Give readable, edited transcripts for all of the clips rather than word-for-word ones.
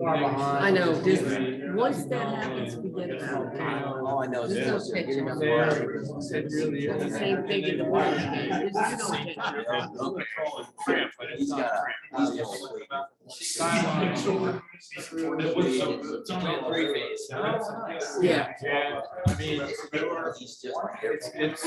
I know, once that happens, forget about it. All I know is There's no they're pitching getting up the there. water. Same thing in the morning game. There's no pitching. He's got It's only a 3-phase. Yeah. I mean, he's just. it's.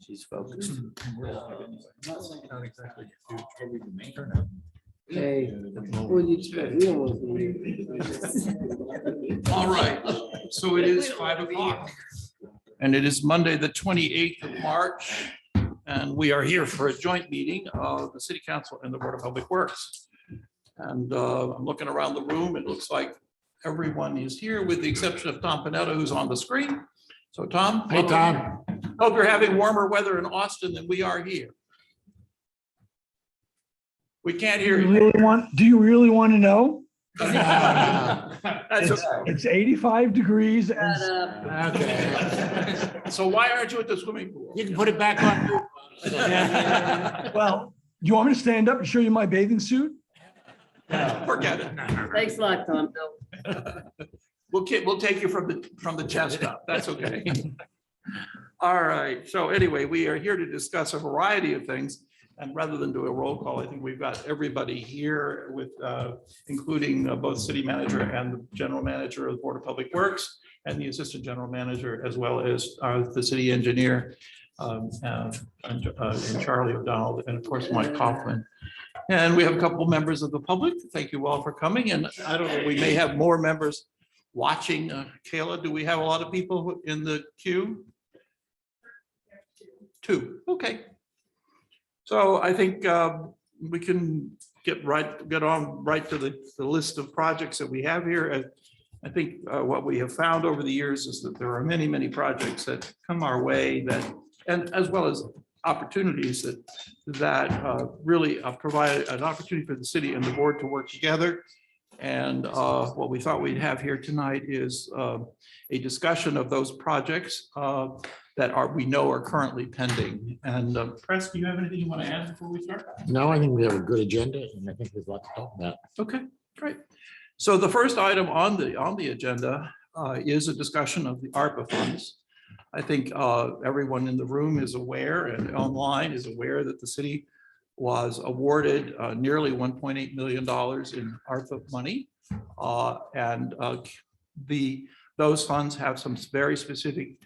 She's focused. Hey, what do you expect? We don't want to be. All right, so it is 5 o'clock. And it is Monday, the 28th of March. And we are here for a joint meeting of the City Council and the Board of Public Works. And I'm looking around the room. It looks like everyone is here with the exception of Tom Panetta, who's on the screen. So Tom. Hey, Tom. Hope you're having warmer weather in Austin than we are here. We can't hear you. Do you really want to know? That's okay. It's 85 degrees and Okay. So why aren't you at the swimming pool? You can put it back on. well, do you want me to stand up and show you my bathing suit? Forget it. Thanks a lot, Tom. We'll take you from the chest up. That's okay. All right. So anyway, we are here to discuss a variety of things. And rather than do a roll call, I think we've got everybody here with, including both city manager and the general manager of the Board of Public Works and the assistant general manager, as well as the city engineer and Charlie O'Donnell, and of course, Mike Kaufman. And we have a couple members of the public. Thank you all for coming. And I don't know, we may have more members watching. Kayla, do we have a lot of people in the queue? Two. Okay. So I think we can get on right to the list of projects that we have here. And I think what we have found over the years is that there are many, many projects that come our way that, and as well as opportunities that really provide an opportunity for the city and the board to work together. And what we thought we'd have here tonight is a discussion of those projects that we know are currently pending. And Press, do you have anything you want to add before we start? No, I think we have a good agenda and I think there's a lot to talk about. Okay, great. So the first item on the agenda is a discussion of the ARPA funds. I think everyone in the room is aware and online is aware that the city was awarded nearly $1.8 million in ARPA money. Those funds have some very specific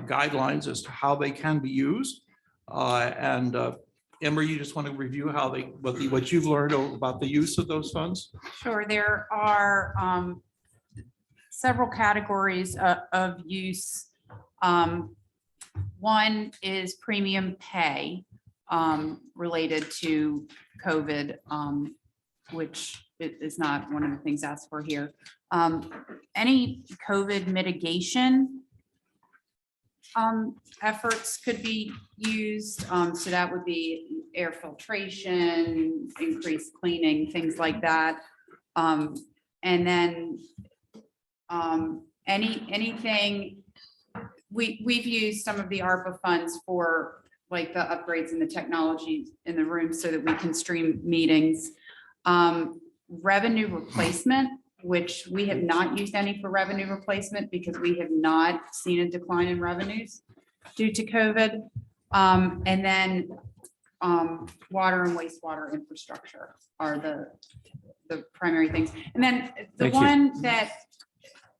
guidelines as to how they can be used. Emery, you just want to review how what you've learned about the use of those funds? Sure, there are several categories of use. One is premium pay related to COVID, which is not one of the things asked for here. Any COVID mitigation efforts could be used. So that would be air filtration, increased cleaning, things like that. And then anything, we've used some of the ARPA funds for like the upgrades in the technology in the room so that we can stream meetings. Revenue replacement, which we have not used any for revenue replacement because we have not seen a decline in revenues due to COVID. And then water and wastewater infrastructure are the primary things. And then the one that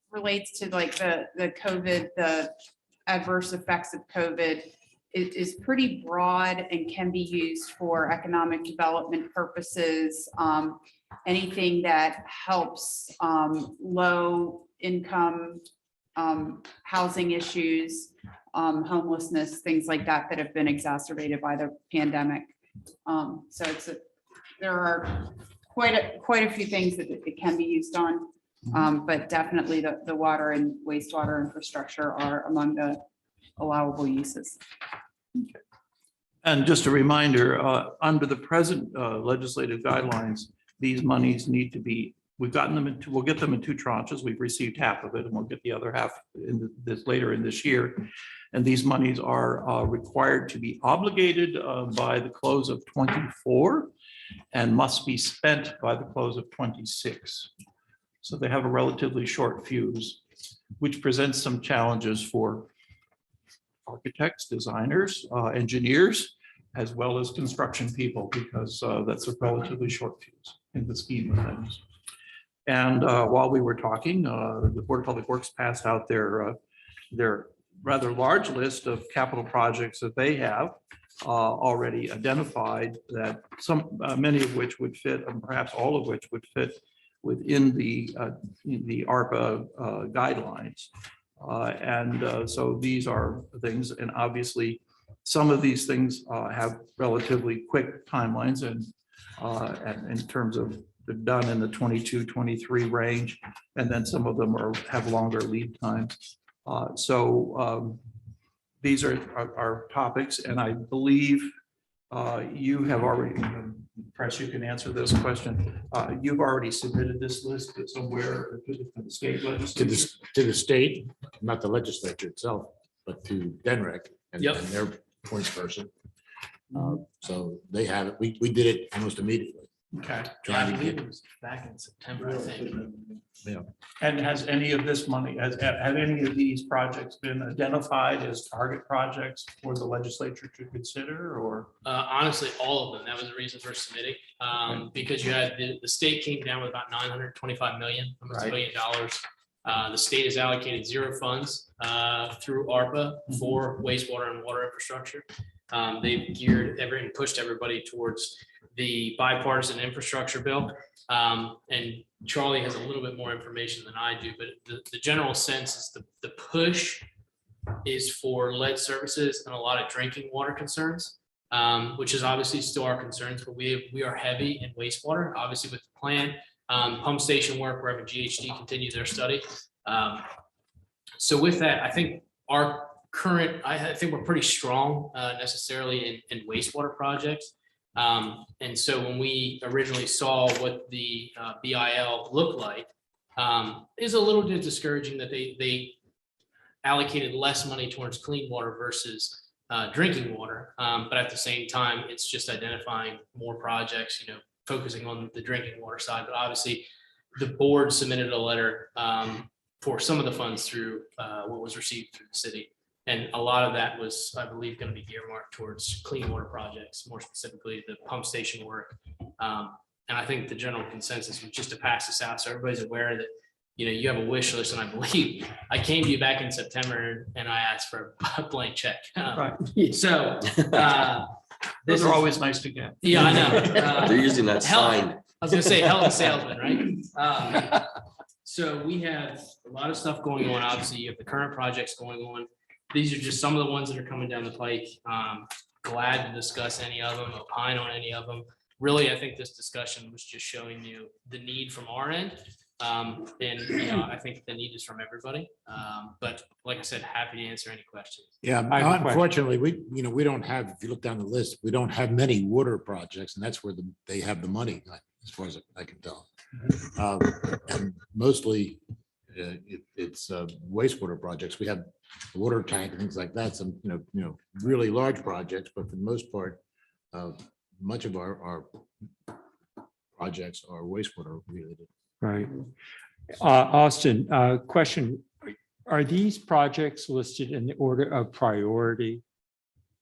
relates to like the COVID, the adverse effects of COVID is pretty broad and can be used for economic development purposes. Anything that helps low income housing issues, homelessness, things like that that have been exacerbated by the pandemic. So there are quite a few things that it can be used on, but definitely the water and wastewater infrastructure are among the allowable uses. And just a reminder, under the present legislative guidelines, these monies need to be, we'll get them in two tranches. We've received half of it and we'll get the other half later in this year. And these monies are required to be obligated by the close of 24 and must be spent by the close of 26. So they have a relatively short fuse, which presents some challenges for architects, designers, engineers, as well as construction people, because that's a relatively short fuse in the scheme of things. And while we were talking, the Board of Public Works passed out their rather large list of capital projects that they have already identified, that many of which would fit, and perhaps all of which would fit within the ARPA guidelines. So these are things, and obviously some of these things have relatively quick timelines and in terms of they're done in the 22, 23 range, and then some of them have longer lead times. These are our topics, and I believe You have already, perhaps you can answer this question. You've already submitted this list somewhere to the state legislature. To the state, not the legislature itself, but to DENREC and Yep. and their points person. So they have it. We did it almost immediately. Okay. Trying to get, it was back in September, I think. And has any of this money, have any of these projects been identified as target projects for the legislature to consider, or? Honestly, all of them. That was the reason for submitting, because you had the state came down with about 925 million, almost $1 billion. The state has allocated zero funds through ARPA for wastewater and water infrastructure. They've geared and pushed everybody towards the bipartisan infrastructure bill. And Charlie has a little bit more information than I do, but the general sense is the push is for lead services and a lot of drinking water concerns, which is obviously still our concerns, but we are heavy in wastewater, obviously with the plan. Pump station work, we're having GHD continue their study. So with that, I think our current, I think we're pretty strong necessarily in wastewater projects. And so when we originally saw what the BIL looked like, is a little bit discouraging that they allocated less money towards clean water versus drinking water. But at the same time, it's just identifying more projects, focusing on the drinking water side. But obviously, the board submitted a letter for some of the funds through what was received through the city. And a lot of that was, I believe, going to be earmarked towards clean water projects, more specifically the pump station work. And I think the general consensus was just to pass this out so everybody's aware that, you have a wish list. And I believe I came to you back in September and I asked for a blank check. So Those are always nice to get. yeah, I know. They're usually not signed. I was gonna say hell of a salesman, right? So we have a lot of stuff going on. Obviously, you have the current projects going on. These are just some of the ones that are coming down the pike. Glad to discuss any of them, opine on any of them. Really, I think this discussion was just showing you the need from our end. And I think the need is from everybody. But like I said, happy to answer any questions. yeah, I have a question. unfortunately, we don't have, if you look down the list, we don't have many water projects, and that's where they have the money, as far as I can tell. And mostly it's wastewater projects. We have the water tank and things like that, some, really large projects, but for the most part, much of our projects are wastewater related. Right. Austin, question, are these projects listed in the order of priority?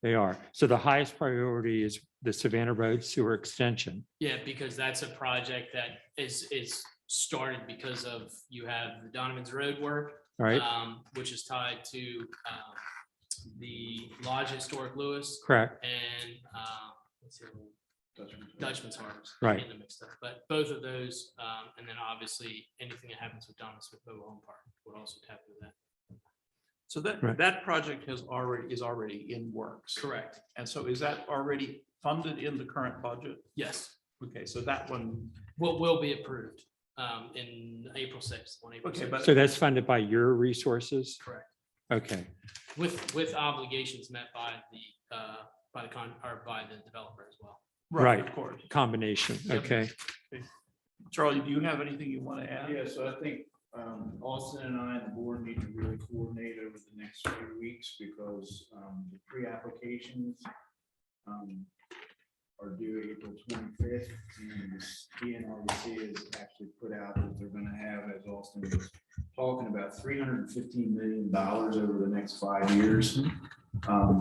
They are. So the highest priority is the Savannah Road Sewer Extension. Yeah, because that's a project that is started because of, you have the Donovan's Road work, Right, which is tied to the Lodge Historic Lewes correct. and what's the other one? Dutchman's Harvest. Right. Getting them mixed up. But both of those, and then obviously anything that happens with Donovan Smith Mobile Home Park would also tap into that. So Right. that project is already in works. Correct. And so is that already funded in the current budget? Yes. Okay, so that one, What will be approved in April 6th, on April Okay, 6th. but- So that's funded by your resources? Correct. Okay, With obligations met by the developer as well. Right. Of course. combination, Yep. okay. Charlie, do you have anything you want to add? Yeah, so I think Austin and I and the board need to really coordinate over the next few weeks because the pre-applications are due April 25th. And the DNRC has actually put out that they're gonna have, as Austin was talking about, $315 million over the next 5 years.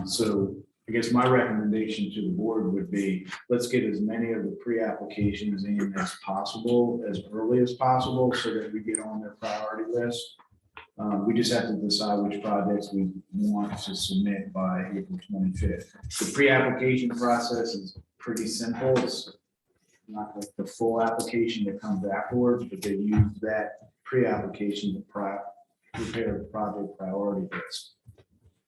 So I guess my recommendation to the board would be, let's get as many of the pre-applications in as possible, as early as possible, so that we get on their priority list. We just have to decide which projects we want to submit by April 25th. The pre-application process is pretty simple. It's not like the full application that comes afterwards, but they use that pre-application to prepare the project priority list.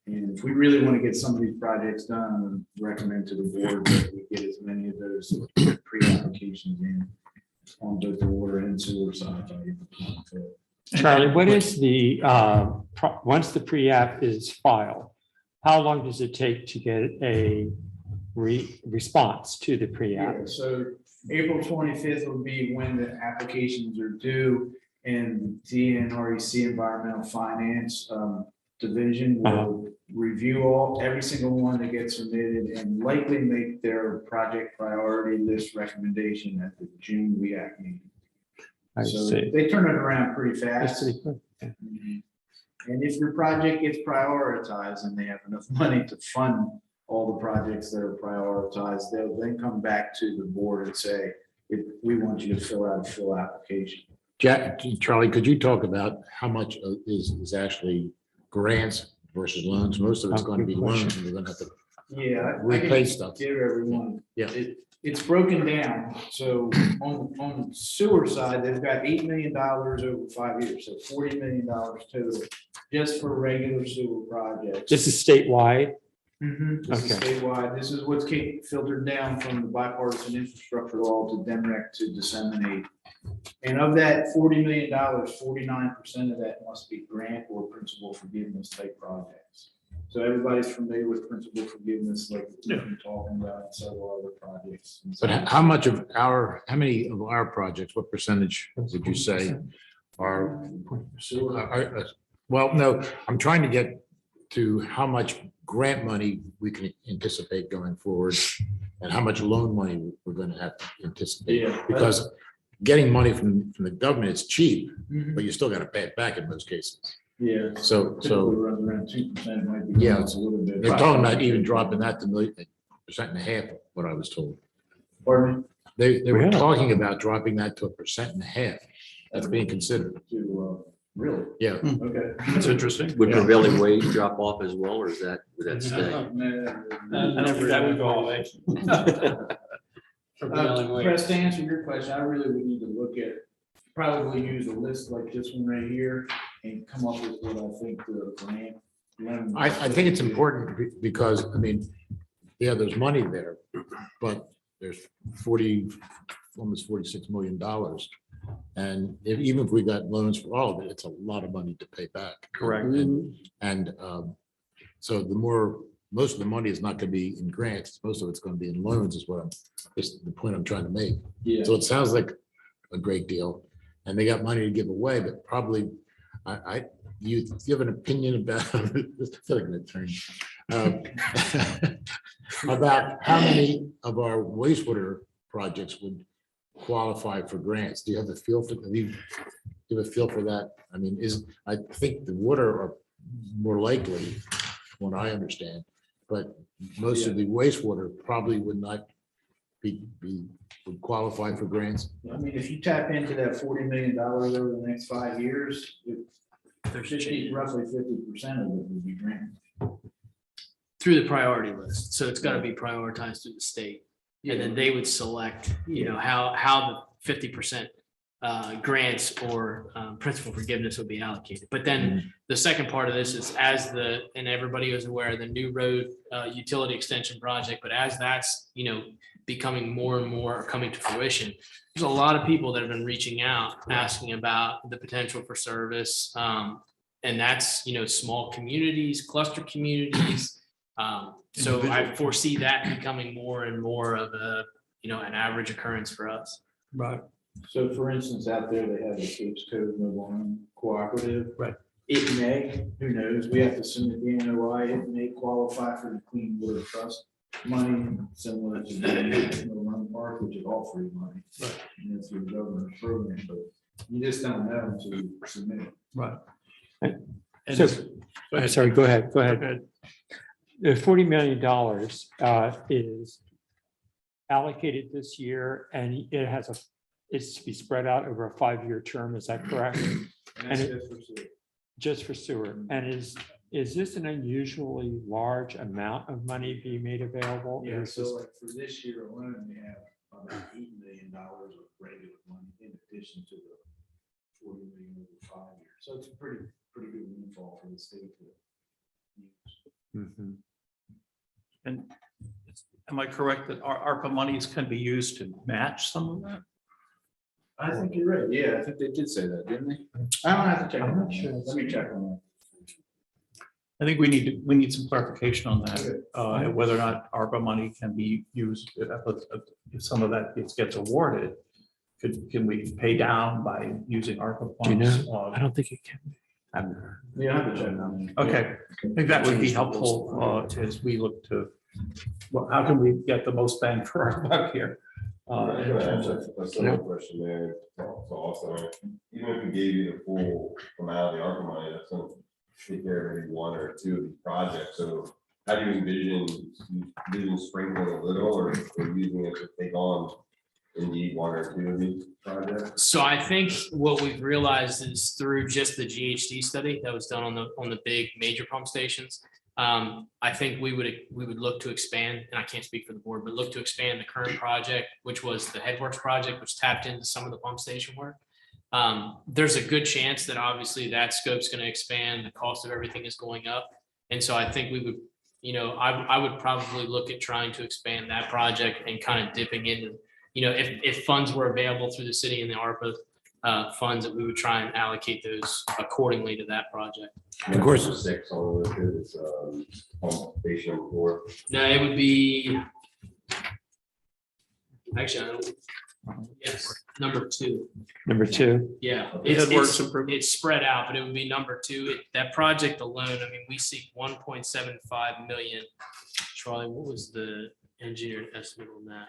And if we really want to get some of these projects done, I would recommend to the board that we get as many of those pre-applications in on both the water and sewer side by April 25th. Charlie, what is the, once the pre-app is filed, how long does it take to get a response to the pre-app. Yeah, so April 25th will be when the applications are due, and DNREC Environmental Finance Division will review every single one that gets submitted and likely make their project priority list recommendation at the June WEAC meeting. I So see. they turn it around pretty That's fast. pretty good. Yeah. Mhm. And if your project gets prioritized and they have enough money to fund all the projects that are prioritized, they'll then come back to the board and say, we want you to fill out a full application. Charlie, could you talk about how much is actually grants versus loans? Most of it's Oh, going to be good loans, question. and we're going to have to Yeah. I can repay stuff. Give everyone. Yeah. It's broken down. So on the sewer side, they've got $8 million over 5 years, so $40 million total, just for regular sewer projects. This is statewide. This is Okay. statewide. This is what's filtered down from the bipartisan infrastructure law to DEMREC to disseminate. And of that $40 million, 49% of that must be grant or principal forgiveness type projects. So everybody's familiar with principal forgiveness, like we've been talking about in several other projects. And so- But how many of our projects, what percentage would you say are, well, no, I'm trying to get to how much grant money we can anticipate going forward and how much loan money we're going to have to anticipate. Yeah. Because getting money from the government is cheap, Mhm. but you still got to pay it back in most cases. Yeah. So Typically runs around 2% might be. Yeah, a little bit. they're talking about even dropping that to 1.5%, what I was told. Pardon me? They were Really? talking about dropping that to 1.5%. That's being considered. Really? Yeah. Okay. That's interesting. Would Yeah. prevailing wage drop off as well, or would that stay? I don't think that would go away. Prevailing wage. Press, to answer your question, I really would need to look at, probably use a list like this one right here and come up with what I think the grant. loan- I think it's important because, I mean, yeah, there's money there, but there's almost $46 million. And even if we got loans for all of it, it's a lot of money to pay back. Correct. And so most of the money is not going to be in grants. Most of it's going to be in loans is the point I'm trying to make. Yeah. So it sounds like a great deal. And they got money to give away, but probably, you have an opinion about, I feel like an attorney. About how many of our wastewater projects would qualify for grants? Do you have a feel for, that? I mean, I think the water are more likely, from what I understand, but most of the wastewater probably would not would qualify for grants. I mean, if you tap into that $40 million over the next 5 years, roughly 50% of it would be grant. Through the priority list. So it's got to be prioritized through the state. And then they would select, how the 50% grants or principal forgiveness would be allocated. But then the second part of this is and everybody is aware of the new road utility extension project, but as that's, becoming more and more coming to fruition, there's a lot of people that have been reaching out, asking about the potential for service. And that's, small communities, cluster communities. So I foresee that becoming more and more of an average occurrence for us. Right. So for instance, out there, they have the Capes Cove Mobile Home Cooperative. Right. It may, who knows, we have to submit the NOI, it may qualify for the Clean Water Trust money, similar to the National Run Park, which is all free money. Right. And that's through the governor's program, but you just don't know until you submit it. Right. So, I'm sorry, go ahead. The $40 million is allocated this year, and it's to be spread out over a 5-year term. Is that correct? And that's And just for sewer. Just for sewer. And is this an unusually large amount of money being made available? Yeah, Or is so this- like for this year alone, we have about $8 million of regular money in addition to the 40 million over 5 years. So it's a pretty good windfall for the state to use. Mhm. And am I correct that our ARPA monies can be used to match some of that? I think you're right. Yeah, I think they did say that, didn't they? I don't have to check. I'm on not that. sure. Let me check on I think we need some clarification on that, whether or not ARPA money can be used if some of that gets awarded. Can we pay down by using ARPA Do you funds? know? I don't think it can. Yeah, I have to check on that. Okay, I think that would be helpful as we look to, well, how can we get the most bang for our buck here? I'm In gonna terms ask of, a similar question there, to also, even if we gave you the full amount of the ARPA money, that's gonna take care of maybe one or two of these projects, so how do you envision sprinkling a little, or using it to take on indeed one or two of these projects? So I think what we've realized is through just the GHD study that was done on the big major pump stations. I think we would look to expand, and I can't speak for the board, but look to expand the current project, which was the Headworks project, which tapped into some of the pump station work. There's a good chance that obviously that scope's going to expand, the cost of everything is going up. And so I think we would, I would probably look at trying to expand that project and kind of dipping into, if funds were available through the city and the ARPA funds, that we would try and allocate those accordingly to that project. Of course. 6 on this pump station 4. No, it would be. Actually, I don't. Yes, number 2. Number 2. Yeah, Headworks improvement. it's spread out, but it would be number 2. That project alone, I mean, we seek 1.75 million. Charlie, what was the engineered estimate on that?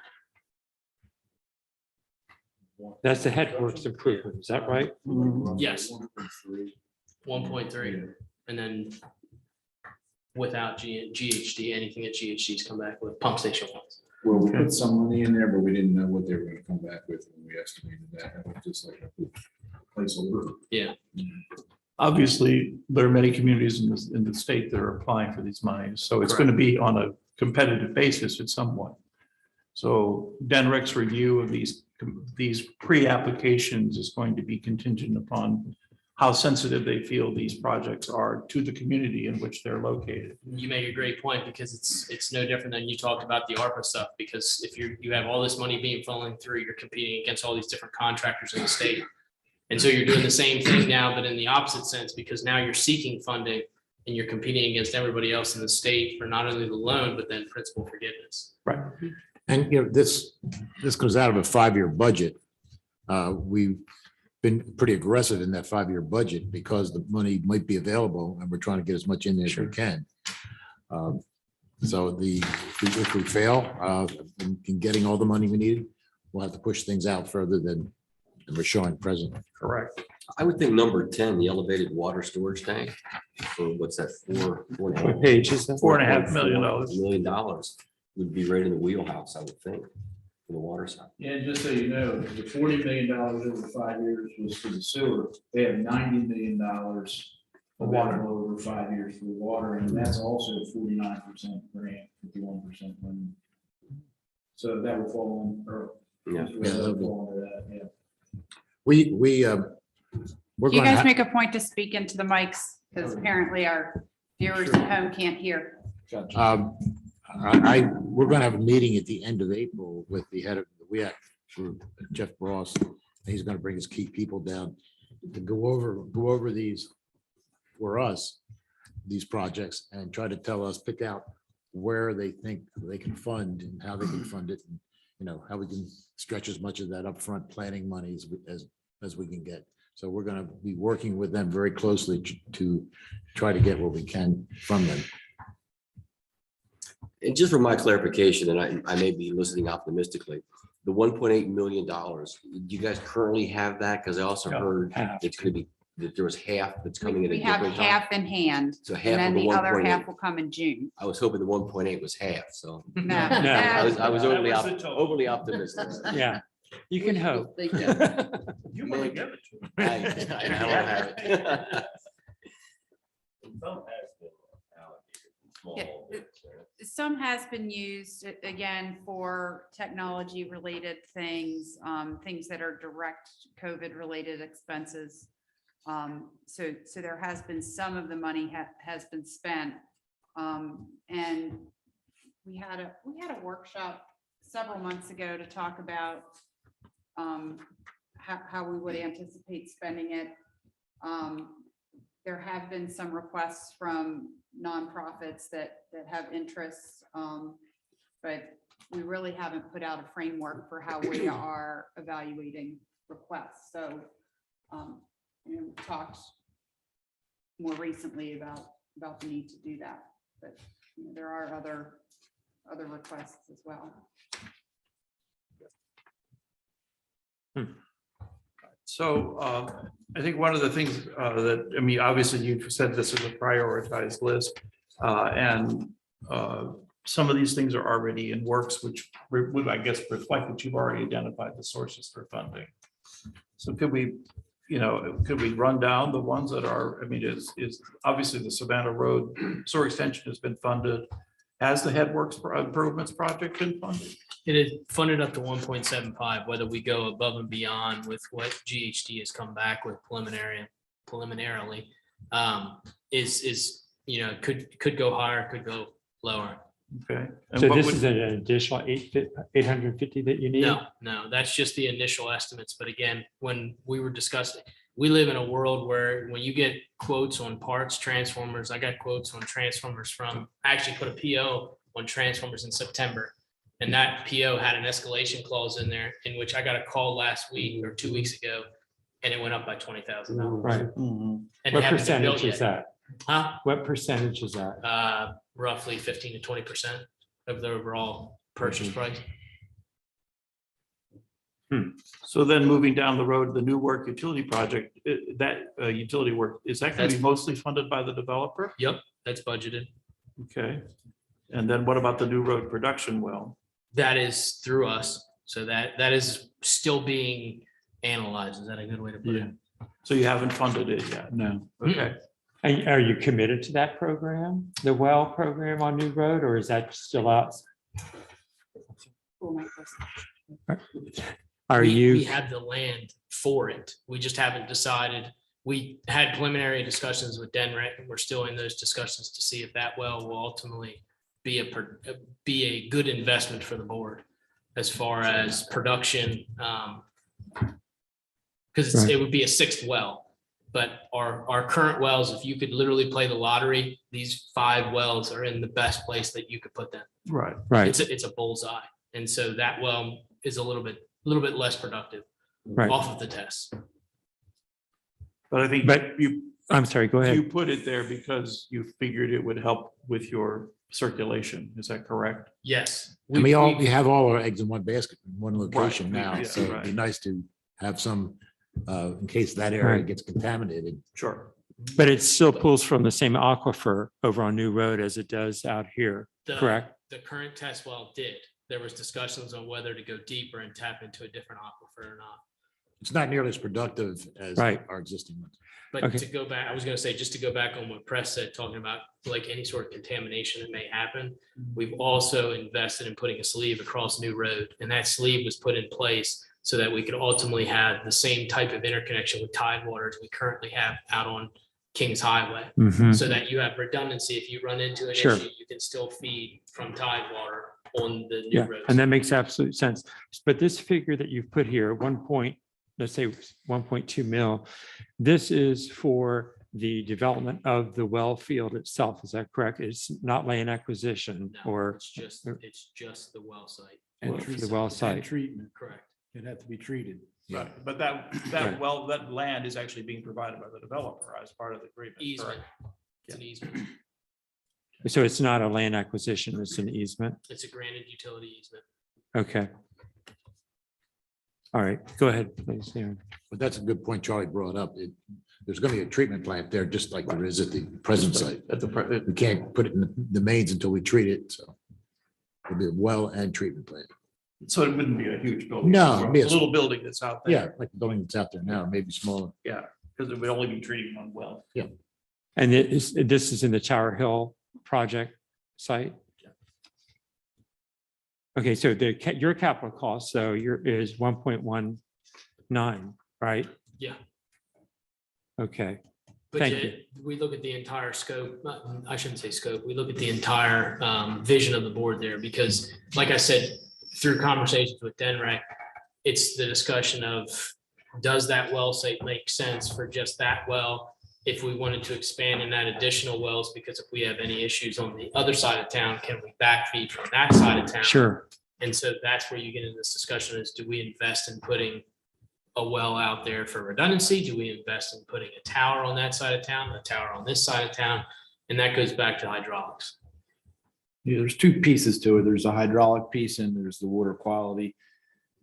That's the Headworks improvement. Is that right? Yes. 1.3, and then without GHD, anything that GHD's come back with, pump station ones. Well, we put some money in there, but we didn't know what they were gonna come back with when we estimated that. It was just like a placeholder. Yeah. obviously, there are many communities in the state that are applying for these monies, so it's going to be on a competitive basis at some point. So DENREC's review of these pre-applications is going to be contingent upon how sensitive they feel these projects are to the community in which they're located. You make a great point, because it's no different than you talked about the ARPA stuff, because if you have all this money being flowing through, you're competing against all these different contractors in the state. And so you're doing the same thing now, but in the opposite sense, because now you're seeking funding and you're competing against everybody else in the state for not only the loan, but then principal forgiveness. Right. And this goes out of a 5-year budget. We've been pretty aggressive in that 5-year budget because the money might be available and we're trying to get as much in there as we can. So if we fail in getting all the money we need, we'll have to push things out further than we're showing presently. Correct. I would think number 10, the elevated water storage tank, for what's that, What page is that? $4.5 million. $4 million would be right in the wheelhouse, I would think, for the water side. Yeah, and just so you know, the $40 million over 5 years was for the sewer. They have $90 million available over 5 years for the water, and that's also 49% grant, 51% money. So that would fall on, or Yeah. that would fall under that, yeah. We're Do you going guys to, make a point to speak into the mics? Because apparently our viewers at home can't hear. Gotcha. we're going to have a meeting at the end of April with the head of the WEAC group, Jeff Ross. He's going to bring his key people down to go over these for us, these projects, and try to pick out where they think they can fund and how they can fund it, and how we can stretch as much of that upfront planning money as we can get. So we're going to be working with them very closely to try to get what we can from them. And just for my clarification, and I may be listening optimistically, the $1.8 million, do you guys currently have that? Because I also No, heard half. it's going to be, that there was half that's coming in a We have different time. half in hand, So and half then of the the other 1.8. half will come in June. I was hoping the 1.8 was half, so No. I was That overly, was the total. overly optimistic. Yeah, you can hope. You might give it to them. I don't have it. Yeah, Some has been used, again, for technology-related things, things that are direct COVID-related expenses. So there has been, some of the money has been spent. And we had a workshop several months ago to talk about how we would anticipate spending it. there have been some requests from nonprofits that have interests. But we really haven't put out a framework for how we are evaluating requests. So, we talked more recently about the need to do that, but there are other requests as well. So I think one of the things that, I mean, obviously you've said this is a prioritized list. And some of these things are already in works, which would, I guess, reflect that you've already identified the sources for funding. So could we, could we run down the ones that are, I mean, is obviously the Savannah Road sewer extension has been funded. Has the Headworks Improvements Project been funded? It is funded up to 1.75, whether we go above and beyond with what GHD has come back with preliminarily, could go higher, could go lower. Okay. And So what this would- is an additional 850 that you need? No, that's just the initial estimates. But again, when we were discussing, we live in a world where when you get quotes on parts, transformers, I got quotes on transformers I actually put a PO on transformers in September. And that PO had an escalation clause in there in which I got a call last week or 2 weeks ago, and it went up by $20,000. Right. Mhm. And What it hasn't been built percentage is yet. that? What percentage is that? Roughly 15 to 20% of the overall purchase price. So then moving down the road, the new work utility project, that utility work, is that going to be mostly funded by the developer? Yep, that's budgeted. Okay. And then what about the new road production well? That is through us. So that is still being analyzed. Is that a good way to put it? So you haven't funded it yet? No. Okay. And are you committed to that program, the well program on New Road, or is that still out? Cool, my question. Are We you, have the land for it. We just haven't decided. We had preliminary discussions with Denrick, and we're still in those discussions to see if that well will ultimately be a good investment for the board as far as production. Because it would be a sixth well, but our current wells, if you could literally play the lottery, these 5 wells are in the best place that you could put them. Right. right, It's a bullseye. And so that well is a little bit less productive right. off of the test. But I think But I'm sorry, go you ahead. put it there because you figured it would help with your circulation. Is that correct? Yes. And we have all our eggs in one basket, in one location Right. now, Yeah, so it'd be right. nice to have some, in case that area Right. gets contaminated. Sure. But it still pulls from the same aquifer over on New Road as it does out here, correct? The current test well did. There was discussions on whether to go deeper and tap into a different aquifer or not. It's not nearly as productive as Right. our existing ones. But Okay. to go back, I was gonna say, just to go back on what Press said, talking about like any sort of contamination that may happen. We've also invested in putting a sleeve across New Road, and that sleeve was put in place so that we could ultimately have the same type of interconnection with Tidewater as we currently have out on Kings Highway. Mhm. So that you have redundancy. If you run into an Sure. issue, you can still feed from Tidewater on the new Yeah, roads. and that makes absolute sense. But this figure that you've put here, let's say 1.2 mil, this is for the development of the well field itself. Is that correct? It's not land acquisition No, or it's just the well site. for the well site. Treatment, Correct. it'd have to be treated. Right. But that land is actually being provided by the developer as part of the agreement. Easement. correct? It's an easement. So it's not a land acquisition, it's an easement. It's a granted utility easement. Okay. All right, go ahead, please. Yeah. But that's a good point Charlie brought up. There's going to be a treatment plant there, just like there is at the present site. At the, We can't put it in the mains until we treat it, so. It'll be a well and treatment plant. so it wouldn't be a huge building. No, It's it'd be a a little building that's out there. Yeah, like the building that's out there now, maybe smaller. Yeah, because it would only be treating one well. And this is in the Tower Hill project site? Okay, so your capital cost, so is 1.19, right? Yeah. Okay, But Thank yet, you. we look at the entire scope, I shouldn't say scope, we look at the entire vision of the board there, because like I said, through conversations with Denrick, it's the discussion of, does that well site make sense for just that well? if we wanted to expand and add additional wells, because if we have any issues on the other side of town, can we backfeed from that side of town? Sure. And so that's where you get into this discussion is, do we invest in putting a well out there for redundancy? Do we invest in putting a tower on that side of town, a tower on this side of town? And that goes back to hydraulics. Yeah, there's two pieces to it. There's a hydraulic piece and there's the water quality.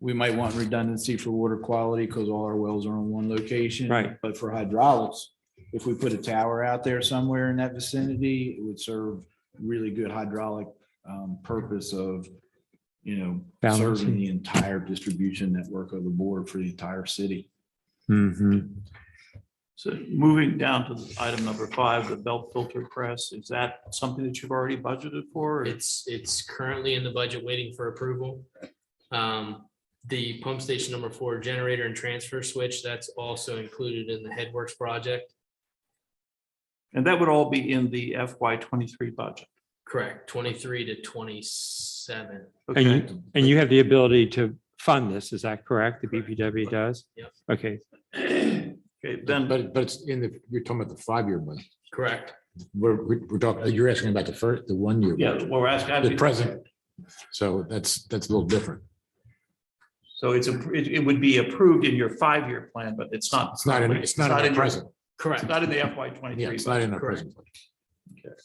We might want redundancy for water quality because all our wells are in one location. Right. But for hydraulics, if we put a tower out there somewhere in that vicinity, it would serve really good hydraulic purpose of, serving Balancing. the entire distribution network of the board for the entire city. Mhm. So moving down to item number 5, the belt filter press, is that something that you've already budgeted for? or- It's currently in the budget waiting for approval. The pump station number 4 generator and transfer switch, that's also included in the Headworks project. And that would all be in the FY 23 budget. Correct, 23 to 27. And Okay, you have the ability to fund this, is that correct? The BPW does? Yep. Okay, okay, then, But it's you're talking about the 5-year budget. Correct. We're talking, you're asking about the 1 year. yeah, budget, well, we're asking. The present. So that's a little different. So it would be approved in your 5-year plan, but it's not. It's not in our your- present. Correct. It's not in the FY 23. Yeah, it's not in our Correct. present. budget.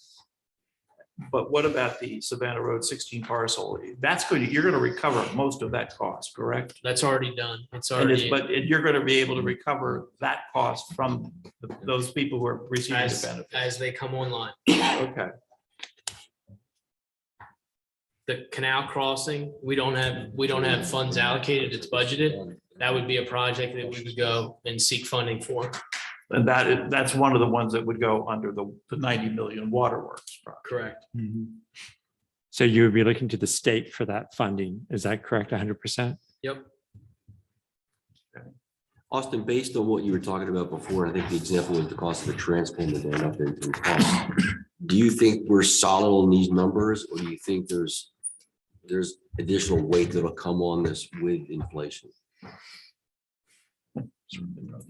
But what about the Savannah Road 16 parcel? That's good. You're going to recover most of that cost, correct? That's already done. It's And it's, already, but you're going to be able to recover that cost from those people who are receiving the as benefit. they come online. Okay, The canal crossing, we don't have funds allocated. It's budgeted. That would be a project that we would go and seek funding for. and that's one of the ones that would go under the 90 million waterworks project. Correct. so you would be looking to the state for that funding, is that correct, 100%? Yep. Austin, based on what you were talking about before, I think the example was the cost of a transformer going up in cost. Do you think we're solid on these numbers, or do you think there's additional weight that'll come on this with inflation?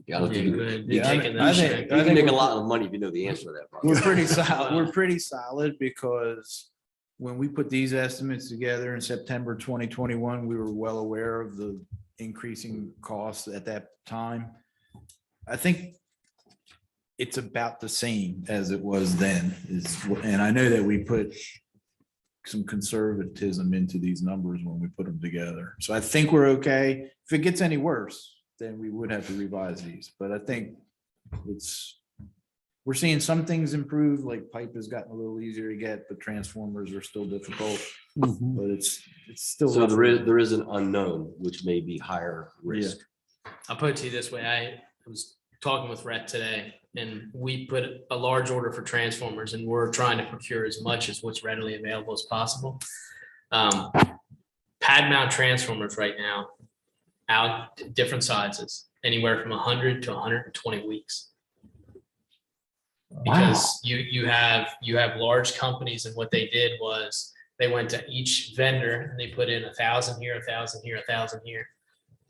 Yeah, I don't think Yeah, you go ahead. Yeah, I Taking think- that I check. think- you can make a lot of money if you know the answer to that. We're Probably. pretty solid. We're pretty solid because when we put these estimates together in September 2021, we were well aware of the increasing costs at that time. I think it's about the same as it was then and I know that we put some conservatism into these numbers when we put them together. So I think we're okay. If it gets any worse, then we would have to revise these, but I think we're seeing some things improve, like pipe has gotten a little easier to get, but transformers are still difficult, but it's still. So there is an unknown, which may be higher risk. I'll put it to you this way. I was talking with Rhett today and we put a large order for transformers and we're trying to procure as much as what's readily available as possible. Pad mount transformers right now, out different sizes, anywhere from 100 to 120 weeks. Because you have large companies and what they did was they went to each vendor and they put in 1,000 here, 1,000 here, 1,000 here.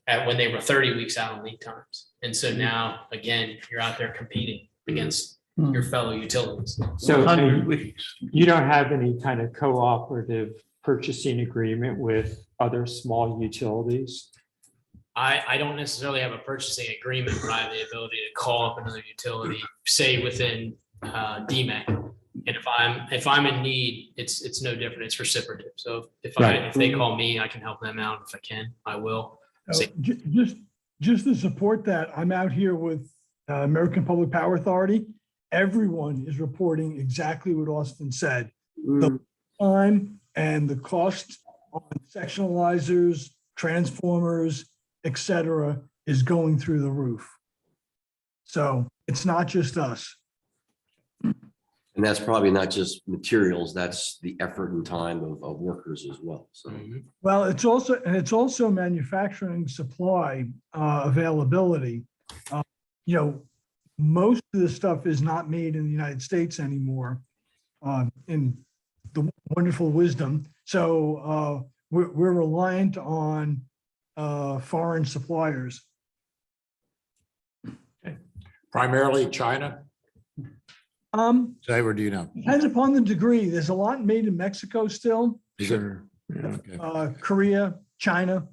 At when they were 30 weeks out on lead times. And so now, again, you're out there competing against your fellow utilities. So 100 weeks. you don't have any kind of cooperative purchasing agreement with other small utilities? I don't necessarily have a purchasing agreement, but I have the ability to call up another utility, say within DMEC. And if I'm in need, it's no different. It's reciprocative. So if they call me, I can help them out. If I can, I will. Just to support that, I'm out here with American Public Power Authority. Everyone is reporting exactly what Austin said. The time and the cost on sectionalizers, transformers, et cetera, is going through the roof. So it's not just us. And that's probably not just materials, that's the effort and time of workers as well. So Well, it's also manufacturing supply availability. Most of this stuff is not made in the United States anymore, in the wonderful wisdom. So we're reliant on foreign suppliers. Primarily China. Cyber, do you know? Depends upon the degree. There's a lot made in Mexico still, Sure. Okay. Korea, China.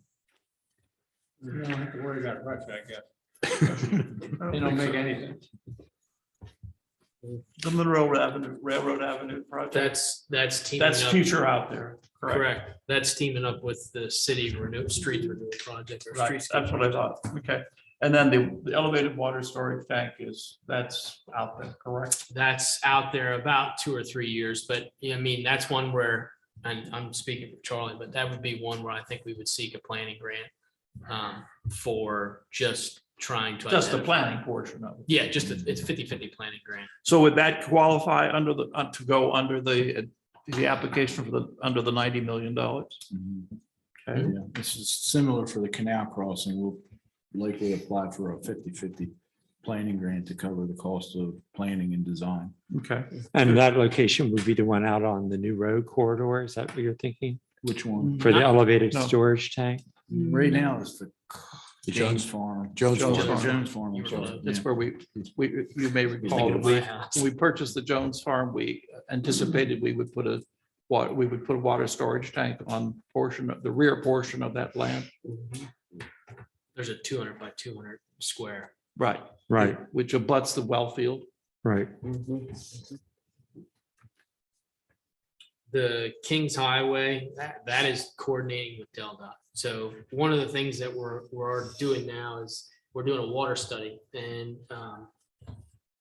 You don't have to worry about Russia, I guess. They don't make anything. The Monroe Railroad Avenue project. That's teaming That's up. future out there. Correct. Correct. That's teaming up with the city street renewal project. Or Right, streets. that's what I thought. Okay. And then the elevated water storage tank that's out there, correct? That's out there about 2 or 3 years, but yeah, I mean, that's one where, and I'm speaking for Charlie, but that would be one where I think we would seek a planning grant for just trying to. Just the identify- planning portion of it. Yeah, it's 50/50 planning grant. So would that qualify under to go under the application for under the $90 million? Mhm. Okay. Yeah, this is similar for the canal crossing. We'll likely apply for a 50/50 planning grant to cover the cost of planning and design. Okay. And that location would be the one out on the new road corridor. Is that what you're thinking? Which one? For the elevated No. storage tank? Right now it's the The Jones Jones, Farm. Jones Jones Farm. Jones Farm. You I'm were sorry. That's Yeah. where you may You're recall, thinking of we my house. when we purchased the Jones Farm, we anticipated we would put a water storage tank on the rear portion of that land. There's a 200 by 200 square. Right. Right, Which abuts the well field. right. The Kings Highway, that is coordinating with DelDOT. So one of the things that we're doing now is we're doing a water study, and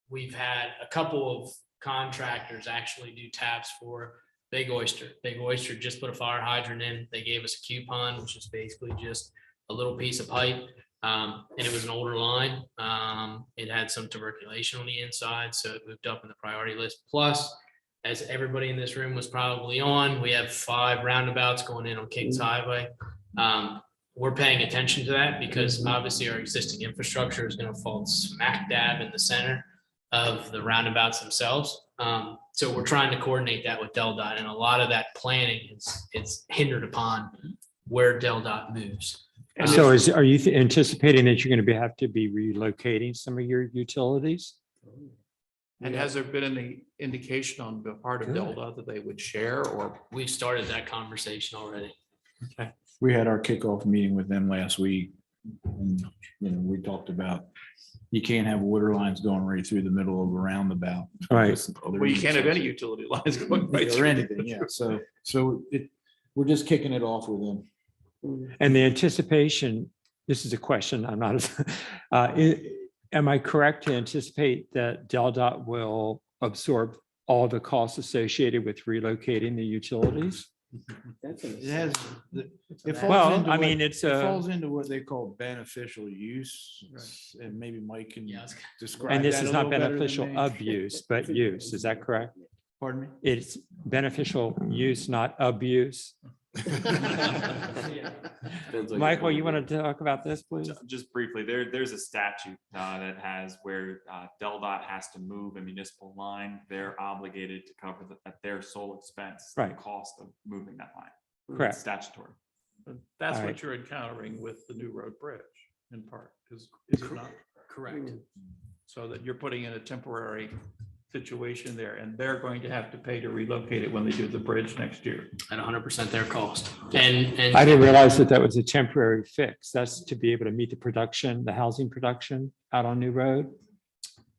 we've had a couple of contractors actually do taps for Big Oyster. Big Oyster just put a fire hydrant in. They gave us a coupon, which is basically just a little piece of pipe. And it was an older line. It had some tuberculation on the inside, so it moved up in the priority list. Plus, as everybody in this room was probably on, we have 5 roundabouts going in on Kings Highway. We're paying attention to that because obviously our existing infrastructure is going to fall smack dab in the center of the roundabouts themselves. So we're trying to coordinate that with DelDOT, and a lot of that planning it's hindered upon where DelDOT moves. So are you anticipating that you're going to have to be relocating some of your utilities? And has there been any indication on the part of Good. DelDOT that they would share or? We've started that conversation already. We had our kickoff meeting with them last week. And, we talked about, you can't have water lines going right through the middle of a roundabout. Right. Well, you can't have any utility lines going right Or through. anything, yeah. So we're just kicking it off with them. And the anticipation, this is a question, I'm not, am I correct to anticipate that DelDOT will absorb all the costs associated with relocating the utilities? It has, it falls Well, into I what- mean, it's it a, falls into what they call beneficial use. And maybe Mike can Yeah, I was- describe. and this that is a not little better than beneficial me. abuse, but use. Is that correct? Pardon me? It's beneficial use, not abuse. Depends on- Michael, you want to talk about this, please? Just briefly, there's a statute that has where DelDOT has to move a municipal line. They're obligated to cover at their sole expense, the Right. cost of moving that line. It's Correct. statutory. That's All what right. you're encountering with the new road bridge in part, is it not? Correct. So that you're putting in a temporary situation there, and they're going to have to pay to relocate it when they do the bridge next year. At 100% their cost. And I didn't realize that was a temporary fix. That's to be able to meet the production, the housing production out on New Road.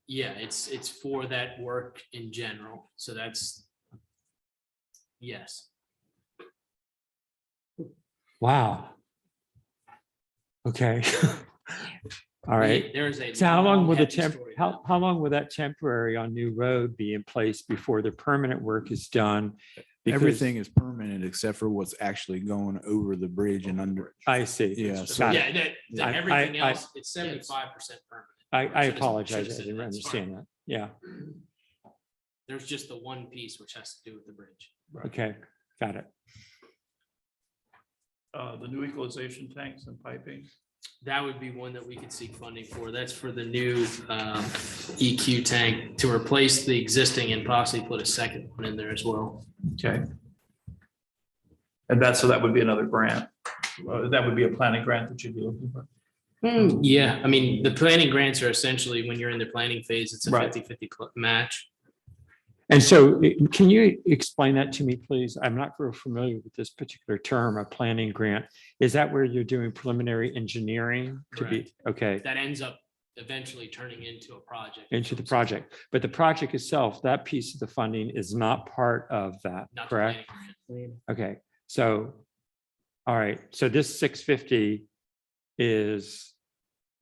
yeah, it's for that work in general. So that's, yes. Wow. Okay. All right. There is a. So how long will the heavy story about how long will that temporary on New Road be in place before the permanent work is done? Because- Everything is permanent except for what's actually going over the bridge and under. I see. Yeah, So, Got it. yeah, I- everything I- else, it's 75% permanent. I Should've- should've apologize. I said didn't that's understand that. Yeah. There's just the one piece which has to do with the bridge. Okay. Got it. The new equalization tanks and piping. That would be one that we could seek funding for. That's for the new EQ tank to replace the existing and possibly put a second one in there as well. Okay. And so that would be another grant. That would be a planning grant that you'd be looking for. Yeah, I mean, the planning grants are essentially, when you're in the planning phase, it's a Right. 50/50 match. And so can you explain that to me, please? I'm not very familiar with this particular term, a planning grant. Is that where you're doing preliminary engineering to be? Okay, That ends up eventually turning into a project. into the project. But the project itself, that piece of the funding is not part of that, Not the correct? planning grant. Okay, so, all right, so this 650 is,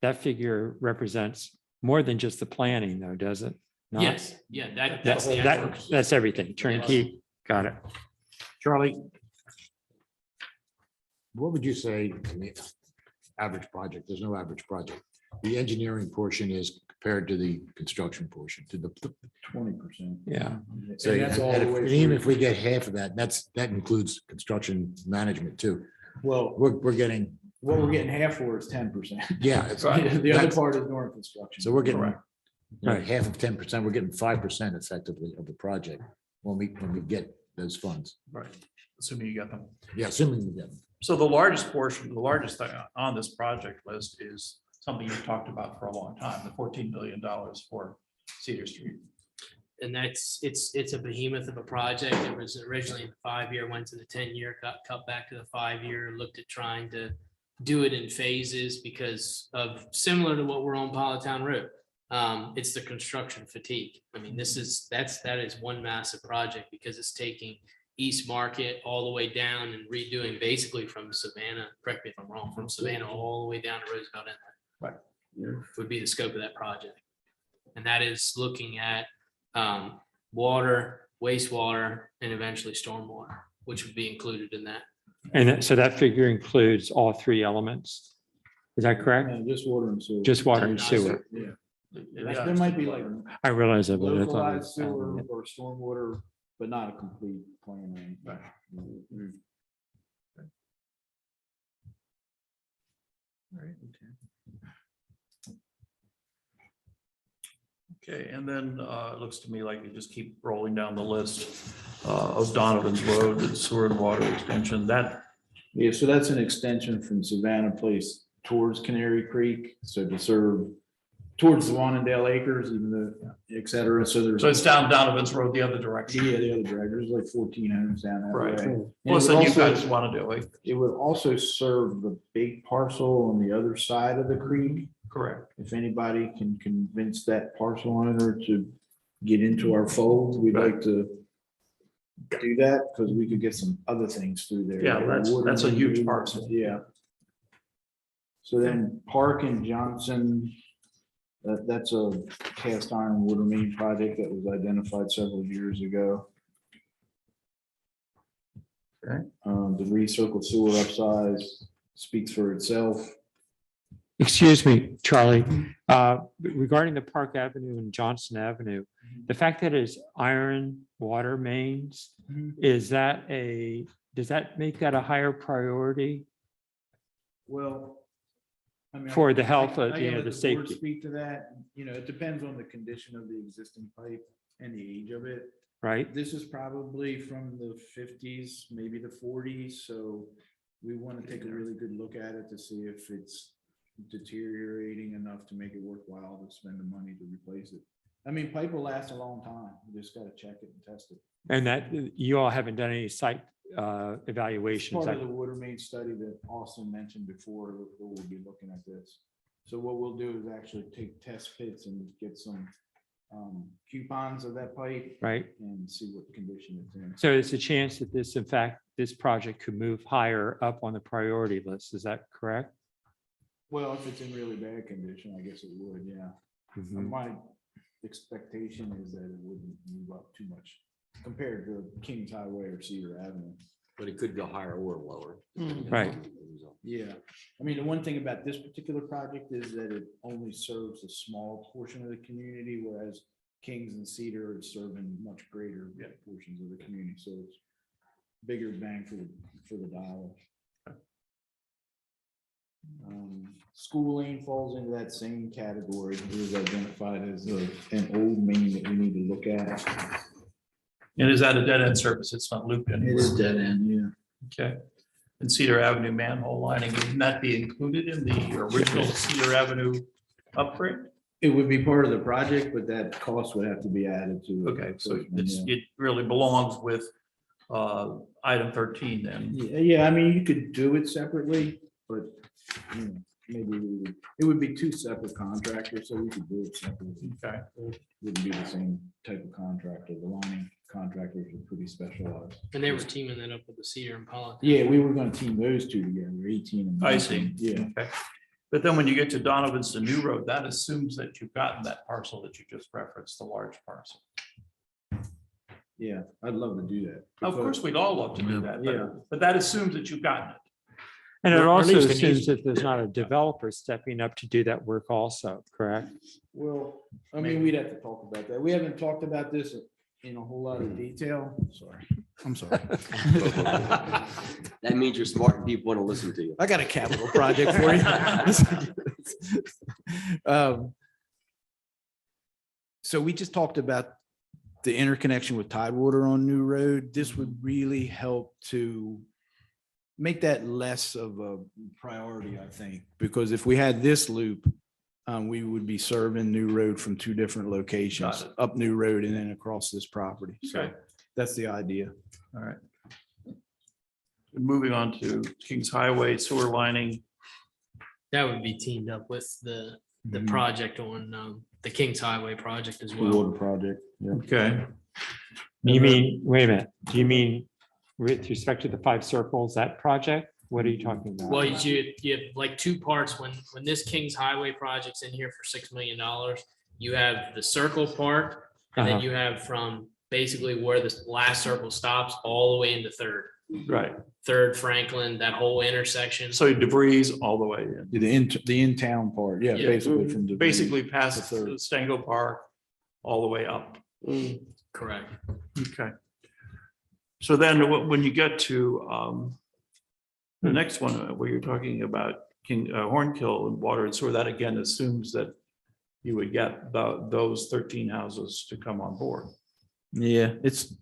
that figure represents more than just the planning though, does it? Not? Yes, yeah, that's the actual. That's everything, turnkey, got it. Charlie, what would you say, I mean, average project, there's no average project. The engineering portion is compared to the construction portion, to the, 20%. Yeah. so And that's all the way even through. if we get half of that, that includes construction management too. Well, We're getting, what we're getting half for is 10%. yeah. it's- The other that's- part is north construction. So we're getting, Correct. Right. half of 10%, we're getting 5% effectively of the project when we get those funds. Right, assuming you get them. Yeah, assuming we get them. So the largest portion, the largest thing on this project list is something you've talked about for a long time, the $14 billion for Cedar Street. And it's a behemoth of a project. It was originally the 5-year, went to the 10-year, got cut back to the 5-year, looked at trying to do it in phases because of similar to what we're on Politown Road. It's the construction fatigue. I mean, that is one massive project because it's taking East Market all the way down and redoing basically from Savannah, correct me if I'm wrong, from Savannah all the way down to Roosevelt Inlet. Right. Would be the scope of that project. And that is looking at water, wastewater, and eventually stormwater, which would be included in that. So that figure includes all three elements? Is that correct? Just water and sewer. Just water and sewer? Yeah. There might be like I realize that, but I thought. it localized was sewer element. or stormwater, but not a complete plan. Right. Okay, and then it looks to me like you just keep rolling down the list of Donovan's Road, the sewer and water extension, that, Yeah, so that's an extension from Savannah Place towards Canary Creek, so to serve towards the Wanendale Acres, even though, et cetera, so there's. so it's down Donovan's Road the other direction. Yeah, the other direction, there's like 14 homes down that Right. way. And it Plus, would then you also- guys want to do it, It would also serve the big parcel on the other side of the creek. correct? If anybody can convince that parcel owner to get into our fold, we'd like to do that because we could get some other things through there. Yeah, that's a huge Water, parcel. Yeah. So then Park and Johnson, that's a cast iron water main project that was identified several years ago. Okay. The recircle sewer upsize speaks for itself. Excuse me, Charlie, regarding the Park Avenue and Johnson Avenue, the fact that it's iron water mains, does that make that a higher priority? Well. I mean, For the health of, I you can know, let the board safety. Speak to that, it depends on the condition of the existing pipe and the age of it. Right? This is probably from the 50s, maybe the 40s, so we want to take a really good look at it to see if it's deteriorating enough to make it worthwhile to spend the money to replace it. I mean, pipe will last a long time, you just got to check it and test it. And that you all haven't done any site evaluations? Part of the water main study that Austin mentioned before, we'll be looking at this. So what we'll do is actually take test pits and get some coupons of that pipe Right? and see what condition it's in. So there's a chance that this, in fact, this project could move higher up on the priority list. Is that correct? Well, if it's in really bad condition, I guess it would, yeah. Mhm. My expectation is that it wouldn't move up too much compared to Kings Highway or Cedar Avenue. But it could go higher or lower. Right. Yeah, I mean, the one thing about this particular project is that it only serves a small portion of the community, whereas Kings and Cedar is serving much greater portions of the community, so it's bigger bang for the dollar. School lane falls into that same category. It was identified as an old main that we need to look at. And is that a dead end service? It's not looped in? It is dead end, yeah. Okay. And Cedar Avenue manhole lining, wouldn't that be included in the original Cedar Avenue upgrade? It would be part of the project, but that cost would have to be added to. the Okay, so first one, it's, yeah. it really belongs with item 13 then. Yeah, I mean, you could do it separately, but you know, maybe it would be two separate contractors, so we could do it separately. Okay. Wouldn't be the same type of contractor. The lining contractors are pretty specialized. And they were teaming that up with the Cedar and Pollock. Yeah, we were gonna team those two together, 18 and. I see. 19. Yeah, Okay. But then when you get to Donovan's to New Road, that assumes that you've gotten that parcel that you just referenced, the large parcel. yeah, I'd love to do that. Of course, we'd all love to do that, Yeah. but that assumes that you've gotten it. And it Or at also least it assumes needs- that there's not a developer stepping up to do that work also, correct? Well, I mean, we'd have to talk about that. We haven't talked about this in a whole lot of detail. Sorry, I'm sorry. That means you're smart and people want to listen to you. I got a capital project for you. So we just talked about the interconnection with Tidewater on New Road. This would really help to make that less of a priority, I think, because if we had this loop, we would be serving New Road from two different locations, Got it. up New Road and then across this property. So Okay. that's the idea. All right. Moving on to Kings Highway sewer lining. That would be teamed up with the Mhm. project on the Kings Highway project as The water well. project. Yeah. Okay. You mean, wait a minute, do you mean with respect to the 5 circles, that project? What are you talking about? Well, you have like two parts. When this Kings Highway project's in here for $6 million, you have the circle part, and then Uh-huh. you have from basically where the last circle stops all the way into Right. Third Franklin, that whole intersection. So debris all the way in. The in-town part, yeah, Yeah. basically from. Debris. Basically past The third. Stango Park, all the way up. Correct. Okay. So then when you get to the next one, where you're talking about Hornkill and water and sewer, that again assumes that you would get those 13 houses to come on board. Yeah, it's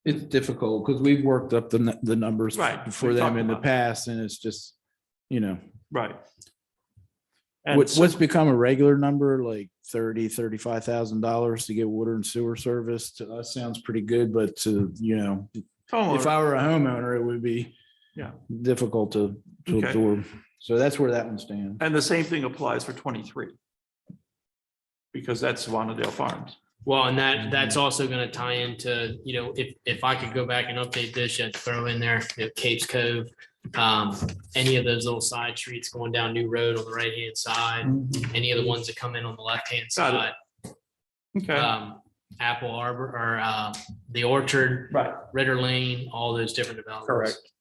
difficult because we've worked up the numbers Right, for we them talked in the about past, and it's just, Right. And what's become a regular number, like $35,000 to get water and sewer service, to us sounds pretty good, but to, if I were a homeowner, it would be Yeah. difficult to Okay. absorb. So that's where that one stands. And the same thing applies for 23. Because that's Wanadale Farms. Well, and that's also gonna tie into, if I could go back and update this, I'd throw in there, Capes Cove. Any of those little side streets going down New Road on the right-hand side, any of the ones that come in on the left-hand Got side. it. Okay. Apple Arbor or the Orchard, Right. Ritter Lane, all those different developments. Correct.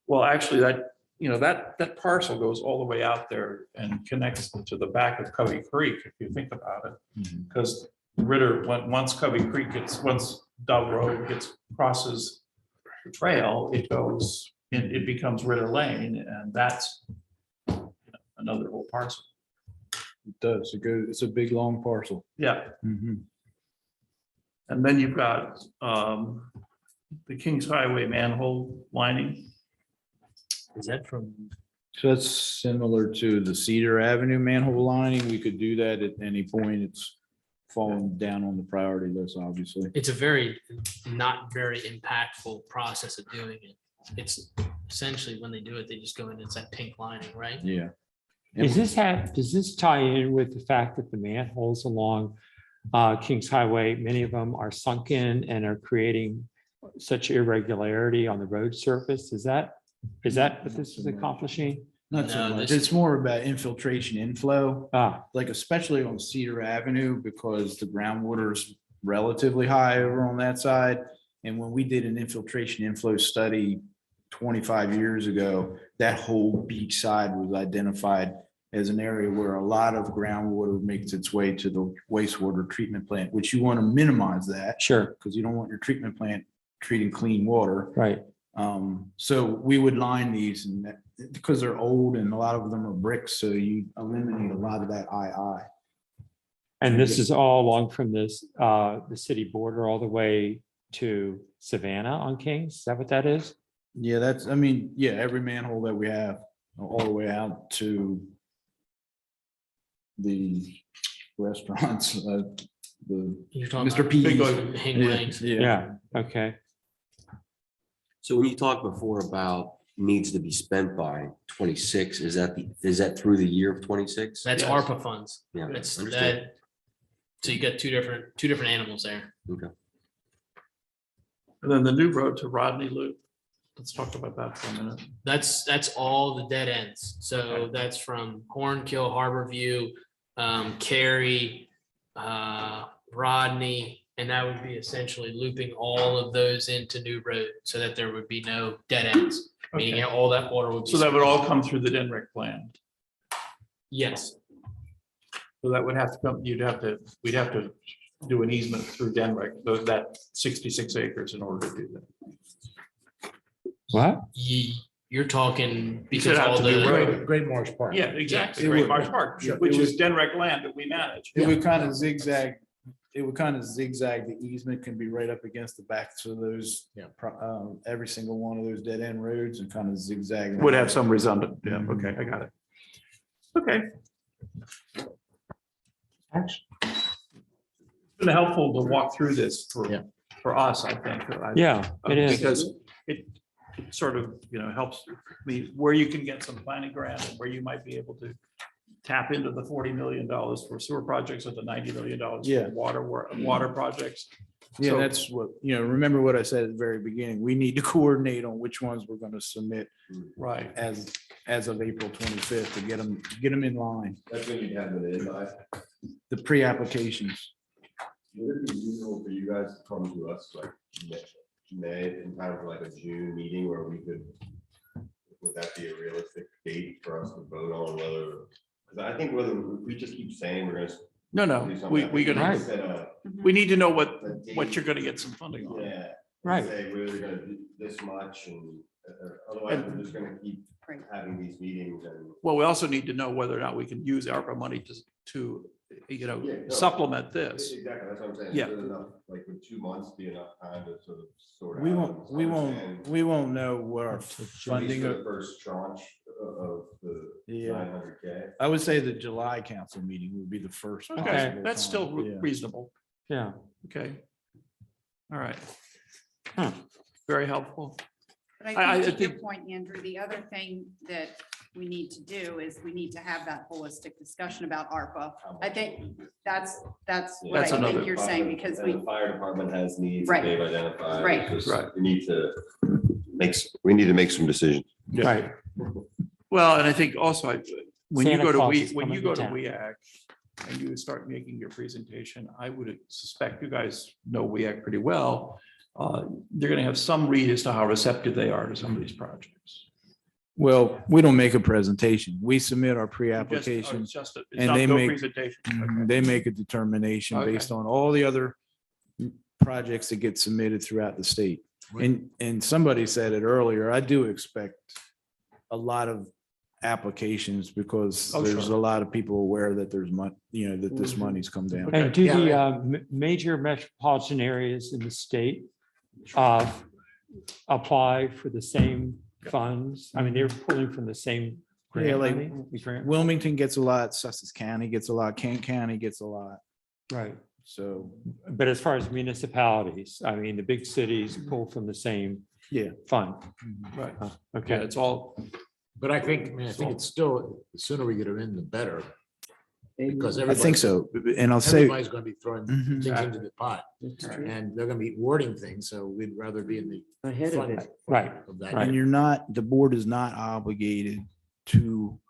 Well, actually, that parcel goes all the way out there and connects to the back of Covey Creek, if you think about it. Because Ritter, once Covey Creek once Dove Road crosses the trail, it becomes Ritter Lane, and that's another whole parcel. It does. It's a big, long parcel. Yeah. Mhm. And then you've got the Kings Highway manhole lining. Is that from? So that's similar to the Cedar Avenue manhole lining. We could do that at any point. It's falling down on the priority list, obviously. It's not very impactful process of doing it. It's essentially when they do it, they just go in, it's that pink lining, right? Yeah. Does this tie in with the fact that the manholes along Kings Highway, many of them are sunken and are creating such irregularity on the road surface? Is that what this is accomplishing? Not so No, much. this- It's more about infiltration inflow, Ah, like especially on Cedar Avenue, because the groundwater is relatively high over on that side. And when we did an infiltration inflow study 25 years ago, that whole beach side was identified as an area where a lot of groundwater makes its way to the wastewater treatment plant, which you want to minimize that sure, because you don't want your treatment plant treating clean water. right. So we would line these and that, because they're old and a lot of them are bricks, so you eliminate a lot of that II. And this is all along from the city border all the way to Savannah on Kings? Is that what that is? Yeah, every manhole that we have all the way out to the restaurants, the You're talking Mr. about P's. Hing Wings. Yeah, okay. So when you talked before about needs to be spent by 26, is that through the year of 26? That's Yes. ARPA funds. Yeah, That's understood. that. So you got two different animals there. Okay. And then the new road to Rodney Loop. Let's talk about that for a minute. That's all the dead ends. So Okay. that's from Hornkill, Harbor View, Cary, Rodney, and that would be essentially looping all of those into New Road so that there would be no dead ends. Meaning Okay. all that water would be. So that would all come through the Denrick plan. Yes, So that would have to come, we'd have to do an easement through Denrick, that 66 acres in order to do that. What? you're talking said because out all to be the, road. Great Marsh Park. Yeah, exactly. It Great would- Marsh Park, yeah, which it is Denrick land that we manage. It would kind of zigzag, the easement can be right up against the backs of those, Yeah. every single one of those dead end roads and kind of zigzag. Would have some redundant, yeah, okay, I got it. Okay. It's been helpful to walk through this for us, I think. Yeah, it is. Because it sort of, helps me where you can get some planning grant and where you might be able to tap into the $40 million for sewer projects or the $90 million Yeah. for water projects. Yeah, So- that's what, remember what I said at the very beginning, we need to coordinate on which ones we're gonna submit Right. as of April 25th to get them in line, That's when you have it in, the pre-applications. would it be reasonable for you guys to come to us like May in time for like a June meeting where we could, would that be a realistic date for us to vote on whether? Because I think whether we just keep saying we're gonna. No, do something, we I think gonna, need to Right. set a we need to know a what date. you're gonna get some funding on. Yeah. Right. Say we're gonna do this much and otherwise we're just gonna keep Right. having these meetings and. Well, we also need to know whether or not we can use ARPA money to Yeah, no. supplement this. Exactly, that's what I'm saying. Yeah. Is it enough, like would 2 months be enough time to sort of sort out? We and won't, we won't know what our funding, For the first tranche of the Yeah. 900K. I would say the July council meeting would be the first. Okay, possible that's time. still Yeah. reasonable. Yeah. Okay. All right. Huh. Very helpful. But I I think to your think- point, Andrew, the other thing that we need to do is we need to have that holistic discussion about ARPA. I think that's what That's I another- think you're saying, because And we, the fire department has needs Right. they've identified. Right. It's just- Right. We need to make some decisions. Right. Well, and I think also, when you Santa go to, Claus is when you coming go to to town. WEAC and you start making your presentation, I would suspect you guys know WEAC pretty well. They're gonna have some read as to how receptive they are to some of these projects. Well, we don't make a presentation. We submit our It's pre-application. just, it's and not they no make- presentation. Mhm, Okay. They make a determination Okay. based on all the other projects that get submitted throughout the state. And somebody said it earlier, I do expect a lot of applications because Oh, there's sure. a lot of people aware that there's money, that this Mhm. money's come down. And do Yeah, the major metropolitan areas in the state apply for the same funds? I mean, they're pulling from the same grant Yeah, like money? The grant- Wilmington gets a lot, Sussex County gets a lot, Kent County gets a lot. Right. So, But as far as municipalities, I mean, the big cities pull from the same yeah. fund. Right. Yeah, Okay. it's all, But I think it's still, the sooner we get them in, the better. Because I everybody. think so. And I'll say, Everybody's gonna be throwing Mhm. things into the pot. And they're gonna be wording things, so we'd rather be in the. front Right. Of that. Right. and you're not, the board is not obligated to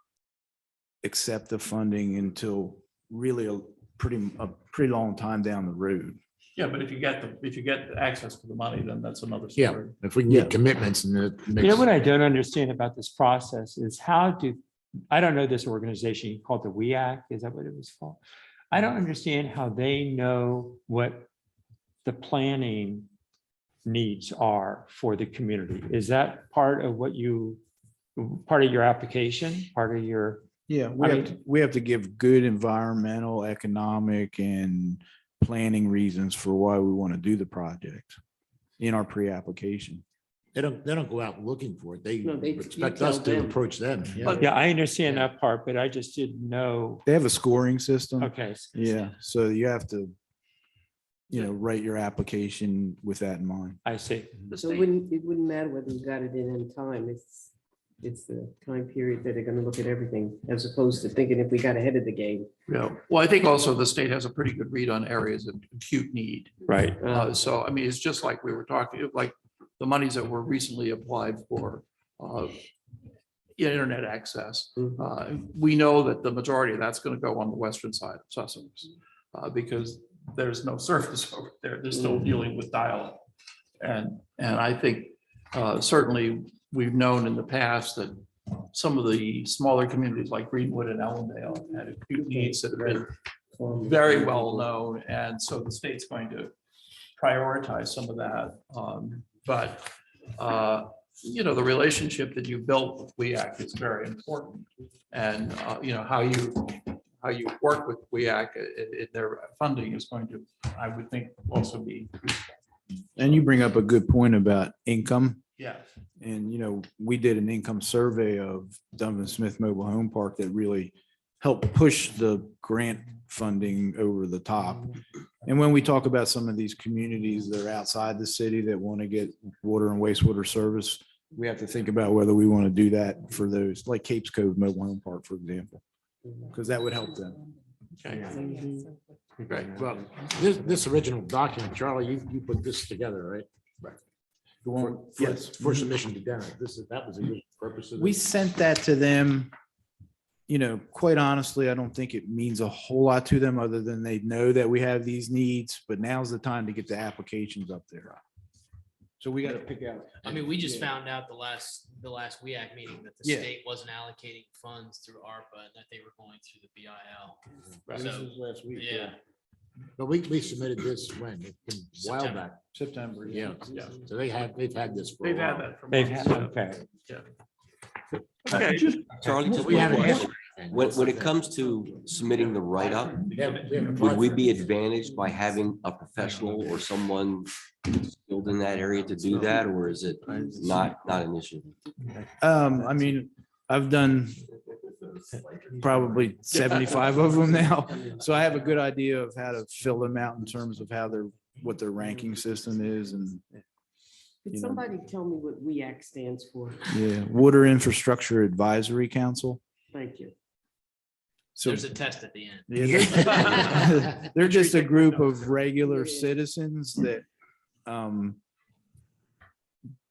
accept the funding until really a pretty long time down the road. yeah, but if you get the access to the money, then that's another Yeah, story. if we can Yeah. get commitments and it You know makes. what I don't understand about this process is I don't know this organization, you call it the WEAC, is that what it was called? I don't understand how they know what the planning needs are for the community. Is that part of part of your application, part of your? Yeah, I we have to give good environmental, economic and planning reasons for why we want to do the project in our pre-application. They don't go out looking for it. They No, you expect tell us to them. approach them. But- Yeah, I understand that part, but I just didn't know. They have a scoring system. Okay. Yeah, so you have to, write your application with that in mind. I see. The So state- it wouldn't matter whether you got it in time. It's the time period that they're gonna look at everything as opposed to thinking if we got ahead of the game. Yeah, well, I think also the state has a pretty good read on areas of acute need. Right. So, I mean, it's just like we were talking, like the monies that were recently applied for internet access. We know that the majority of that's going to go on the western side of Sussex because there's no surface over there. They're still dealing with dial-up. And I think certainly we've known in the past that some of the smaller communities like Greenwood and Ellendale had acute needs that have been very well known. And so the state's going to prioritize some of that. But the relationship that you built with WEAC is very important. And how you work with WEAC in their funding is going to, I would think, also be. And you bring up a good point about income. Yeah. And, we did an income survey of Donovan Smith Mobile Home Park that really helped push the grant funding over the top. And when we talk about some of these communities that are outside the city that want to get water and wastewater service, we have to think about whether we want to do that for those, like Capes Cove Mobile Home Park, for example, because that would help them. Okay. Great. Well, This original document, Charlie, you put this together, right? The one- Yes. For submission to Dennis. That was the purpose of We this. sent that to them. Quite honestly, I don't think it means a whole lot to them other than they know that we have these needs, but now's the time to get the applications up there. So we got to pick out. I mean, we just found out the last WEAC meeting that the Yeah. state wasn't allocating funds through ARPA and that they were going through the BIL. This So, was last week. yeah. But we submitted this when? A while September. back. September. Yeah. So they've had this for a they've had while. that. for They've months, had, yeah. okay. Okay. Just Charlie, just We one haven't question. had- When it comes to submitting the write-up, would we be advantaged by having a professional or someone skilled in that area to do that, or is it not an issue? I mean, I've done probably 75 of them now. So I have a good idea of how to fill them out in terms of what their ranking system is and, Could somebody tell me what WEAC stands for? Water Infrastructure Advisory Council. Thank you. So There's a test at the end. they're just a group of regular citizens that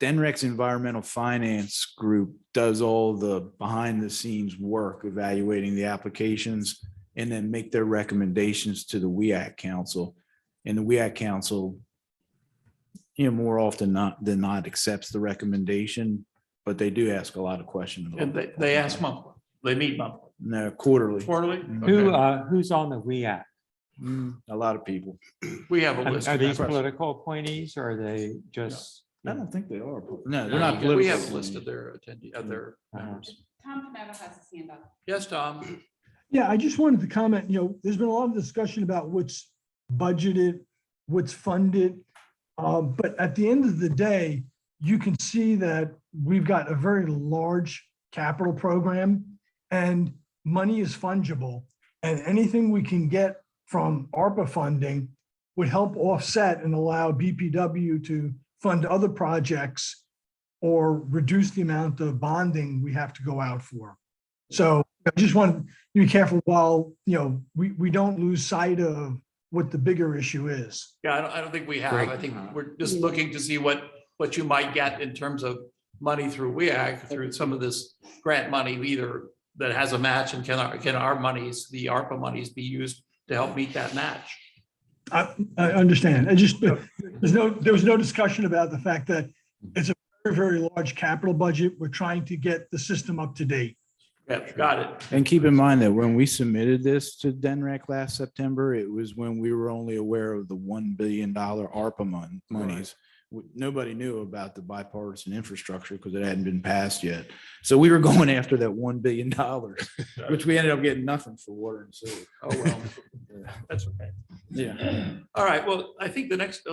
Denrex Environmental Finance Group does all the behind the scenes work, evaluating the applications and then make their recommendations to the WEAC Council. And the WEAC Council, more often than not accepts the recommendation, but they do ask a lot of questions. And they ask monthly. They meet monthly. No, quarterly. Quarterly? Who, Okay. who's on the WEAC? A lot of people. We have a list. Are of these members. political appointees or are they just? I don't think they are. No, they're No, not We political. have a list of their their members. Tom Panetta has his hand up. Yes, Tom? Yeah, I just wanted to comment, there's been a lot of discussion about what's budgeted, what's funded. But at the end of the day, you can see that we've got a very large capital program and money is fungible. And anything we can get from ARPA funding would help offset and allow BPW to fund other projects or reduce the amount of bonding we have to go out for. So I just want to be careful while, we don't lose sight of what the bigger issue is. Yeah, I don't think we have. I think we're just looking to see what you might get in terms of money through WEAC, through some of this grant money, either that has a match and can our monies, the ARPA monies, be used to help meet that match? I understand. There was no discussion about the fact that it's a very, very large capital budget. We're trying to get the system up to date. Yeah, got it. And keep in mind that when we submitted this to DENREC last September, it was when we were only aware of the $1 billion ARPA monies. Nobody knew about the bipartisan infrastructure because it hadn't been passed yet. So we were going after that $1 billion, which we ended up getting nothing for water and sewer. Oh, well, that's okay. Yeah. All right, well, I think the next,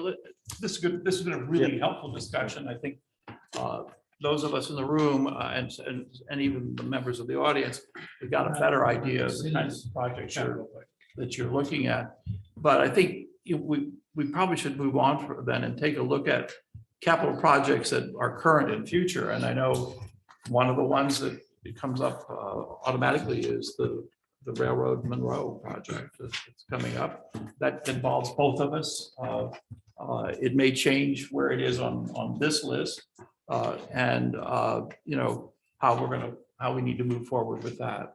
this is good. This has been a really helpful discussion. I think those of us in the room and even the members of the audience, we got a better idea of the kinds of projects that you're looking at. But I think we probably should move on then and take a look at capital projects that are current and future. And I know one of the ones that it comes up automatically is the Railroad Monroe project that's coming up. That involves both of us. It may change where it is on this list and you know, how we need to move forward with that.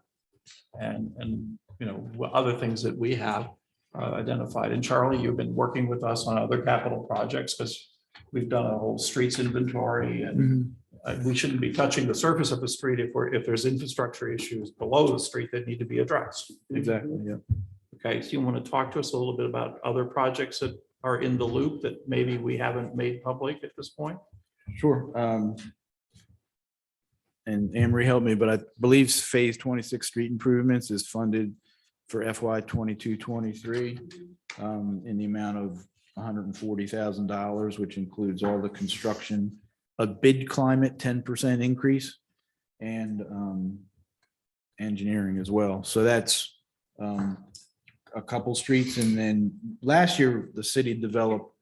And you know, other things that we have identified. And Charlie, you've been working with us on other capital projects because we've done a whole streets inventory and we shouldn't be touching the surface of the street if there's infrastructure issues below the street that need to be addressed. Exactly, yeah. Okay, so you want to talk to us a little bit about other projects that are in the loop that maybe we haven't made public at this point? Sure. And Emery helped me, but I believe phase 26 street improvements is funded for FY 22-23 in the amount of $140,000, which includes all the construction, a bid climate 10% increase, and engineering as well. So that's a couple streets. And then last year, the city developed.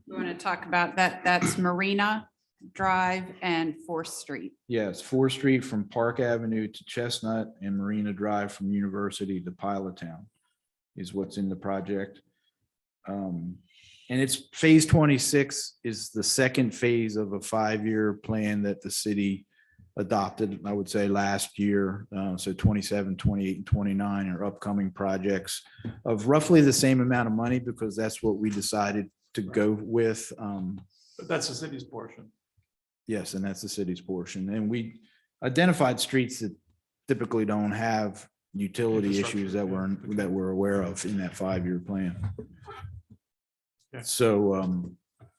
We want to talk about that. That's Marina Drive and 4th Street. Yes, 4th Street from Park Avenue to Chestnut and Marina Drive from University to Pilot Town is what's in the project. And it's phase 26 is the second phase of a 5-year plan that the city adopted, I would say last year. So 27, 28, and 29 are upcoming projects of roughly the same amount of money because that's what we decided to go with. But that's the city's portion. Yes, and that's the city's portion. And we identified streets that typically don't have utility issues that we're aware of in that 5-year plan. Okay. So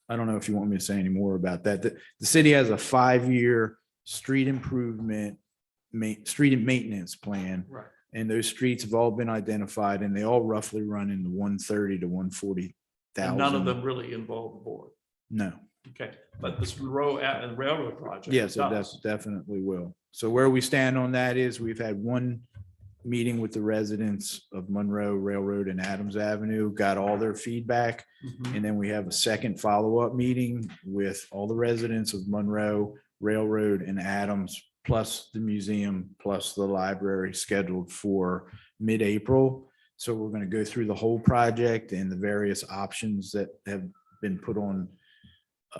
I don't know if you want me to say any more about that. The city has a 5-year street improvement, street and maintenance plan. Right. And those streets have all been identified and they all roughly run in the 130 to 140,000. And none of them really involve the board. No. Okay, but this railroad project. Yes, it does. definitely will. So where we stand on that is we've had one meeting with the residents of Monroe Railroad and Adams Avenue, got all their feedback. Mhm. And then we have a second follow-up meeting with all the residents of Monroe Railroad and Adams, plus the museum, plus the library scheduled for mid-April. So we're going to go through the whole project and the various options that have been put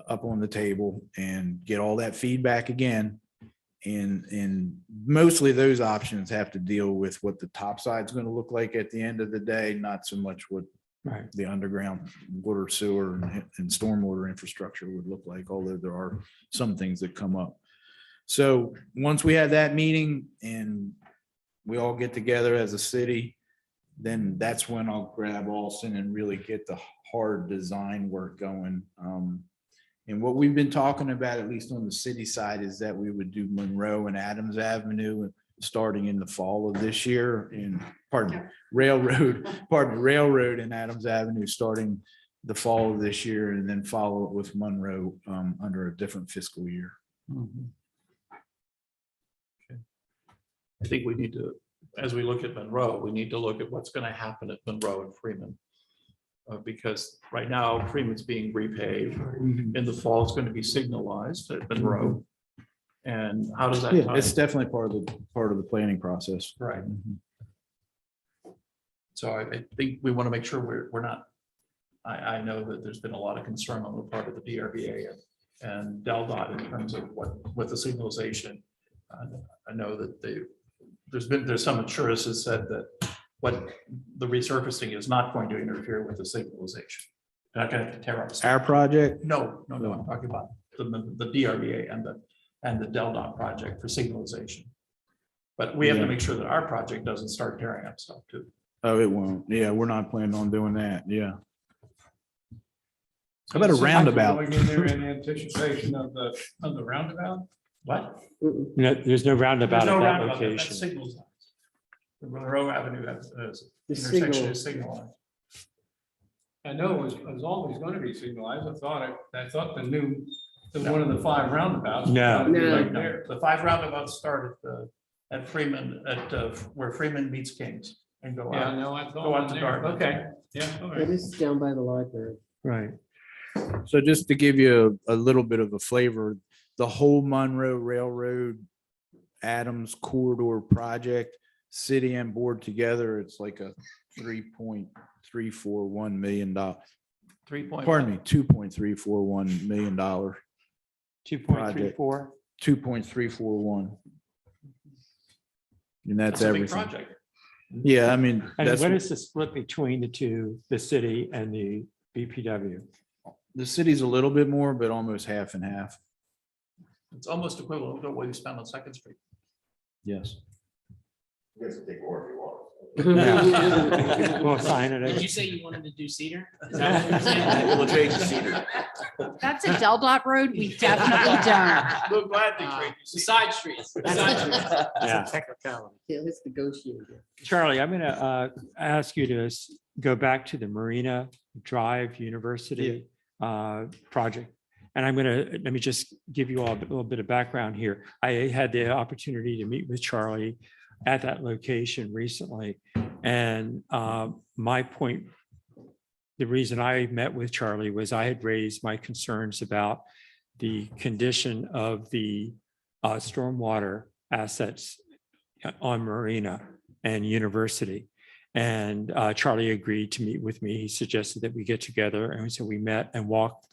up on the table and get all that feedback again. And mostly those options have to deal with what the top side's going to look like at the end of the day, not so much what the underground water, sewer, and stormwater infrastructure would look like, although there are some things that come up. So once we have that meeting and we all get together as a city, then that's when I'll grab Alston and really get the hard design work going. And what we've been talking about, at least on the city side, is that we would do Monroe and Adams Avenue starting in the fall of this year, and Railroad and Adams Avenue starting the fall of this year, and then follow it with Monroe under a different fiscal year. Mhm. Okay. I think we need to, as we look at Monroe, we need to look at what's going to happen at Monroe and Freeman. Because right now Freeman's being repaved. In the fall, it's going to be signalized at Monroe. And how does that? Yeah, it's definitely part of the planning process. Right. So I think we want to make sure we're not, I know that there's been a lot of concern on the part of the DRBA and DelDOT in terms of what the signalization. I know that there's some assurance that said that what the resurfacing is not going to interfere with the signalization. They're not going to tear up. Our project? No, I'm talking about the DRBA and the DelDOT project for signalization. But we have to make sure that our project doesn't start tearing up stuff too. Oh, it won't. Yeah, we're not planning on doing that. Yeah. How about a roundabout? Going in there in anticipation of the roundabout? What? No, there's no roundabout There's no at that roundabout, that's location. signals. The Monroe Avenue has The intersection signal. is signalized. I know it was always going to be signalized. I thought the new one of the 5 roundabouts. No. That'd be No. right there. The 5 roundabouts start at Freeman, where Freeman meets Kings and go Yeah, out. no, I've Go gone out to there. Dartmouth. Okay, yeah, all But right. this is down by the library. Right. So just to give you a little bit of a flavor, the whole Monroe Railroad Adams corridor project, city and board together, it's like a $3.341 million. 3.1. Pardon me, $2.341 million, 2.34. 2.341. And that's That's a big everything. project. Yeah, I mean, And that's, what is the split between the two, the city and the BPW? the city's a little bit more, but almost half and half. It's almost equivalent to what you spent on Second Street. Yes. You guys can take more if you want. We'll sign Did you it. say you wanted to do Cedar? Is that what you're saying? We'll change the Cedar. That's a Del Dot road. We definitely don't. We're glad they Uh, traded The side streets. the side streets. Yeah. Technicality. Yeah, let's negotiate it. Charlie, I'm going to ask you to go back to the Marina Drive University project. And I'm going to, let me just give you all a little bit of background here. I had the opportunity to meet with Charlie at that location recently. And my point, the reason I met with Charlie was I had raised my concerns about the condition of the stormwater assets on Marina and University. And Charlie agreed to meet with me. He suggested that we get together, and so we met and walked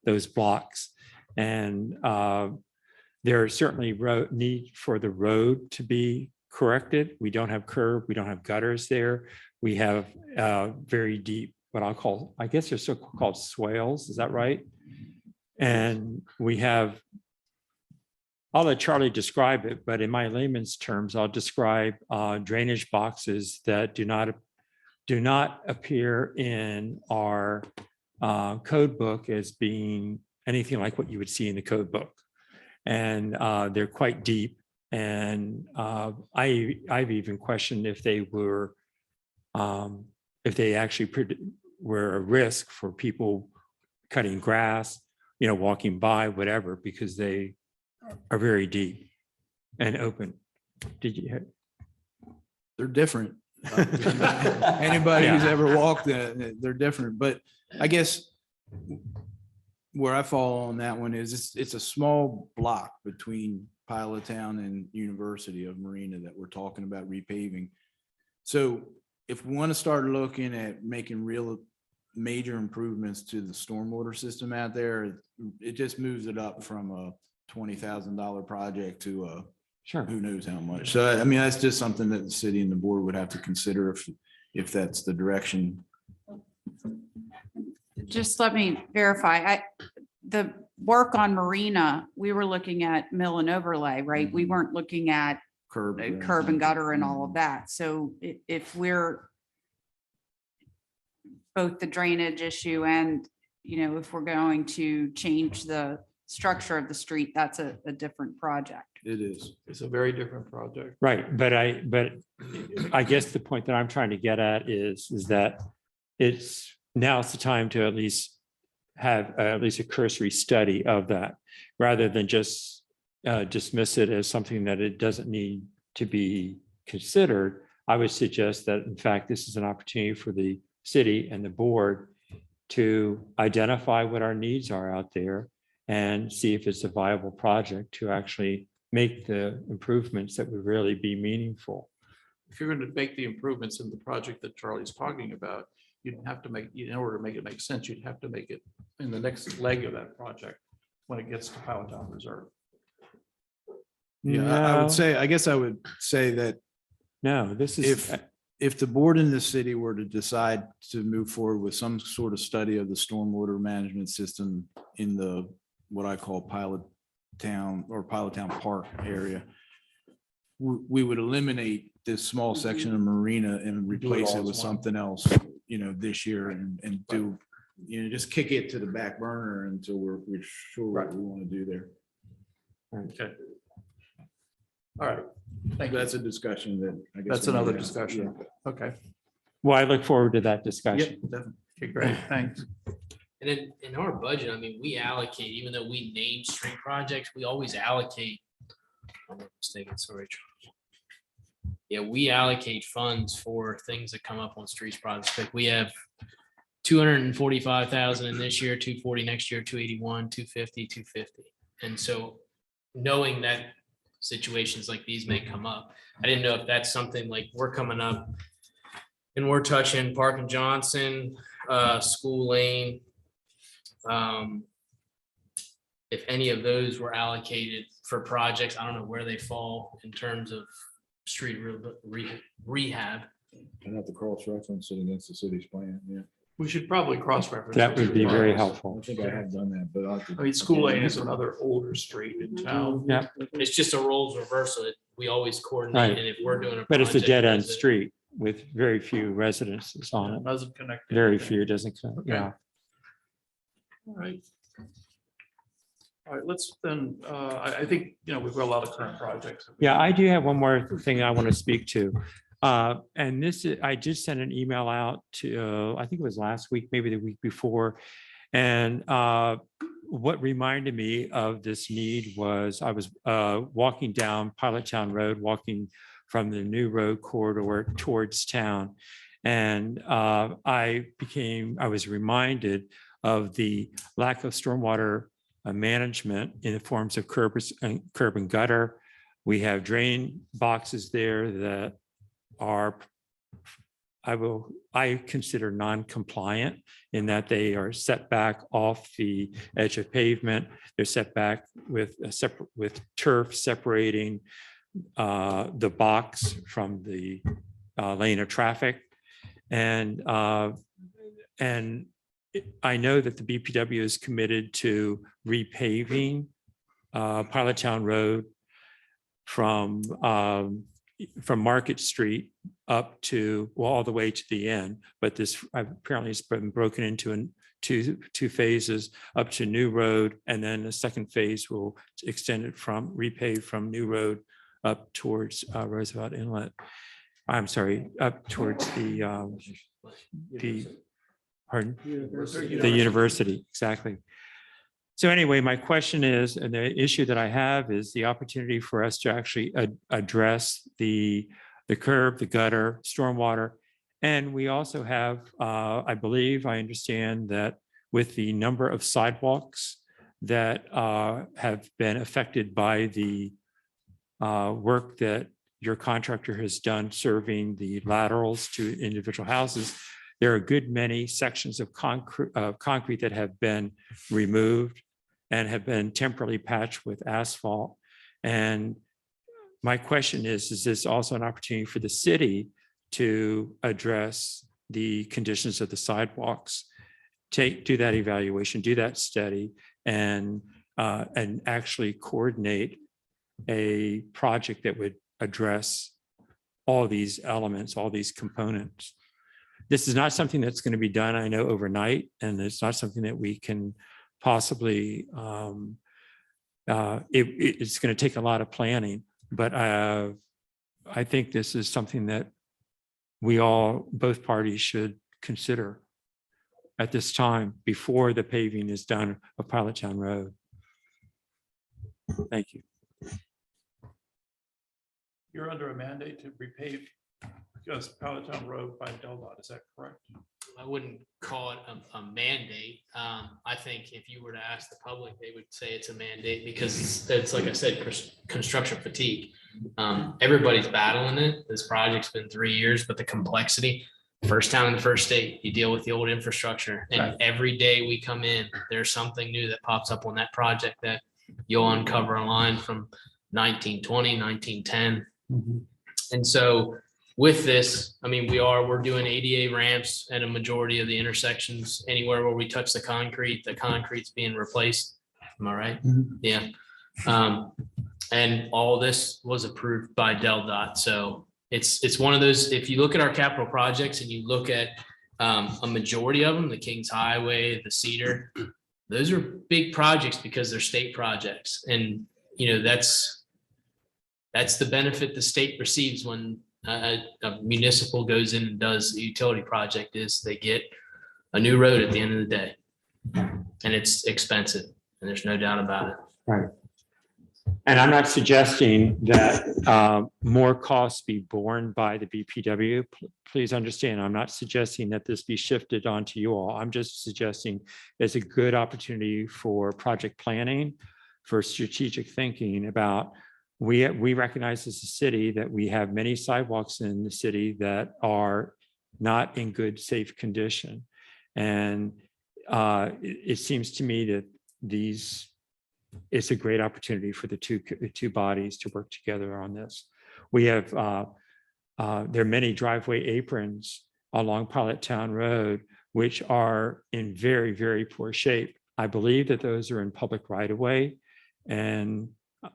those blocks. And there is certainly need for the road to be corrected. We don't have curb, we don't have gutters there. We have very deep, what I'll call, I guess they're so-called swales, is that right? And we have, I'll let Charlie describe it, but in my layman's terms, I'll describe drainage boxes that do not appear in our code book as being anything like what you would see in the code book. And they're quite deep. And I've even questioned if they were, if they actually were a risk for people cutting grass, walking by, whatever, because they are very deep and open. Did you? They're different. Anybody who's ever walked, they're different. But I guess where I fall on that one is it's a small block between Pilot Town and University of Marina that we're talking about repaving. So if we want to start looking at making real major improvements to the stormwater system out there, it just moves it up from a $20,000 project to a Sure. who knows how much. So I mean, that's just something that the city and the board would have to consider if that's the direction. Just let me verify. The work on Marina, we were looking at mill and overlay, right? We weren't looking at Curb curb and gutter and all of that. So if we're both the drainage issue and, if we're going to change the structure of the street, that's a different project. It is. It's a very different project. Right, but I guess the point that I'm trying to get at is that now's the time to at least have at least a cursory study of that, rather than just dismiss it as something that it doesn't need to be considered. I would suggest that, in fact, this is an opportunity for the city and the board to identify what our needs are out there and see if it's a viable project to actually make the improvements that would really be meaningful. If you're going to make the improvements in the project that Charlie's talking about, you'd have to make, in order to make it make sense, you'd have to make it in the next leg of that project when it gets to Powhatan Reserve. Yeah, I guess I would say that No, this is. if the board in the city were to decide to move forward with some sort of study of the stormwater management system in the, what I call Pilot Town or Pilot Town Park area, we would eliminate this small section of Marina and replace it with something else, this year and do, just kick it to the back burner until we're sure what we want to do there. Okay. All right. Thank you. That's a discussion that I guess. That's we need another to have. discussion. Okay. Well, I look forward to that Yeah, discussion. definitely. Okay, great. Thanks. And then in our budget, I mean, we allocate, even though we name street projects, we always allocate. I'm not mistaken, sorry. Charles. Yeah, we allocate funds for things that come up on streets projects. Like we have 245,000 in this year, 240 next year, 281, 250, 250. And so knowing that situations like these may come up, I didn't know if that's something like we're coming up and we're touching Park and Johnson, School Lane. If any of those were allocated for projects, I don't know where they fall in terms of street rehab. I'd have to cross-reference it against the city's plan, yeah. We should probably cross-reference. That it would be to very ours. helpful. I think I have done that, but I'll have to. I mean, School Lane is another older street in town. Yeah, It's just a roles reversal. We always Right. coordinate, and if we're doing a. but it's a project, dead end that's it. street with very few residences on It it. doesn't connect. to Very anything. few, doesn't, yeah. All right. All right, let's then, I think, we've got a lot of current projects. Yeah, I do have one more thing I want to speak to. And this, I just sent an email out to, I think it was last week, maybe the week before. And what reminded me of this need was I was walking down Pilot Town Road, walking from the new road corridor towards town. And I was reminded of the lack of stormwater management in the forms of curb and gutter. We have drain boxes there that are, I consider non-compliant in that they are set back off the edge of pavement. They're set back with turf separating the box from the lane of traffic. And I know that the BPW is committed to repaving Pilot Town Road from Market Street up to, well, all the way to the end. But this apparently has been broken into two phases up to New Road. And then the second phase will extend it from repave from New Road up towards Roosevelt Inlet. I'm sorry, up towards the pardon? The university, exactly. So anyway, my question is, and the issue that I have is the opportunity for us to actually address the curb, the gutter, stormwater. And we also have, I believe, I understand that with the number of sidewalks that have been affected by the work that your contractor has done serving the laterals to individual houses, there are a good many sections of concrete that have been removed and have been temporarily patched with asphalt. And my question is this also an opportunity for the city to address the conditions of the sidewalks, do that evaluation, do that study, and actually coordinate a project that would address all these elements, all these components? This is not something that's going to be done, I know, overnight, and it's not something that we can possibly, it's going to take a lot of planning, but I think this is something that both parties should consider at this time before the paving is done of Pilot Town Road. Thank you. You're under a mandate to repave because Pilot Town Road by DelDOT, is that correct? I wouldn't call it a mandate. I think if you were to ask the public, they would say it's a mandate because it's like I said, construction fatigue. Everybody's battling it. This project's been 3 years, but the complexity, first town in the first state, you deal with the old infrastructure. And every day we come in, there's something new that pops up on that project that you'll uncover a line from 1920, 1910. Mm-hmm. And so with this, I mean, we're doing ADA ramps at a majority of the intersections. Anywhere where we touch the concrete's being replaced. Am I right? Mm-hmm. Yeah. And all this was approved by DelDOT. So it's one of those, if you look at our capital projects and you look at a majority of them, the Kings Highway, the Cedar, those are big projects because they're state projects. And, that's the benefit the state receives when a municipal goes in and does a utility project is they get a new road at the end of the day. And it's expensive, and there's no doubt about it. Right. And I'm not suggesting that more costs be borne by the BPW. Please understand, I'm not suggesting that this be shifted onto you all. I'm just suggesting it's a good opportunity for project planning, for strategic thinking about, we recognize as a city that we have many sidewalks in the city that are not in good, safe condition. And it seems to me that it's a great opportunity for the two bodies to work together on this. We have, there are many driveway aprons along Pilot Town Road, which are in very, very poor shape. I believe that those are in public right of way. And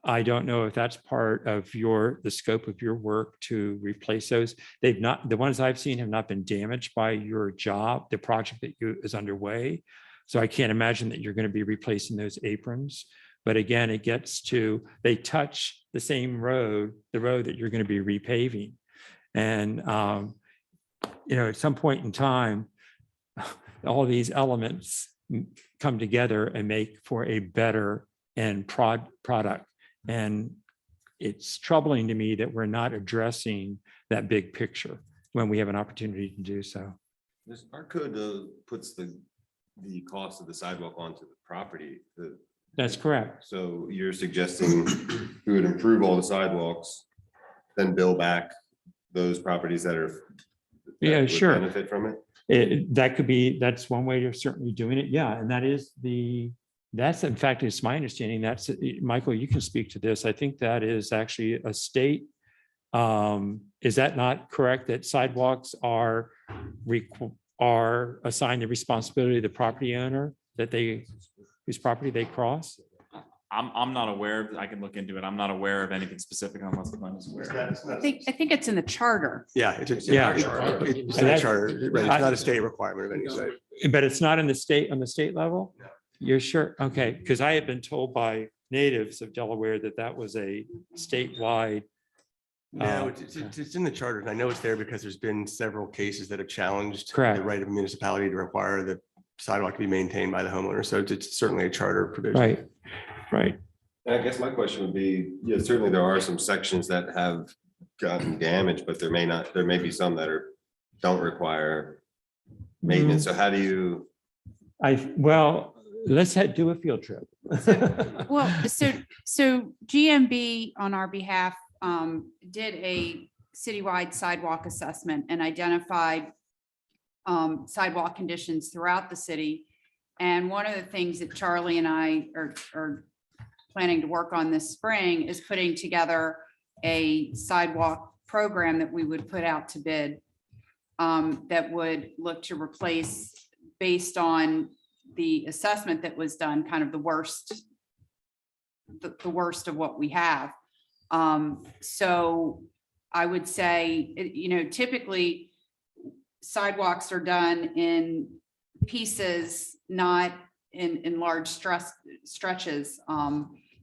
I don't know if that's part of the scope of your work to replace those. The ones I've seen have not been damaged by your job, the project that is underway. So I can't imagine that you're going to be replacing those aprons. But again, they touch the same road, the road that you're going to be repaving. And, at some point in time, all these elements come together and make for a better end product. And it's troubling to me that we're not addressing that big picture when we have an opportunity to do so. Our code puts the cost of the sidewalk onto the property. That's correct. So you're suggesting we would improve all the sidewalks, then bill back those properties that would sure. benefit from it? That's one way of certainly doing it. Yeah. And that's in fact, it's my understanding Michael, you can speak to this. I think that is actually a state. Is that not correct? That sidewalks are assigned the responsibility of the property owner whose property they cross? I'm not aware, I can look into it. I'm not aware of anything specific unless the fund is aware. I think it's in the charter. Yeah, it's Yeah. it's in the charter, right? It's not a state requirement of any sort. But it's not on the state level? No. You're sure? Okay, because I had been told by natives of Delaware that was a statewide. No, it's in the charter. And I know it's there because there's been several cases that have challenged Correct. the right of a municipality to require the sidewalk to be maintained by the homeowner. So it's certainly a charter provision. Right. And I guess my question would be, certainly there are some sections that have gotten damaged, but there may be some that don't require maintenance. So how do you? Let's do a field trip. Well, so GMB on our behalf did a citywide sidewalk assessment and identified sidewalk conditions throughout the city. And one of the things that Charlie and I are planning to work on this spring is putting together a sidewalk program that we would put out to bid that would look to replace, based on the assessment that was done, kind of the worst of what we have. So I would say, typically sidewalks are done in pieces, not in large stretches.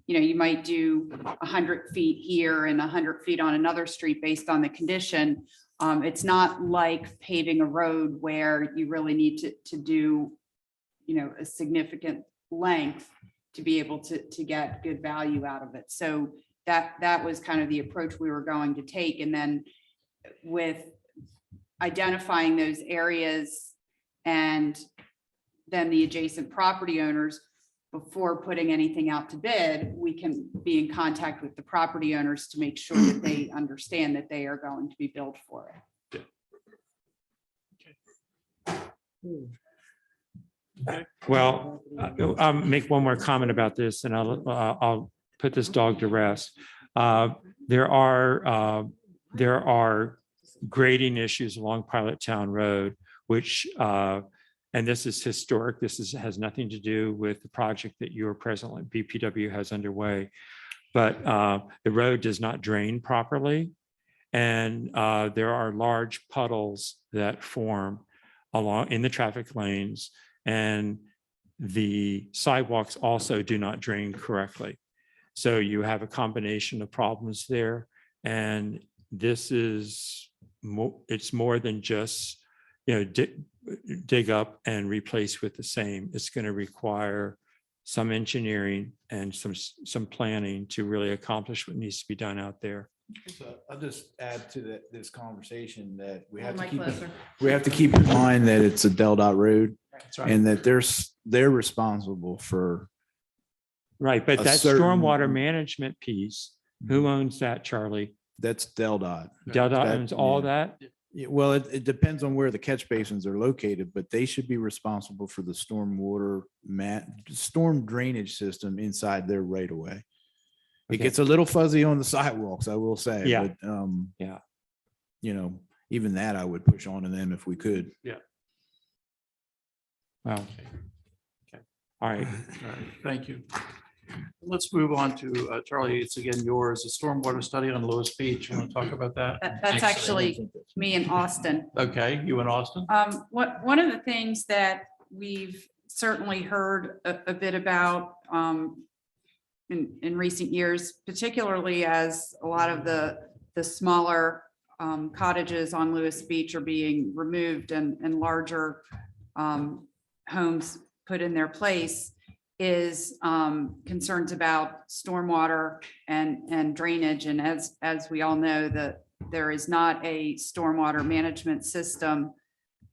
You might do 100 feet here and 100 feet on another street based on the condition. It's not like paving a road where you really need to do, a significant length to be able to get good value out of it. So that was kind of the approach we were going to take. And then with identifying those areas and then the adjacent property owners, before putting anything out to bid, we can be in contact with the property owners to make sure that they understand that they are going to be billed for it. Well, I'll make one more comment about this and I'll put this dog to rest. There are grading issues along Pilot Town Road, which, and this is historic, has nothing to do with the project that your present BPW has underway, but the road does not drain properly. And there are large puddles that form in the traffic lanes, and the sidewalks also do not drain correctly. So you have a combination of problems there. And this is it's more than just dig up and replace with the same. It's going to require some engineering and some planning to really accomplish what needs to be done out there. So I'll just add to that, this conversation that we Hold have to my keep, closer. we have to keep in mind that it's a Del Dot road That's right. and that they're responsible for, Right, but A that certain- stormwater management piece, who owns that, Charlie? that's Del Dot. Del Dot That- owns all yeah. that? Yeah, well, it depends on where the catch basins are located, but they should be responsible for the storm drainage system inside their right of way. It Okay. gets a little fuzzy on the sidewalks, I will say. Yeah. But, Yeah. you know, even that I would push on to them if we could. Wow. Okay. All right. All right, thank you. Let's move on to Charlie. It's again yours, a stormwater study on Lewes Beach. You want to talk about that? That's actually me and Austin. Okay, you and Austin? One of the things that we've certainly heard a bit about in recent years, particularly as a lot of the smaller cottages on Lewes Beach are being removed and larger homes put in their place, is concerns about stormwater and drainage. And as we all know, that there is not a stormwater management system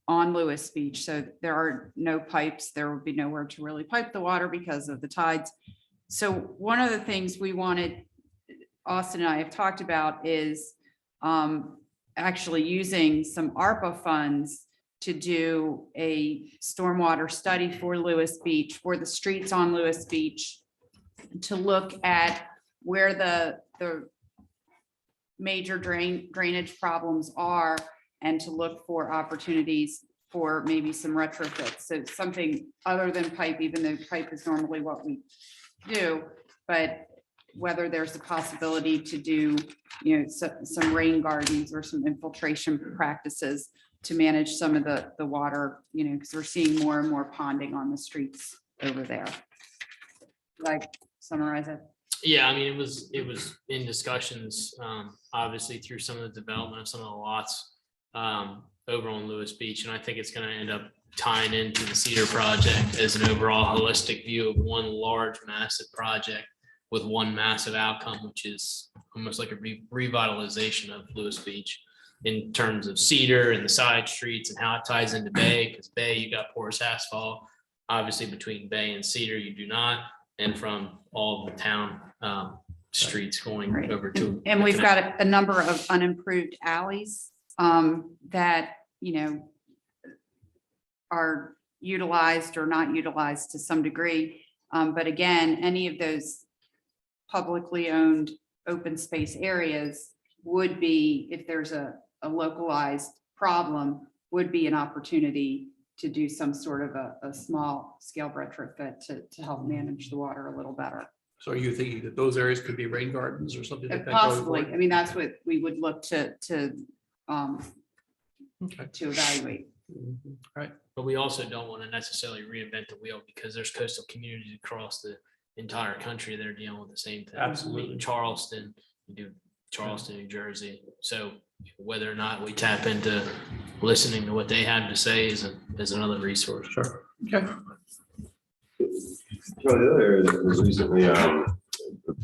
on Lewes Beach. So there are no pipes. There would be nowhere to really pipe the water because of the tides. So one of the things we wanted, Austin and I have talked about, is actually using some ARPA funds to do a stormwater study for Lewes Beach, for the streets on Lewes Beach, to look at where the major drainage problems are, and to look for opportunities for maybe some retrofits. So something other than pipe, even though pipe is normally what we do, but whether there's a possibility to do, some rain gardens or some infiltration practices to manage some of the water, because we're seeing more and more ponding on the streets over there. Like, summarize it. Yeah, I mean, it was in discussions, obviously through some of the development of some of the lots over on Lewes Beach. And I think it's going to end up tying into the Cedar project as an overall holistic view of one large, massive project with one massive outcome, which is almost like a revitalization of Lewes Beach in terms of Cedar and the side streets and how it ties into Bay, because Bay, you got porous asphalt. Obviously, between Bay and Cedar, you do not. And from all the town streets going Right. over to. And we've got a number of unimproved alleys that, are utilized or not utilized to some degree. But again, any of those publicly owned open space areas would be, if there's a localized problem, would be an opportunity to do some sort of a small scale retrofit to help manage the water a little better. So are you thinking that those areas could be rain gardens or something like that? going Possibly. forward? I mean, that's what we would look to Okay. evaluate. Right. But we also don't want to necessarily reinvent the wheel, because there's coastal communities across the entire country that are dealing with the same thing. Absolutely. Charleston, you do Charleston, New Jersey. So whether or not we tap into listening to what they have to say is another resource. Sure. Okay. So the other area that was recently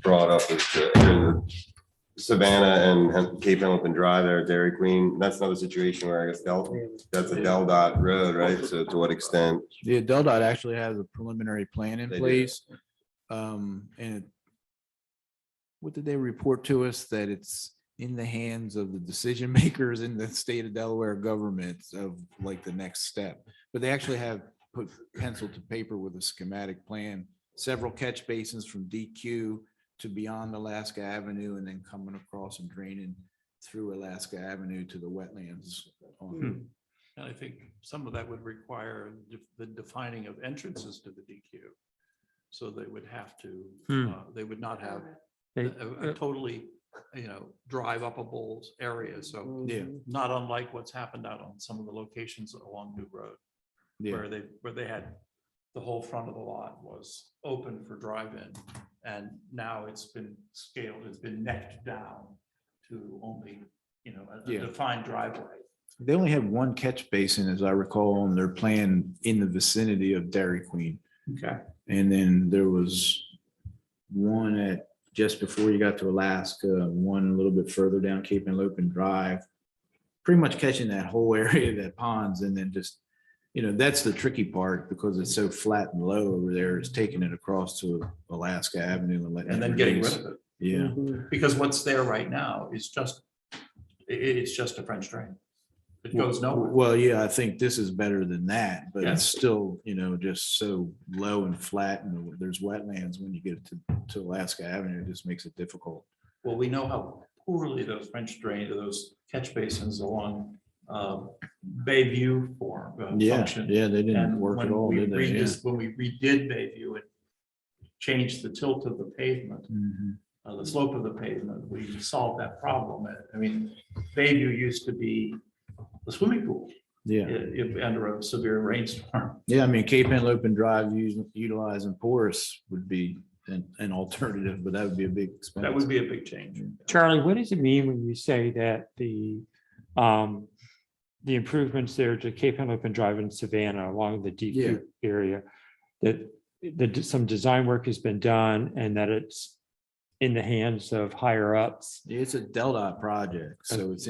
brought up is in Savannah and Cape Hamilton Drive there, Dairy Queen. That's another situation where I guess that's a Del Dot road, right? So to what extent? Yeah, Del Dot actually has a preliminary plan in They do. place. And what did they report to us? That it's in the hands of the decision makers in the state of Delaware government of like the next step. But they actually have put pencil to paper with a schematic plan, several catch basins from DQ to beyond Alaska Avenue, and then coming across and draining through Alaska Avenue to the wetlands. And I think some of that would require the defining of entrances to the DQ. So they would have to, they would not have a totally, drive upable area. So Yeah. not unlike what's happened out on some of the locations along New Road, Yeah. where they had the whole front of the lot was open for drive-in. And now it's been scaled, it's been necked down to only, a Yeah. defined driveway. They only had one catch basin, as I recall, on their plan in the vicinity of Dairy Queen. Okay. And then there was one at just before you got to Alaska, one a little bit further down Cape Henlopen Drive. Pretty much catching that whole area, that ponds, and then just, that's the tricky part because it's so flat and low over there, is taking it across to Alaska Avenue and letting. And then it getting release. rid of it. Yeah. Because what's there right now is it's just a French drain. It goes nowhere. Well, yeah, I think this is better than that, but Yeah. it's still, just so low and flat, and there's wetlands when you get to Alaska Avenue. It just makes it difficult. Well, we know how poorly those French drain or those catch basins along Bayview function. Yeah, they didn't And work at when all, we did they? Yeah. when we redid Bayview and changed the tilt of the pavement, Mhm. the slope of the pavement, we solved that problem. I mean, Bayview used to be the swimming pool Yeah. under a severe rainstorm. Yeah, I mean, Cape Henlopen Drive utilizing porous would be an alternative, but that would be a big expense. That would be a big change. Charlie, what does it mean when you say that the improvements there to Cape Henlopen Drive in Savannah along the DQ area, that some design work has been done and that it's in the hands of higher ups? It's a DelDOT project, so it's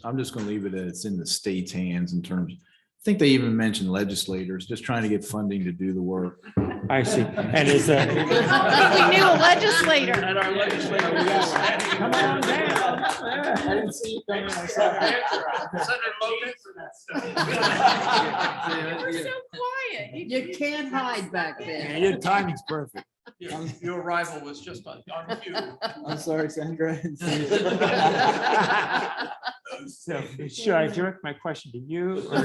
I'm just gonna leave it at it's in the state's hands in terms, I think they even mentioned legislators, just trying to get funding to do the work. I see. And is that? We knew a legislator. And our legislator. Come on down. I didn't see you coming. Senator You're so quiet. You can't hide back there. Your timing's perfect. Your arrival was just on cue. I'm sorry, Sandra. So should I direct my question to you? or-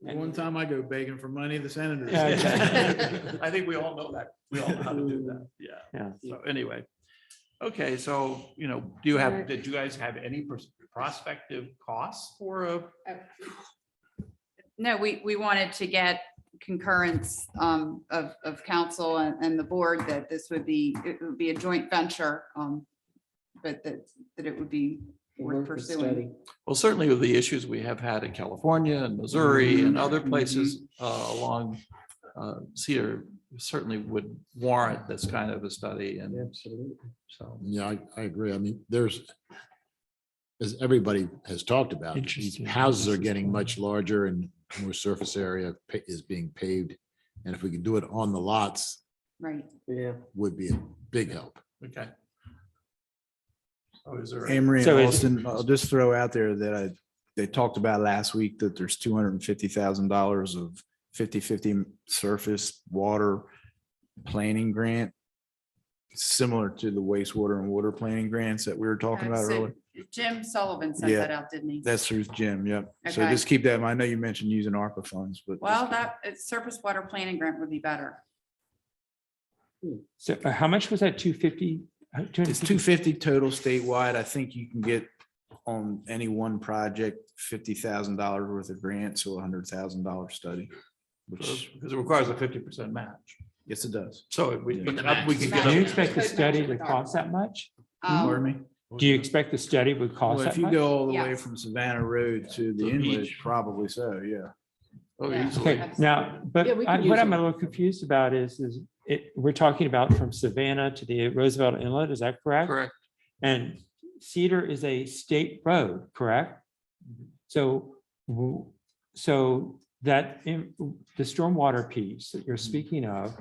One time I go begging for money, the senators. Yeah, I think we all know that. We all know how to do that. Yeah. Yeah. So anyway. Okay, so, did you guys have any prospective costs for a? No, we wanted to get concurrence of council and the board that it would be a joint venture, but that it would be worth pursuing. Well, certainly with the issues we have had in California and Missouri and other places along Cedar certainly would warrant this kind of a study, and Absolutely. so. Yeah, I agree. I mean, as everybody has talked about, these Interesting. houses are getting much larger and more surface area is being paved. And if we could do it on the lots, Right. Yeah. would be a big help. Okay. Oh, is there? Amory and So is- Austin, I'll just throw out there that they talked about last week that there's $250,000 of 50/50 surface water planning grant, similar to the wastewater and water planning grants that we were talking about So earlier. Jim Sullivan sent Yeah. that out, didn't he? That's through Jim, yep. So Okay. just keep that in mind. I know you mentioned using ARPA funds, but. Well, surface water planning grant would be better. So how much was that? 250? It's 250 total statewide. I think you can get on any one project, $50,000 worth of grants, so $100,000 study. Which, Because it requires a 50% match. yes, it does. So if we, But the we could Do you get expect the study would cost that much? Pardon me? Do you expect the study would cost Well, if that you much? go all the way Yes. from Savannah Road to the To the inlet, beach. probably so, yeah. Oh, Yeah. easily. Okay, now, but Yeah, we can what use I'm it. a little confused about is we're talking about from Savannah to the Roosevelt Inlet, is that correct? Correct. And Cedar is a state road, correct? So, that the stormwater piece that you're speaking of,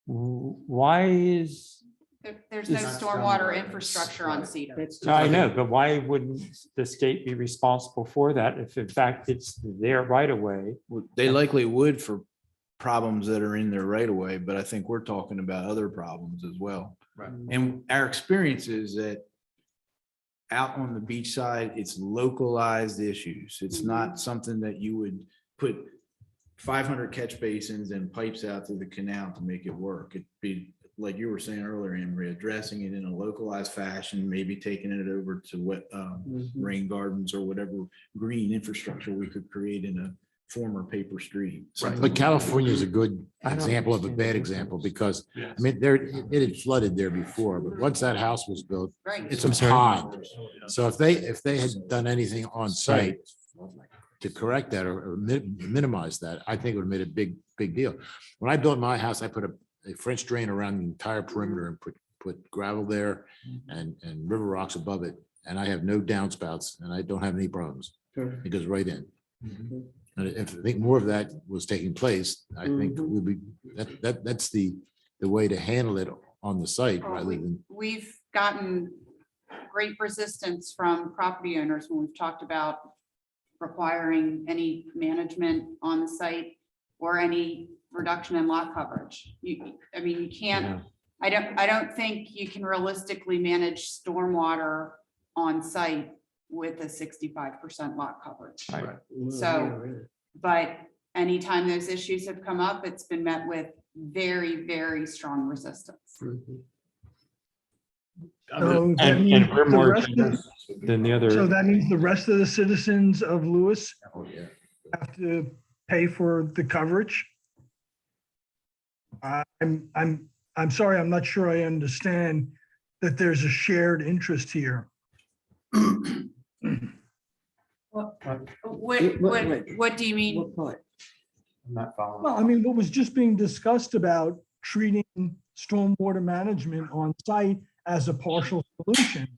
why is, There's no It's- stormwater infrastructure on Cedar. That's I know, but why wouldn't the state be responsible for that if in fact it's their right of way? Well, they likely would for problems that are in their right of way, but I think we're talking about other problems as well. Right. And our experience is that out on the beach side, it's localized issues. It's not something that you would put 500 catch basins and pipes out to the canal to make it work. It'd be like you were saying earlier, Emery, addressing it in a localized fashion, maybe taking it over to what rain gardens or whatever green infrastructure we could create in former paper street. But California is a good I don't example of a understand bad the example difference. because, I mean, there, it had flooded there before, but once that house was built, Right. it's I'm a sorry? pond. So if they had done anything on site to correct that or minimize that, I think it would have made a big deal. When I built my house, I put a French drain around the entire perimeter and put gravel there and river rocks above it. And I have no downspouts and I don't have any problems. It goes right in. And if I think more of that was taking place, I think would be, that's the way to handle it on the site rather than. We've gotten great resistance from property owners when we've talked about requiring any management on the site or any reduction in lot coverage. I mean, you can't, I don't think you can realistically manage stormwater on site with a 65% lot coverage. So, but anytime those issues have come up, it's been met with very, very strong resistance. So that And means we're the more rest of- generous than the So other. that means the rest of the citizens of Lewis have to pay for the coverage? I'm sorry, I'm not sure I understand that there's a shared interest here. What do you mean? What part? I'm not following. Well, I mean, what was just being discussed about treating stormwater management on site as a partial solution,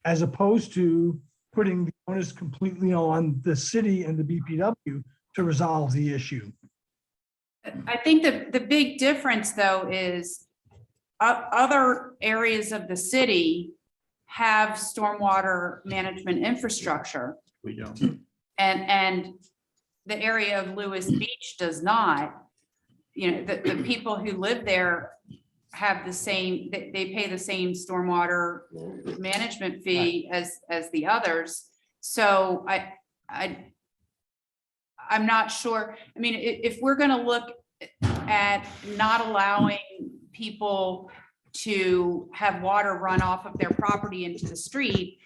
as opposed to putting the onus completely on the city and the BPW to resolve the issue. I think that the big difference, though, is other areas of the city have stormwater management infrastructure. We don't. And the area of Lewes Beach does not. You know, the people who live there have the same, they pay the same stormwater management fee as the others. So I'm not sure. I mean, if we're going to look at not allowing people to have water run off of their property into the street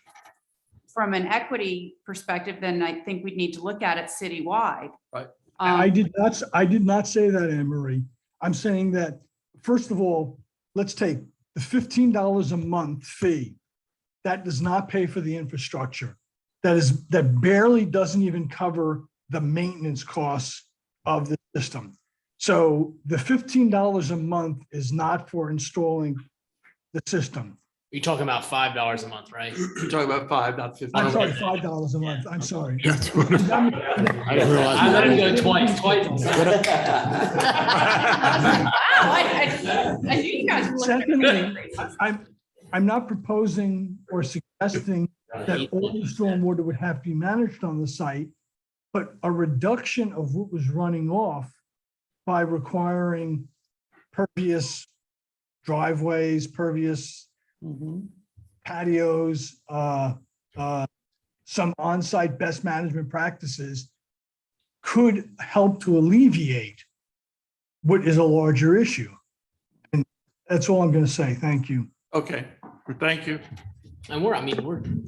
from an equity perspective, then I think we'd need to look at it citywide. Right. I did not say that, Anne Marie. I'm saying that, first of all, let's take the $15 a month fee. That does not pay for the infrastructure. That barely doesn't even cover the maintenance costs of the system. So the $15 a month is not for installing the system. You're talking about $5 a month, right? You're talking about 5, not 50. I'm sorry, $5 a month. I'm sorry. I didn't realize. I let him go twice. I knew you guys were looking at Secondly, me. I'm not proposing or suggesting that all the stormwater would have to be managed on the site, but a reduction of what was running off by requiring pervious driveways, pervious patios, some on-site best management practices could help to alleviate what is a larger issue. And that's all I'm going to say. Thank you. Okay, thank you. And we're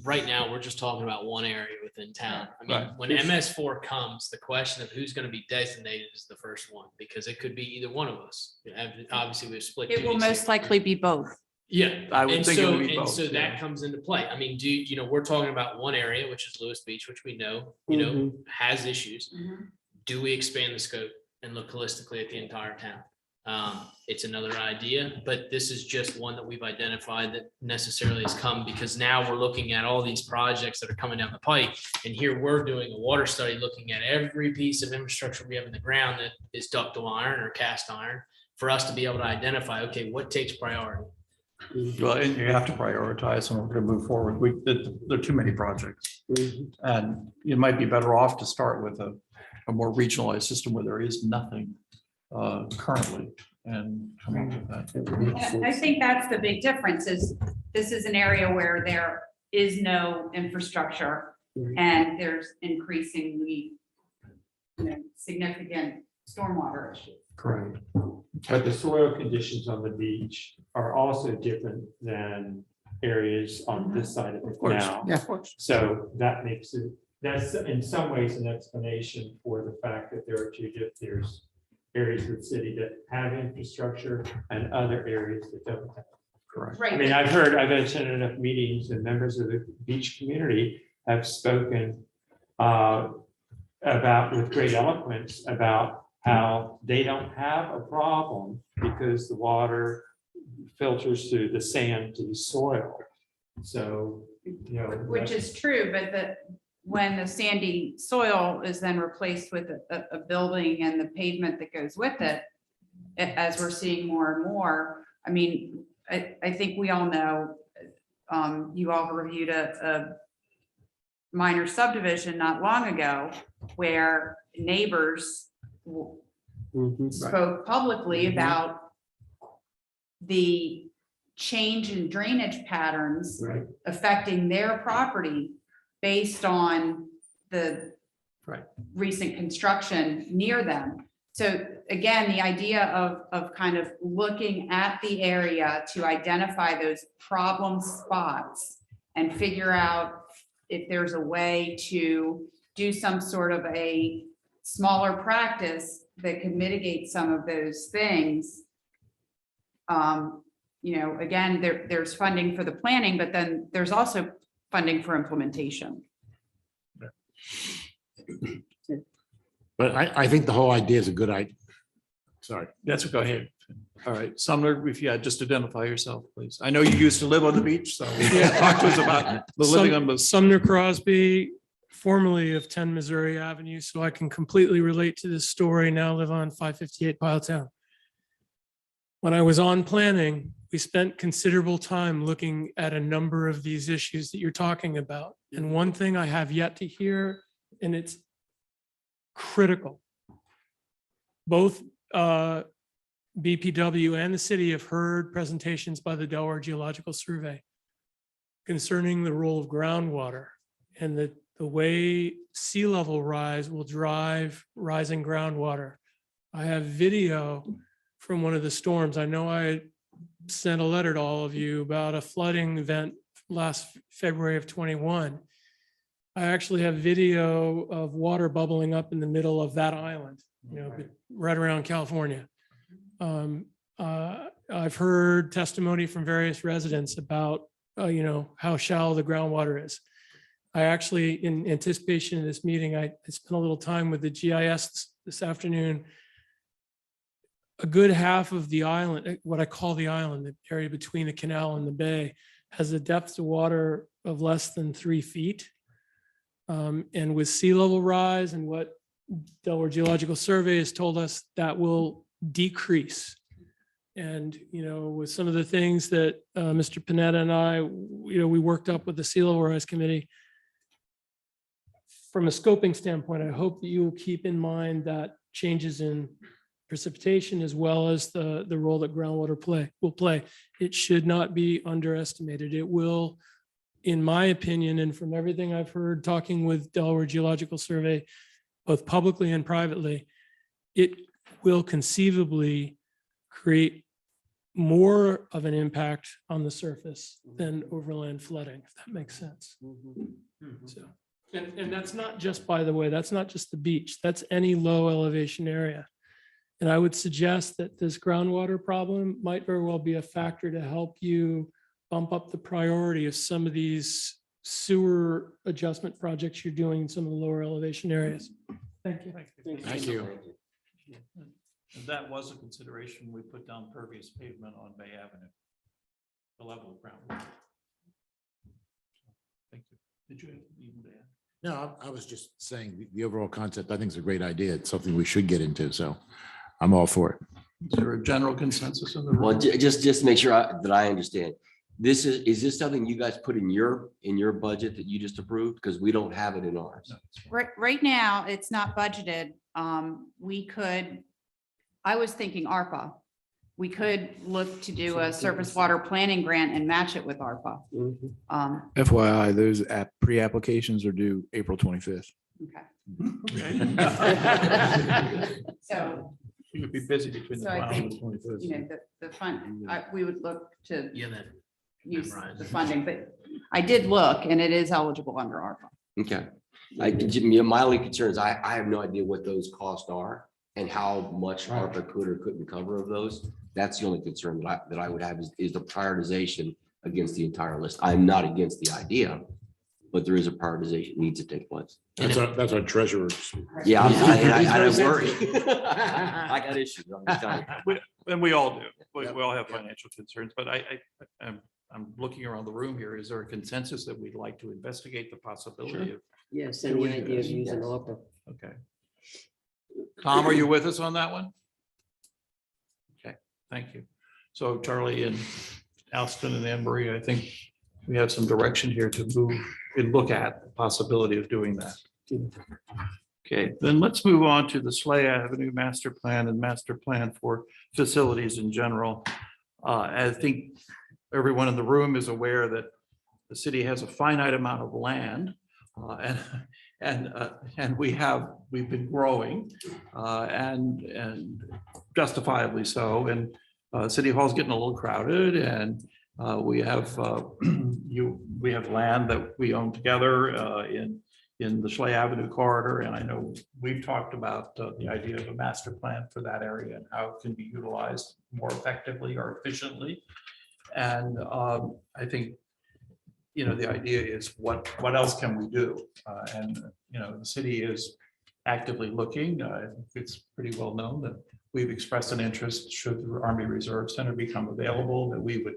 right now, we're just talking about one area within town. I mean, Right. when MS4 comes, the question of who's going to be designated is the first one, because it could be either one of us. And obviously, we've split. It will duties. most likely be both. Yeah, I would and think it so, would be and both, so yeah. that comes into play. I mean, we're talking about one area, which is Lewes Beach, which we know, has issues. Do we expand the scope and look holistically at the entire town? It's another idea, but this is just one that we've identified that necessarily has come because now we're looking at all these projects that are coming down the pike. And here we're doing a water study, looking at every piece of infrastructure we have in the ground that is ductile iron or cast iron for us to be able to identify, okay, what takes priority? Well, and you have to prioritize and we're going to move forward. There are too many projects. And you might be better off to start with a more regionalized system where there is nothing currently and come up with that. I think that's the big difference is this is an area where there is no infrastructure and there's increasingly significant stormwater issues. Correct. But the soil conditions on the beach are also different than areas on this side of it now. Yeah, of course. So that makes it that's in some ways an explanation for the fact that there's areas of the city that have infrastructure and other areas that don't have. Correct. I mean, I've attended enough meetings and members of the beach community have spoken about with great eloquence about how they don't have a problem because the water filters through the sand to the soil. So, you know. Which is true, but when the sandy soil is then replaced with a building and the pavement that goes with it, as we're seeing more and more, I mean, I think we all know, you all reviewed a minor subdivision not long ago where neighbors spoke publicly about the change in drainage patterns affecting their property based on the recent construction near them. So again, the idea of kind of looking at the area to identify those problem spots and figure out if there's a way to do some sort of a smaller practice that can mitigate some of those things. You know, again, there's funding for the planning, but then there's also funding for implementation. But I think the whole idea is a good idea. Sorry. That's go ahead. All right, Sumner, if you just identify yourself, please. I know you used to live on the beach, so talk to us about the living on the. Sumner Crosby, formerly of 10 Missouri Avenue, so I can completely relate to this story. Now live on 558 Piletown. When I was on planning, we spent considerable time looking at a number of these issues that you're talking about. And one thing I have yet to hear, and it's critical, both BPW and the city have heard presentations by the Delaware Geological Survey concerning the role of groundwater and the way sea level rise will drive rising groundwater. I have video from one of the storms. I know I sent a letter to all of you about a flooding event last February of 21. I actually have video of water bubbling up in the middle of that island, you know, right around California. I've heard testimony from various residents about, you know, how shallow the groundwater is. I actually, in anticipation of this meeting, I spent a little time with the GIS this afternoon. A good half of the island, what I call the island, the area between the canal and the bay, has a depth of water of less than 3 feet. And with sea level rise and what Delaware Geological Survey has told us, that will decrease. And, you know, with some of the things that Mr. Panetta and I, you know, we worked up with the Sea Level Rise Committee. From a scoping standpoint, I hope that you will keep in mind that changes in precipitation as well as the role that groundwater will play. It should not be underestimated. It will, in my opinion, and from everything I've heard talking with Delaware Geological Survey, both publicly and privately, it will conceivably create more of an impact on the surface than overland flooding, if that makes sense. So, and that's not just, by the way, that's not just the beach, that's any low elevation area. And I would suggest that this groundwater problem might very well be a factor to help you bump up the priority of some of these sewer adjustment projects you're doing in some of the lower elevation areas. Thank you. Thank you. And that was a consideration. We put down pervious pavement on Bay Avenue, the level of ground. Thank you. Did you even add? No, I was just saying the overall concept, I think is a great idea. It's something we should get into. So I'm all for it. Is there a general consensus in the room? Well, just to make sure that I understand, is this something you guys put in your budget that you just approved? Because we don't have it in ours. Right now, it's not budgeted. I was thinking ARPA. We could look to do a surface water planning grant and match it with ARPA. FYI, those pre-applications are due April 25th. Okay. So You would be busy between the So I now and the think, 21st. you know, the fund, we would look to use memorized. the funding, but I did look and it is eligible under ARPA. Okay. My only concern is I have no idea what those costs are and how much ARPA could or couldn't cover of those. That's the only concern that I would have is the prioritization against the entire list. I'm not against the idea, but there is a prioritization needs to take place. That's our treasurer's. Yeah, I He's very worry. sensitive. I got issues. I'm just telling you. And we all do. We all have financial concerns, but I'm looking around the room here. Is there a consensus that we'd like to investigate the possibility of? Yes, and the idea of using ARPA. Okay. Tom, are you with us on that one? Okay, thank you. So Charlie and Alston and Anne Marie, I think we have some direction here to move and look at the possibility of doing that. Okay, then let's move on to the Schley Avenue master plan and master plan for facilities in general. I think everyone in the room is aware that the city has a finite amount of land, and we've been growing, and justifiably so. And City Hall's getting a little crowded, and we have land that we own together in the Schley Avenue corridor. And I know we've talked about the idea of a master plan for that area and how it can be utilized more effectively or efficiently. And I think, the idea is what else can we do? And the city is actively looking. It's pretty well known that we've expressed an interest, should the Army Reserve Center become available, that we would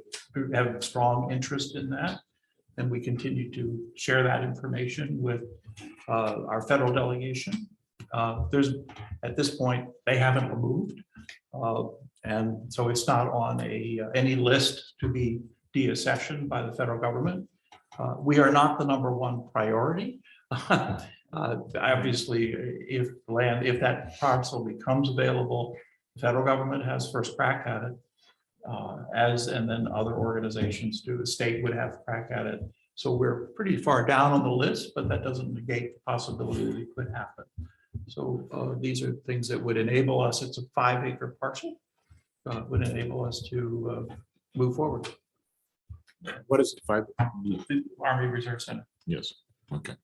have strong interest in that. And we continue to share that information with our federal delegation. At this point, they haven't removed. And so it's not on any list to be deaccessioned by the federal government. We are not the #1 priority. Obviously, if that parcel becomes available, the federal government has first crack at it, and then other organizations do. The state would have crack at it. So we're pretty far down on the list, but that doesn't negate the possibility that it could happen. So these are things that would enable us. It's a 5-acre parcel. Would enable us to move forward. What is it? 5? The Army Reserve Center. Yes. Okay.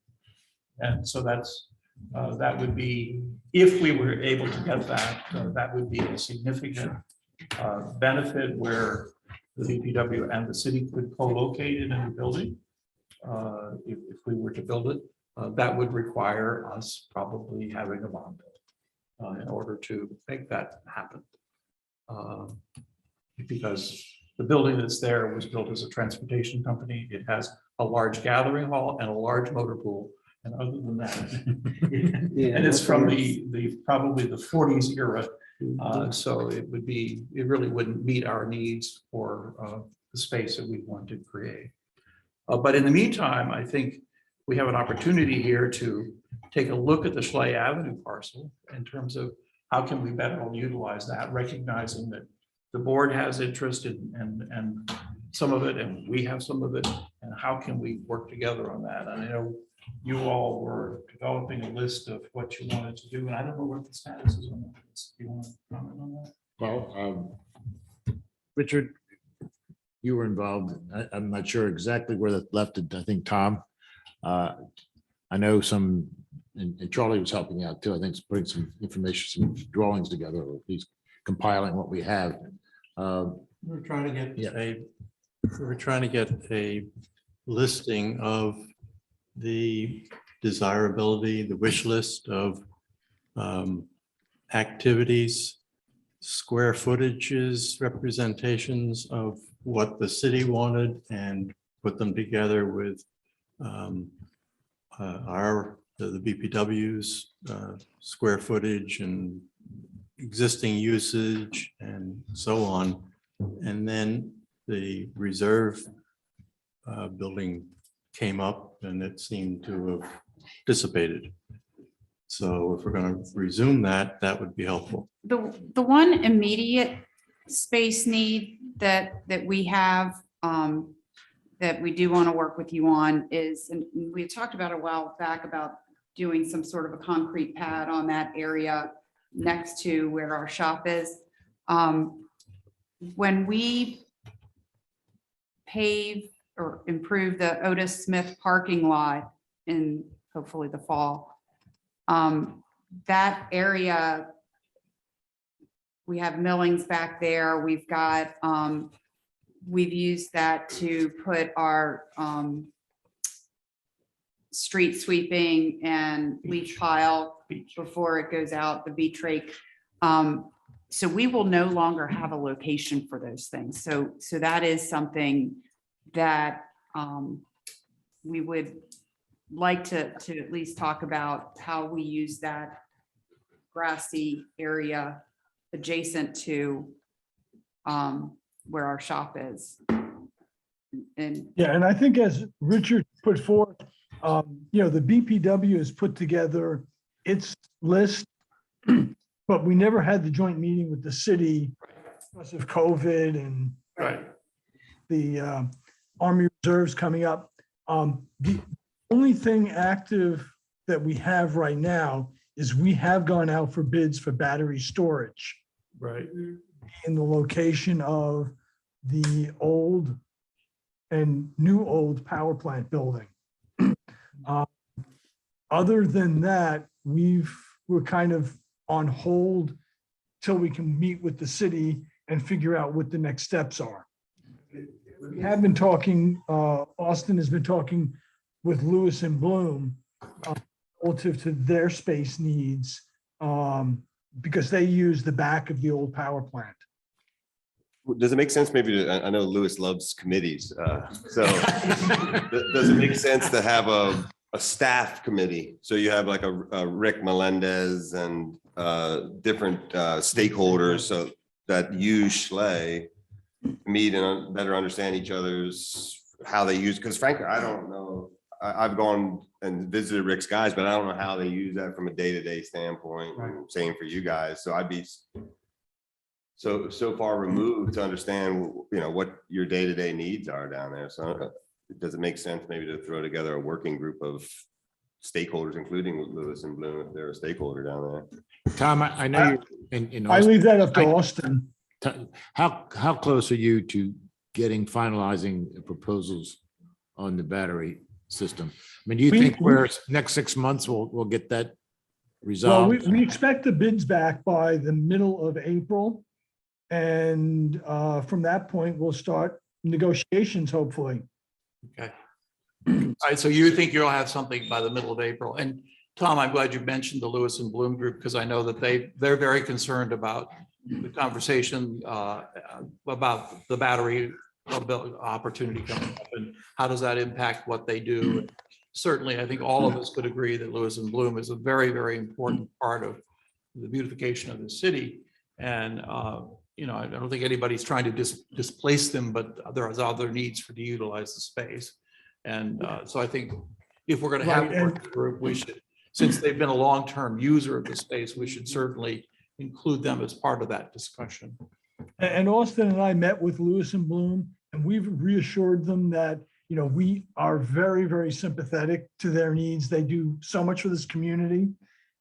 And so that would be, if we were able to get that, that would be a significant benefit where the DPW and the city could co-locate in a building. If we were to build it, that would require us probably having a bond in order to make that happen. Because the building that's there was built as a transportation company. It has a large gathering hall and a large motor pool. And other than that, and it's from probably the 40s era. So it really wouldn't meet our needs for the space that we want to create. But in the meantime, I think we have an opportunity here to take a look at the Schley Avenue parcel in terms of how can we better utilize that, recognizing that the board has interest and some of it, and we have some of it, and how can we work together on that? And I know you all were developing a list of what you wanted to do, and I don't know what the status is on that. Do you want to comment on that? Well, Richard, you were involved. I'm not sure exactly where that left it. I think Tom, I know some, and Charlie was helping out too. I think it's putting some information, some drawings together, or he's compiling what we have. We're trying to get a listing of the desirability, the wish list of activities, square footages, representations of what the city wanted, and put them together with the BPW's square footage and existing usage and so on. And then the reserve building came up and it seemed to have dissipated. So if we're going to resume that, that would be helpful. The one immediate space need that we have that we do want to work with you on is, and we talked about a while back about doing some sort of a concrete pad on that area next to where our shop is. When we pave or improve the Otis Smith parking lot in hopefully the fall. That area, we have millings back there. We've got, we've used that to put our street sweeping and leaf pile before it goes out, the beach rake. So we will no longer have a location for those things. So that is something that we would like to at least talk about how we use that grassy area adjacent to where our shop is. And Yeah, and I think as Richard put forth, the BPW has put together its list, but we never had the joint meeting with the city because of COVID and the Army Reserves coming up. The only thing active that we have right now is we have gone out for bids for battery storage. Right. In the location of the old and new old power plant building. Other than that, we're kind of on hold till we can meet with the city and figure out what the next steps are. We have been talking, Austin has been talking with Lewes and Bloom relative to their space needs because they use the back of the old power plant. Does it make sense maybe to, I know Lewis loves committees, so does it make sense to have a staff committee? So you have like a Rick Melendez and different stakeholders so that use Schley meet and better understand each other's, how they use, because frankly, I don't know. I've gone and visited Rick's guys, but I don't know how they use that from a day-to-day standpoint. Same for you guys. So I'd be so far removed to understand, what your day-to-day needs are down there. So does it make sense maybe to throw together a working group of stakeholders, including Lewes and Bloom, if they're a stakeholder down there? Tom, I know you. I leave that up to Austin. How close are you to finalizing the proposals on the battery system? I mean, do you think next 6 months we'll get that resolved? Well, we expect the bids back by the middle of April. And from that point, we'll start negotiations, hopefully. Okay. All right, so you think you'll have something by the middle of April? And Tom, I'm glad you mentioned the Lewes and Bloom group because I know that they're very concerned about the conversation about the battery opportunity coming up and how does that impact what they do. Certainly, I think all of us could agree that Lewes and Bloom is a very, very important part of the beautification of the city. And I don't think anybody's trying to displace them, but there is other needs to utilize the space. And so I think if we're going to have a working group, we should, since they've been a long-term user of the space, we should certainly include them as part of that discussion. And Austin and I met with Lewes and Bloom, and we've reassured them that, we are very, very sympathetic to their needs. They do so much for this community,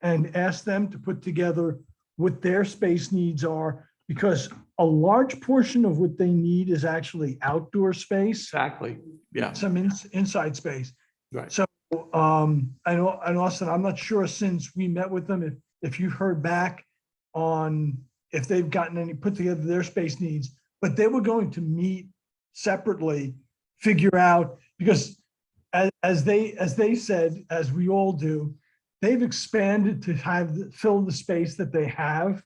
and asked them to put together what their space needs are, because a large portion of what they need is actually outdoor space. Exactly. Yeah. Some inside space. Right. So I know, and Austin, I'm not sure since we met with them, if you heard back on if they've gotten put together their space needs, but they were going to meet separately, figure out, because as they said, as we all do, they've expanded to fill the space that they have.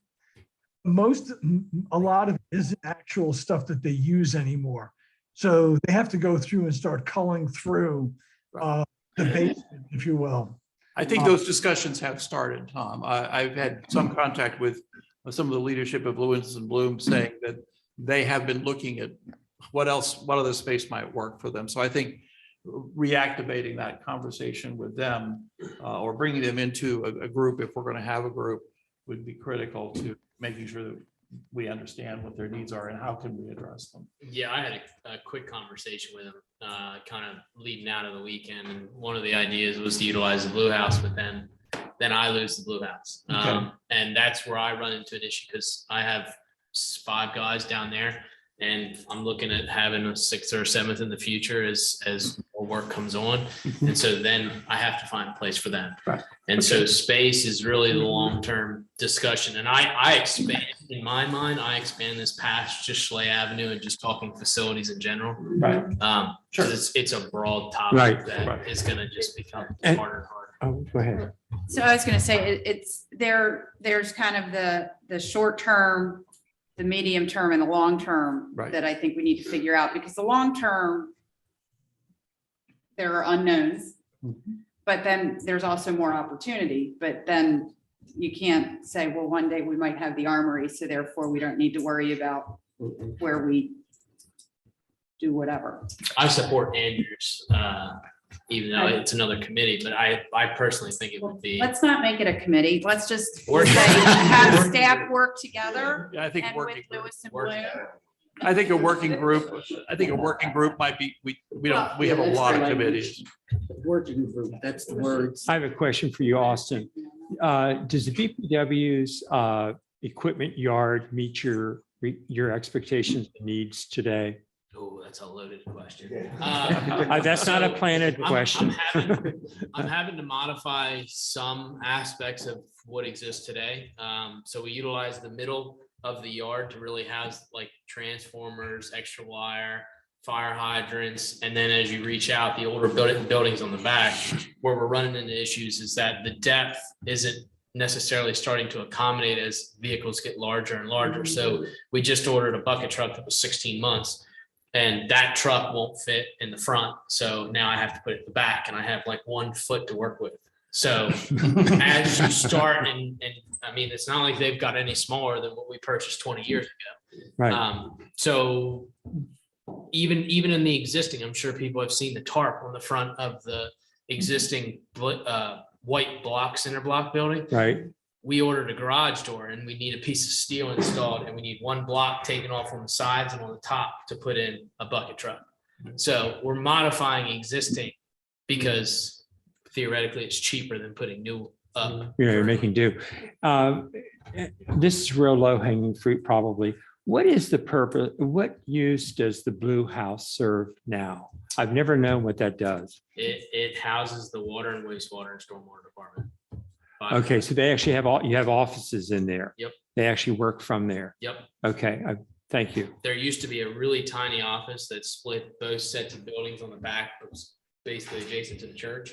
A lot of it isn't actual stuff that they use anymore. So they have to go through and start culling through the basement, if you will. I think those discussions have started, Tom. I've had some contact with some of the leadership of Lewes and Bloom saying that they have been looking at what other space might work for them. So I think reactivating that conversation with them or bringing them into a group, if we're going to have a group, would be critical to making sure that we understand what their needs are and how can we address them. Yeah, I had a quick conversation with him, kind of leading out of the weekend. And one of the ideas was to utilize the Blue House, but then I lose the Blue House. Okay. And that's where I run into an issue because I have 5 guys down there And I'm looking at having a 6th or 7th in the future as more work comes on. And so then I have to find a place for them. Right. And so space is really the long-term discussion. And I expand, in my mind, I expand this past just Schley Avenue and just talking facilities in general. Right. Because it's a broad topic Right. that is going to just become And- harder and harder. Oh, go ahead. So I was going to say, there's kind of the short term, the medium term and the long term Right. that I think we need to figure out, because the long term, there are unknowns, but then there's also more opportunity. But then you can't say, well, one day we might have the armory, so therefore we don't need to worry about where we do whatever. I support Andrews, even though it's another committee, but I personally think it would be. Let's not make it a committee. Let's just say, Work- have staff work together. Yeah, I think And working. with Lewes and work- Bloom. I think a working group might be, we have a lot of committees. Working group, that's the words. I have a question for you, Austin. Does the BPW's equipment yard meet your expectations and needs today? Oh, that's a loaded question. That's not a planted I'm question. I'm having to modify some aspects of what exists today. So we utilize the middle of the yard to really house like transformers, extra wire, fire hydrants. And then as you reach out, the older buildings on the back, where we're running into issues is that the depth isn't necessarily starting to accommodate as vehicles get larger and larger. So we just ordered a bucket truck that was 16 months. And that truck won't fit in the front. So now I have to put it in the back and I have like 1 foot to work with. So as you start and I mean, it's not like they've got any smaller than what we purchased 20 years ago. Right. So even in the existing, I'm sure people have seen the tarp on the front of the existing white block, cinder block building. Right. We ordered a garage door and we need a piece of steel installed and we need 1 block taken off on the sides and on the top to put in a bucket truck. So we're modifying existing because theoretically it's cheaper than putting new up. Yeah, you're making do. This is real low hanging fruit, probably. What is the purpose? What use does the blue house serve now? I've never known what that does. It houses the water and wastewater and stormwater department. Okay, so they actually have you have offices in there. Yep. They actually work from there. Yep. Okay, thank you. There used to be a really tiny office that split both sets of buildings on the back. It was basically adjacent to the church.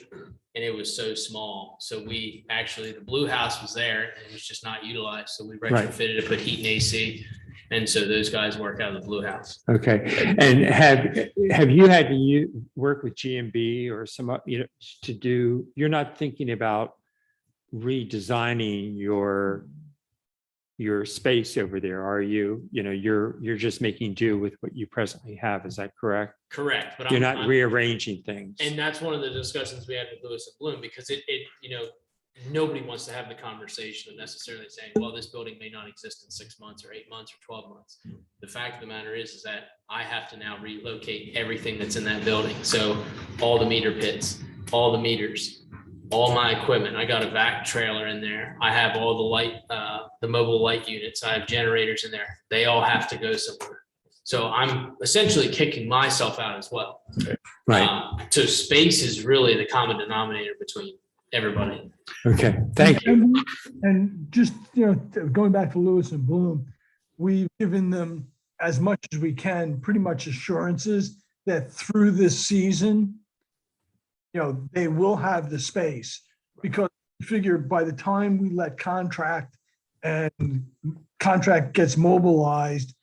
And it was so small. So we actually, the blue house was there and it was just not utilized. So we Right. retrofitted to put heat and AC. And so those guys work out of the blue house. Okay, and have you had to work with GMB or some, to do, you're not thinking about redesigning your space over there, are you? You're just making do with what you presently have. Is that correct? Correct. But You're not rearranging things. And that's one of the discussions we had with Lewes and Bloom, because nobody wants to have the conversation of necessarily saying, well, this building may not exist in 6 months or 8 months or 12 months. The fact of the matter is that I have to now relocate everything that's in that building. So all the meter pits, all the meters, all my equipment. I got a vac trailer in there. I have all the light, the mobile light units. I have generators in there. They all have to go somewhere. So I'm essentially kicking myself out as well. Right. So space is really the common denominator between everybody. Okay, thank you. And just, going back to Lewes and Bloom, we've given them as much as we can, pretty much assurances that through this season, they will have the space, because we figure by the time we let contract gets mobilized,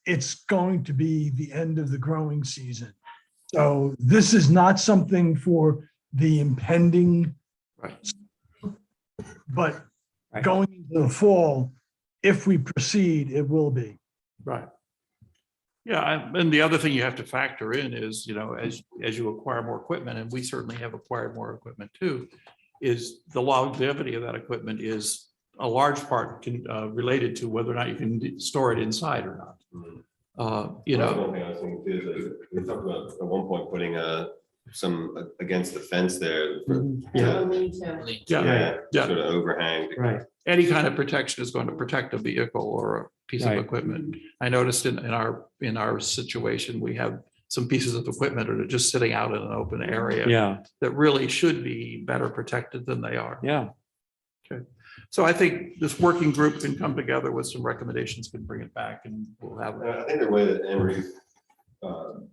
it's going to be the end of the growing season. So this is not something for the impending, but going into the fall, if we proceed, it will be. Right. Yeah, and the other thing you have to factor in is, as you acquire more equipment, and we certainly have acquired more equipment too, is the longevity of that equipment is a large part related to whether or not you can store it inside or not. One thing I was thinking too is we talked about at one point putting some against the fence there. Yeah. Yeah, sort of overhang. Right. any kind of protection is going to protect a vehicle or a piece of Right. equipment. I noticed in our situation, we have some pieces of equipment that are just sitting out in an open area Yeah, that really should be better protected than they are. yeah. So I think this working group can come together with some recommendations, can bring it back, and we'll have. I think the way that Emory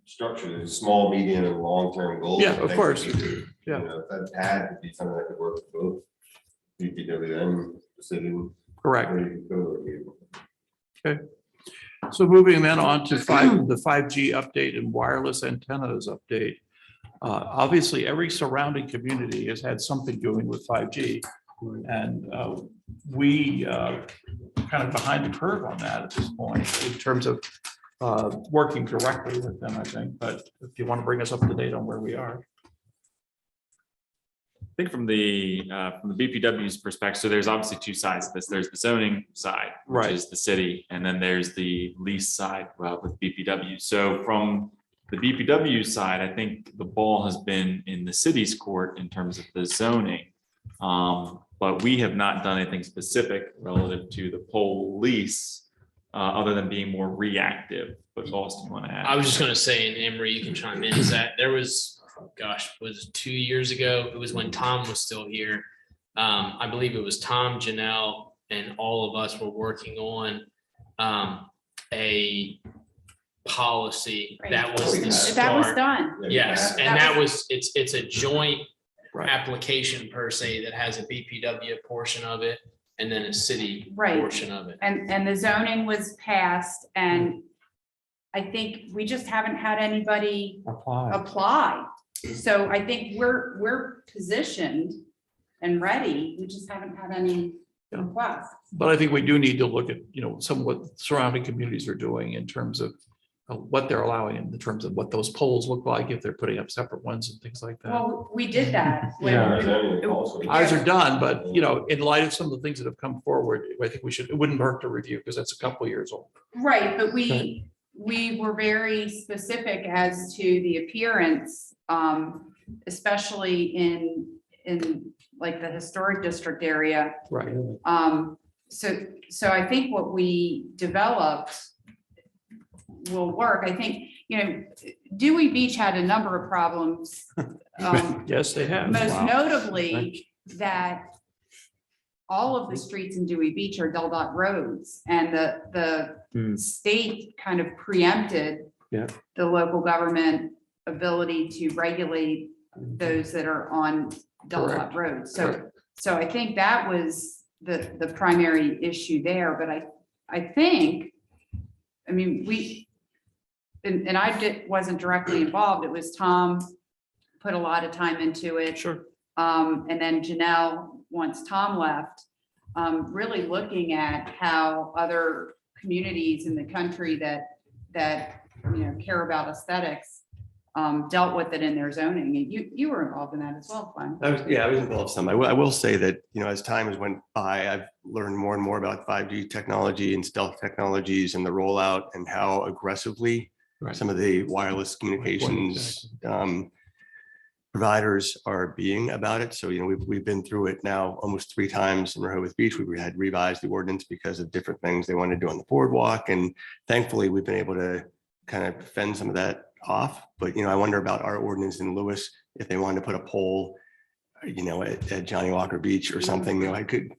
structured is small, medium, and long-term goals. Yeah, of course. You Yeah. know, that had to be something that could work for both BPWM decision. Correct. where you can go with it. Okay. So moving then on to the 5G update and wireless antennas update. Obviously, every surrounding community has had something doing with 5G. And we kind of behind the curve on that at this point in terms of working directly with them, I think. But if you want to bring us up to date on where we are. I think from the BPW's perspective, so there's obviously two sides of this. There's the zoning side, which Right. is the city, and then there's the lease side with BPW. So from the BPW side, I think the ball has been in the city's court in terms of the zoning. But we have not done anything specific relative to the pole lease, other than being more reactive. But Austin, you want to add? I was just gonna say, and Emery, you can chime in, is that there was, gosh, was it 2 years ago? It was when Tom was still here. I believe it was Tom, Janelle, and all of us were working on a policy that was the That was start. done. Yes, and that was, it's a joint Right. application per se that has a BPW portion of it and then a city Right. portion of it. And the zoning was passed, and I think we just haven't had anybody apply. So I think we're positioned and ready. We just haven't had any requests. But I think we do need to look at, some of what surrounding communities are doing in terms of what they're allowing, in terms of what those poles look like, if they're putting up separate ones and things like that. Well, we did that. when- Yeah. Ours are done, but in light of some of the things that have come forward, I think it wouldn't hurt to review, because that's a couple of years old. Right, but we were very specific as to the appearance, especially in like the historic district area. Right. So I think what we developed will work. I think, Dewey Beach had a number of problems. Yes, they have. Most Wow. notably that all of the streets in Dewey Beach are Dot roads, and the state kind of preempted Yeah. the local government ability to regulate those that are on Dot Correct. roads. So I think that was the primary issue there, but I mean, and I wasn't directly involved. It was Tom put a lot of time into it. Sure. And then Janelle, once Tom left, really looking at how other communities in the country that care about aesthetics dealt with it in their zoning. And you were involved in that as well, Glenn. I was involved some. I will say that, as time has went by, I've learned more and more about 5G technology and stealth technologies and the rollout and how aggressively some of the wireless communications providers are being about it. So, we've been through it now almost 3 times in Rehoboth Beach. We had revised the ordinance because of different things they wanted to do on the boardwalk. And thankfully, we've been able to kind of fend some of that off. But, I wonder about our ordinance in Lewes, if they wanted to put a pole, at Johnny Walker Beach or something,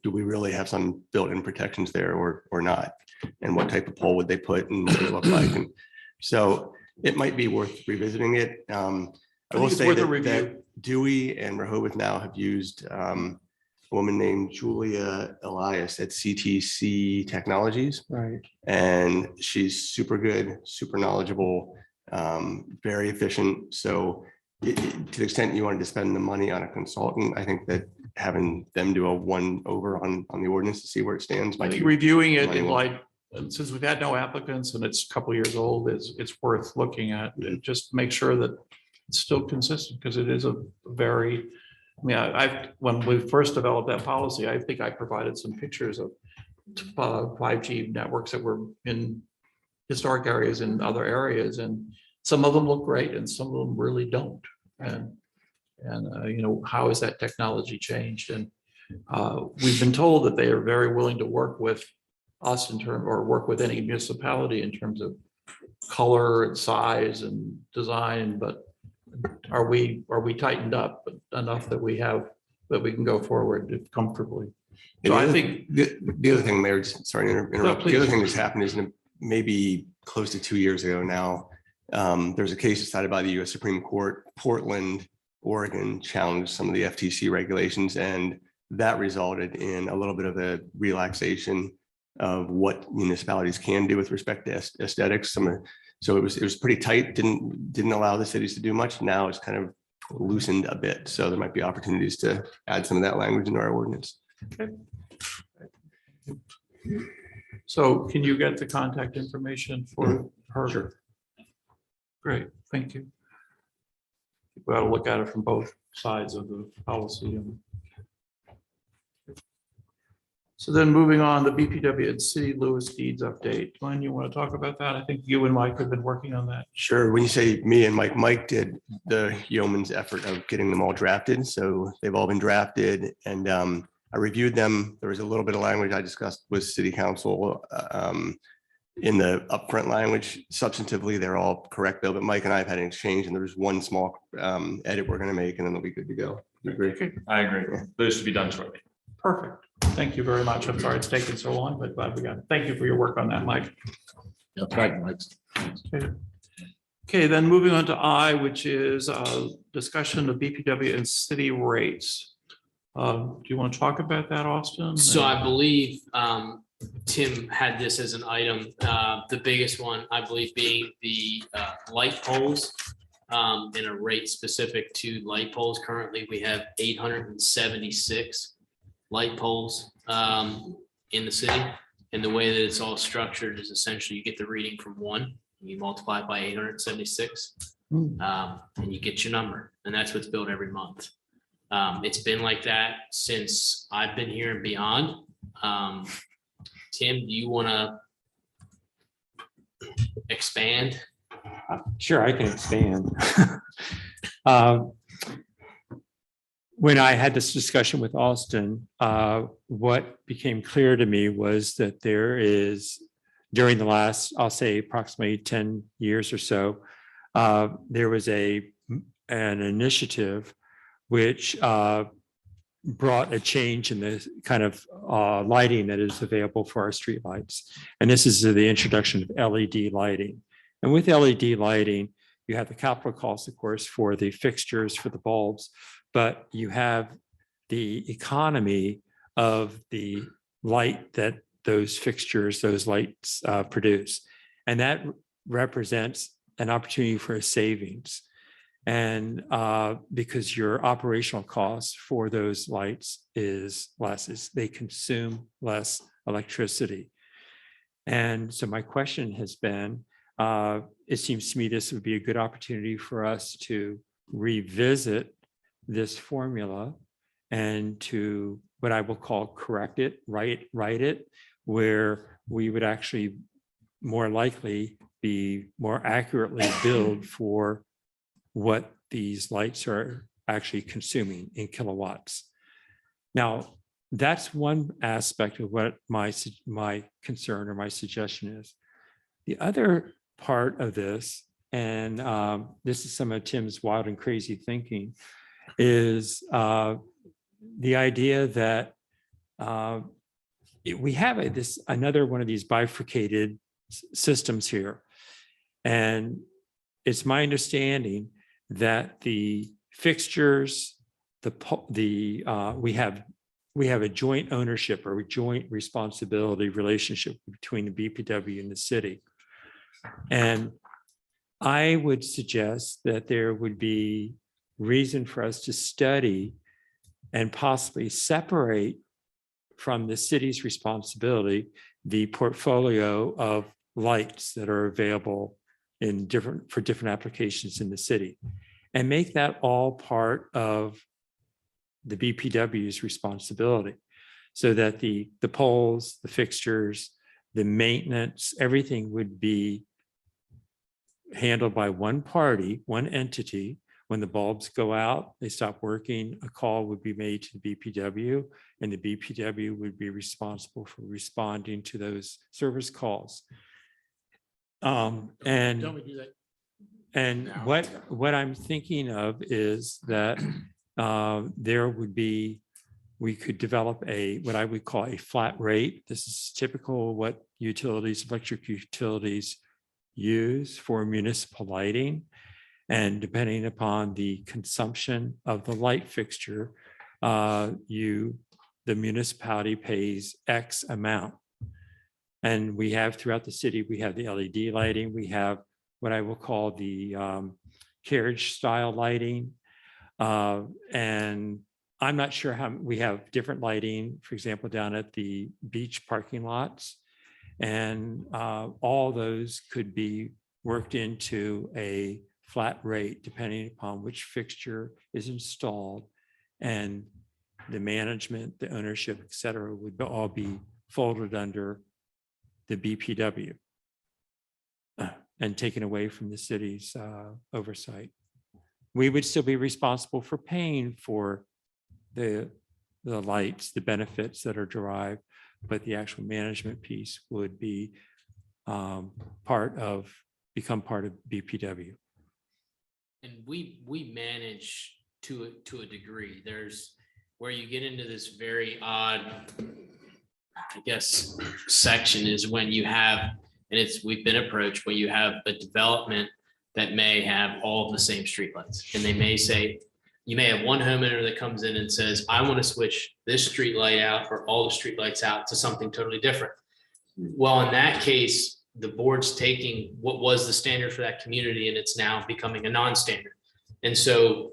do we really have some built-in protections there or not? And what type of pole would they put and what does it look like? And so it might be worth revisiting it. I will think it's say worth a that review. Dewey and Rehoboth now have used a woman named Julia Elias at CTC Technologies. Right. And she's super good, super knowledgeable, very efficient. So to the extent you wanted to spend the money on a consultant, I think that having them do a one-over on the ordinance to see where it stands. I might think be reviewing it money in well. light, since we've had no applicants and it's a couple of years old, it's worth looking at. Just make sure that it's still consistent, because it is a very, when we first developed that policy, I think I provided some pictures of 5G networks that were in historic areas and other areas, and some of them look great and some of them really don't. And how has that technology changed? And We've been told that they are very willing to work with us or work with any municipality in terms of color and size and design, but are we tightened up enough that we can go forward comfortably? So I think The other thing, Mayor, sorry to interrupt. The please. other thing that's happened is maybe close to 2 years ago now, there's a case decided by the US Supreme Court, Portland, Oregon challenged some of the FTC regulations, and that resulted in a little bit of a relaxation of what municipalities can do with respect to aesthetics. So it was pretty tight, didn't allow the cities to do much. Now it's kind of loosened a bit. So there might be opportunities to add some of that language into our ordinance. Okay. So can you get the contact information for her? Sure. Great, thank you. We ought to look at it from both sides of the policy. So then moving on, the BPW and City Lewes deeds update. Glenn, you want to talk about that? I think you and Mike have been working on that. Sure. When you say me and Mike did the yeoman's effort of getting them all drafted. So they've all been drafted, and I reviewed them. There was a little bit of language I discussed with City Council in the upfront language. Substantively, they're all correct though, but Mike and I have had an exchange, and there's one small edit we're going to make, and then they'll be good to go. You agree? Okay, I agree. Those should be done shortly. perfect. Thank you very much. I'm sorry it's taken so long, but glad we got it. Thank you for your work on that, Mike. Yeah, right, Mike. Okay, then moving on to I, which is a discussion of BPW and city rates. Do you want to talk about that, Austin? So I believe Tim had this as an item, the biggest one, I believe, being the light poles and a rate specific to light poles. Currently, we have 876 light poles in the city. And the way that it's all structured is essentially you get the reading from one, you multiply it by 876, and you get your number. And that's what's billed every month. It's been like that since I've been here and beyond. Tim, do you want to expand? Sure, I can expand. When I had this discussion with Austin, what became clear to me was that there is, during the last, I'll say approximately 10 years or so, there was an initiative which brought a change in the kind of lighting that is available for our streetlights. And this is the introduction of LED lighting. And with LED lighting, you have the capital costs, of course, for the fixtures, for the bulbs, but you have the economy of the light that those fixtures, those lights produce. And that represents an opportunity for a savings. And because your operational costs for those lights is less, they consume less electricity. And so my question has been, it seems to me this would be a good opportunity for us to revisit this formula and to what I will call correct it, write it, where we would actually more likely be more accurately billed for what these lights are actually consuming in kilowatts. Now, that's one aspect of what my concern or my suggestion is. The other part of this, and this is some of Tim's wild and crazy thinking, is the idea that we have another one of these bifurcated systems here. And it's my understanding that the fixtures, we have a joint ownership or a joint responsibility relationship between the BPW and the city. And I would suggest that there would be reason for us to study and possibly separate from the city's responsibility the portfolio of lights that are available for different applications in the city, and make that all part of the BPW's responsibility, so that the poles, the fixtures, the maintenance, everything would be handled by one party, one entity, When the bulbs go out, they stop working, a call would be made to the BPW, and the BPW would be responsible for responding to those service calls. Don't And we do that? and now? what I'm thinking of is that there would be, we could develop what I would call a flat rate. This is typical what utilities, electric utilities use for municipal lighting. And depending upon the consumption of the light fixture, the municipality pays X amount. And we have throughout the city, we have the LED lighting, we have what I will call the carriage style lighting. And I'm not sure how, we have different lighting, for example, down at the beach parking lots. And all those could be worked into a flat rate depending upon which fixture is installed, and the management, the ownership, et cetera, would all be folded under the BPW and taken away from the city's oversight. We would still be responsible for paying for the lights, the benefits that are derived, but the actual management piece would be become part of BPW. And we manage to a degree. There's where you get into this very odd, I guess, section is when you have, and we've been approached, when you have a development that may have all of the same streetlights. And they may say, you may have one homeowner that comes in and says, I want to switch this street light out or all the streetlights out to something totally different. Well, in that case, the board's taking what was the standard for that community and it's now becoming a non-standard. And so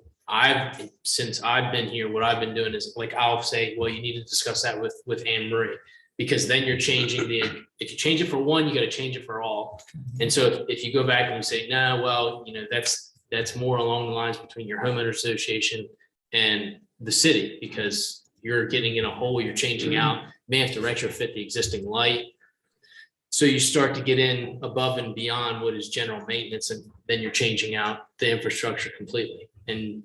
since I've been here, what I've been doing is like, I'll say, well, you need to discuss that with Anne Marie, because then you're changing if you change it for one, you got to change it for all. And so if you go back and you say, no, well, that's more along the lines between your homeowner association and the city, because you're getting in a hole, you're changing out, may have to retrofit the existing light. So you start to get in above and beyond what is general maintenance, and then you're changing out the infrastructure completely. And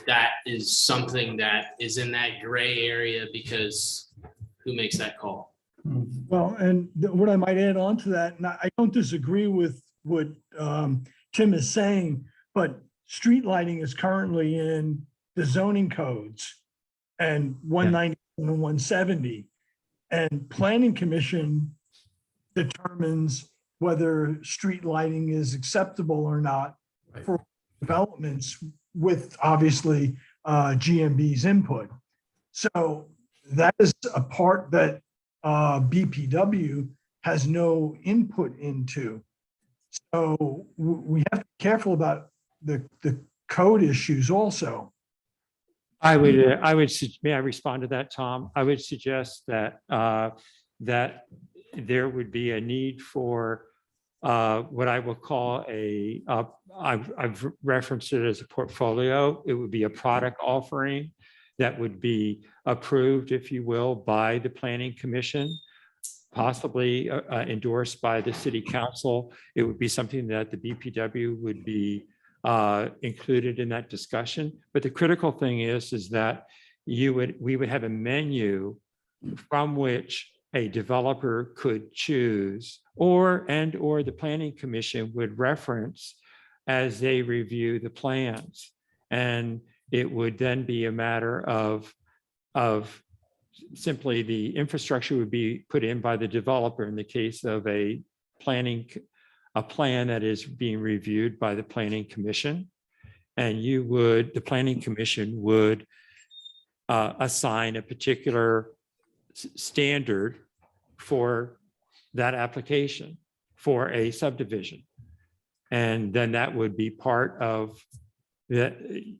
that is something that is in that gray area, because who makes that call? Well, and what I might add on to that, and I don't disagree with what Tim is saying, but street lighting is currently in the zoning codes and 190 and 170. And planning commission determines whether street lighting is acceptable or not for developments, with obviously GMB's input. So that is a part that BPW has no input into. So we have to be careful about the code issues also. May I respond to that, Tom? I would suggest that that there would be a need for what I will call I've referenced it as a portfolio. It would be a product offering that would be approved, if you will, by the planning commission, possibly endorsed by the city council. It would be something that the BPW would be included in that discussion. But the critical thing is that we would have a menu from which a developer could choose, or the planning commission would reference as they review the plans. And it would then be a matter of simply the infrastructure would be put in by the developer in the case of a plan that is being reviewed by the planning commission. And the planning commission would assign a particular standard for that application for a subdivision. And then that would be part of the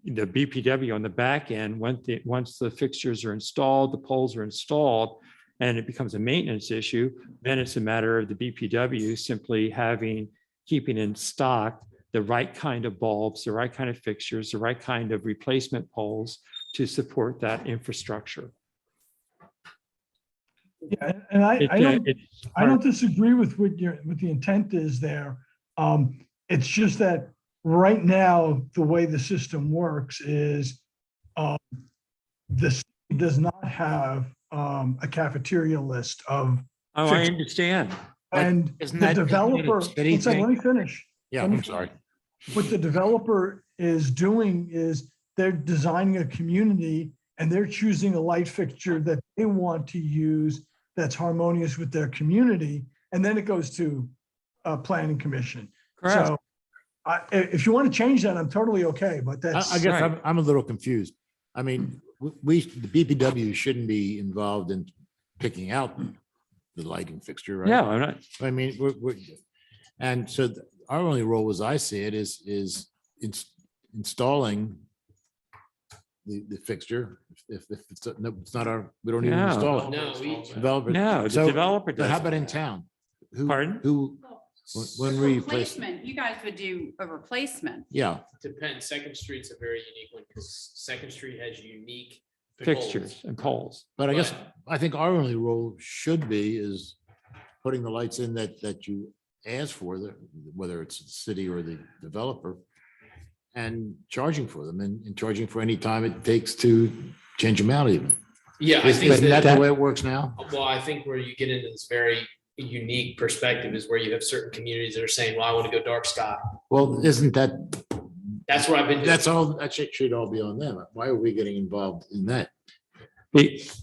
BPW on the back end. Once the fixtures are installed, the poles are installed, and it becomes a maintenance issue, then it's a matter of the BPW simply keeping in stock the right kind of bulbs, the right kind of fixtures, the right kind of replacement poles to support that infrastructure. Yeah, and I don't disagree with what the intent is there. It's just that right now, the way the system works is the city does not have a cafeteria list of, Oh, I understand. and isn't the that- isn't that a developer, city one second, thing? let me finish. Yeah, Let me I'm sorry. What the developer is doing is they're designing a community and they're choosing a light fixture that they want to use that's harmonious with their community. And then it goes to a planning commission. Correct. So if you want to change that, I'm totally okay, but I that's. guess right. I'm a little confused. I mean, the BPW shouldn't be involved in picking out the lighting fixture, right? Yeah, I'm not, I mean, and so our only role, as I see it, is installing the fixture. If it's, no, it's not our, we don't even No. install it. No, Developer. no, the So- developer So how does. about in town? Who- Pardon? Who, when we replace, Replacement, you guys would do a replacement. yeah, Depends. Second Street's a very unique one because Second Street has unique Fixtures poles. and poles. but I guess, I think our only role should be is putting the lights in that you ask for, whether it's the city or the developer, and charging for them and charging for any time it takes to change them out even. Yeah, I think Isn't that that, the way it works now? well, I think where you get into this very unique perspective is where you have certain communities that are saying, well, I want to go dark sky. Well, isn't that, That's where I've been. that's all, that should all be on them. Why are we getting involved in that?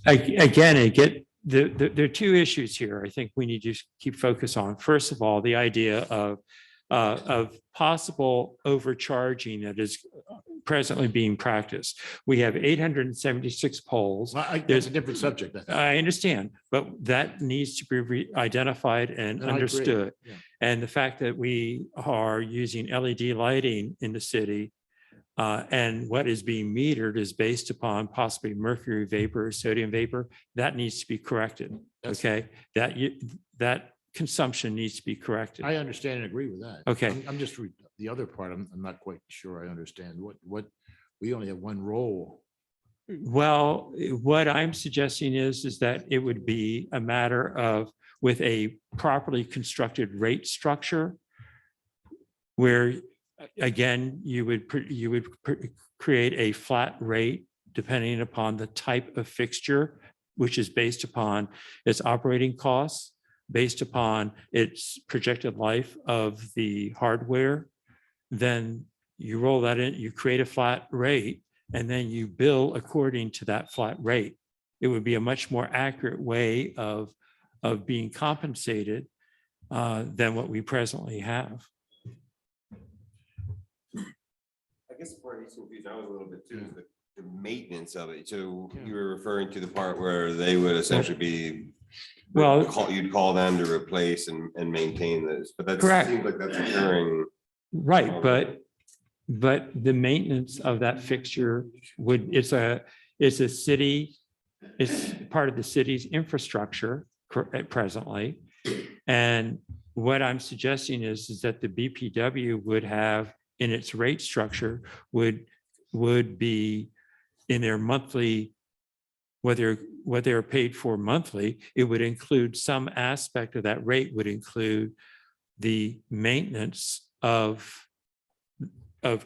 Again, there are two issues here I think we need to keep focus on. First of all, the idea of possible overcharging that is presently being practiced. We have 876 poles. Well, that's There's- a different subject. I think. I understand, but that needs to be identified and And I agree, understood. yeah. And the fact that we are using LED lighting in the city and what is being metered is based upon possibly mercury vapor, sodium vapor, that needs to be corrected. That's- Okay, that consumption needs to be corrected. I understand and agree with that. Okay. I'm just, the other part, I'm not quite sure I understand. What, we only have one role. Well, what I'm suggesting is that it would be a matter of with a properly constructed rate structure where, again, you would create a flat rate depending upon the type of fixture, which is based upon its operating costs, based upon its projected life of the hardware. Then you roll that in, you create a flat rate, and then you bill according to that flat rate. It would be a much more accurate way of being compensated than what we presently have. I guess the part he's confused, I was a little bit too, is the maintenance of it. So you were referring to the part where they would essentially be. Well- You'd call them to replace and maintain this, but that Correct. seems like that's occurring. Right, but the maintenance of that fixture it's a city, it's part of the city's infrastructure presently. And what I'm suggesting is that the BPW would have in its rate structure would be in their monthly, whether they're paid for monthly, it would include some aspect of that rate would include the maintenance of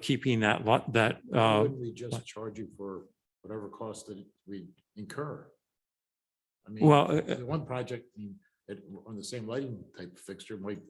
keeping that lot, that, Why wouldn't we just charge you for whatever cost that we incur? I mean, Well, the one project on the same lighting type fixture might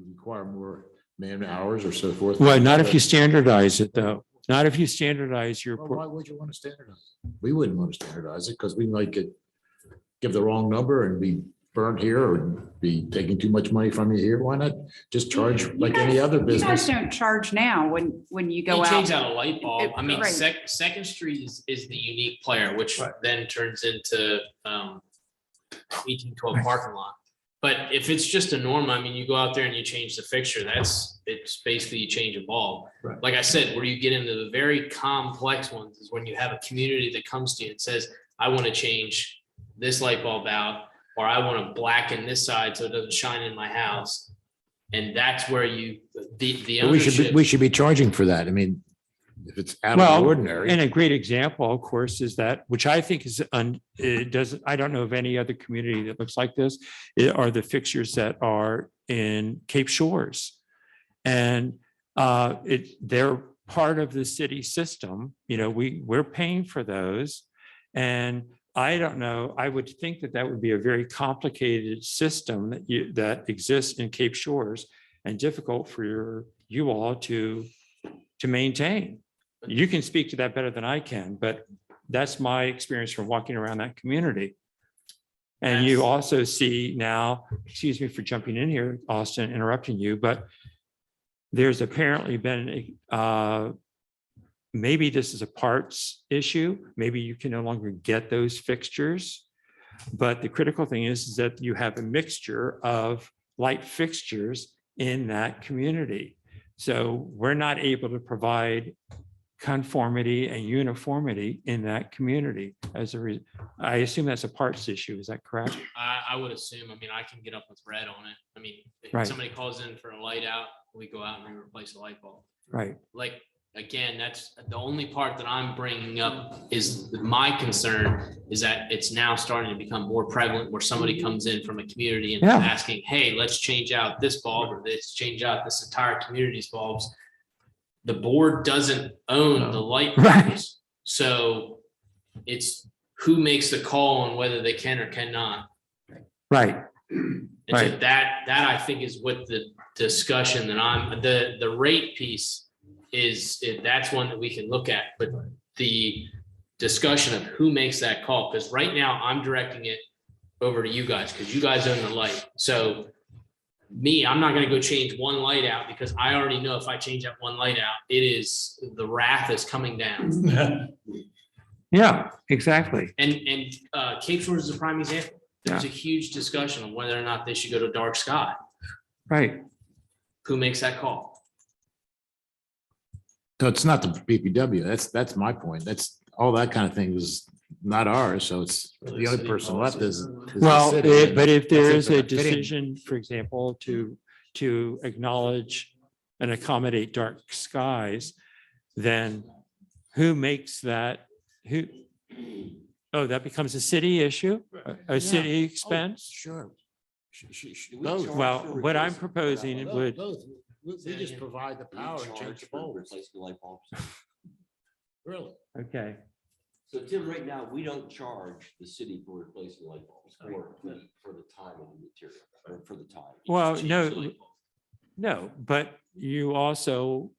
require more man hours or so forth. well, not if you standardize it though. Not if you standardize your, Well, why would you want to standardize? We wouldn't want to standardize it because we might give the wrong number and be burned here or be taking too much money from you here. Why not just charge You like any guys- other You guys business? don't charge now when you go You out. change out a light bulb. I mean, Right. Second Street is the unique player, which then turns into 1812 parking lot. But if it's just a norm, I mean, you go out there and you change the fixture, it's basically you change a bulb. Right. Like I said, where you get into the very complex ones is when you have a community that comes to you and says, I want to change this light bulb out, or I want to blacken this side so it doesn't shine in my house. And that's where the But ownership. we should be charging for that. I mean, if it's out of the well, ordinary. and a great example, of course, is that, which I think is, it doesn't, I don't know of any other community that looks like this, are the fixtures that are in Cape Shores. And they're part of the city system, we're paying for those. And I don't know, I would think that would be a very complicated system that exists in Cape Shores and difficult for you all to maintain. You can speak to that better than I can, but that's my experience from walking around that community. And you also see now, excuse me for jumping in here, Austin, interrupting you, but there's apparently been, maybe this is a parts issue. Maybe you can no longer get those fixtures. But the critical thing is that you have a mixture of light fixtures in that community. So we're not able to provide conformity and uniformity in that community I assume that's a parts issue. Is that correct? I would assume, I can get up with red on it. If Right. somebody calls in for a light out, we go out and we replace the light bulb. Right. Like, again, that's the only part that I'm bringing up is my concern is that it's now starting to become more prevalent where somebody comes in from a community and Yeah. asking, hey, let's change out this bulb or let's change out this entire community's bulbs. The board doesn't own the light Right. bulbs. So it's who makes the call on whether they can or cannot. Right. And so Right. that I think is what the discussion that the rate piece is, that's one that we can look at, but the discussion of who makes that call, because right now I'm directing it over to you guys, because you guys own the light. So I'm not gonna go change one light out because I already know if I change that one light out, the wrath is coming down. Yeah, exactly. And Cape Shores is a prime example. There's a huge discussion on whether or not they should go to dark sky. Right. Who makes that call? So it's not the BPW. That's my point. That's all that kind of thing is not ours. So it's the only person left is. the Well, city. but if there That's is a fitting. decision, for example, to acknowledge and accommodate dark skies, then who makes that? That becomes a city issue, a city expense? Sure. Both. Well, what I'm proposing would, Both. We just provide the power and change the bulbs. Replace the light bulbs. Really? okay, So Tim, right now, we don't charge the city for replacing light bulbs for the time and the material, or for the time. well, Change the light no, bulb. no, but you also,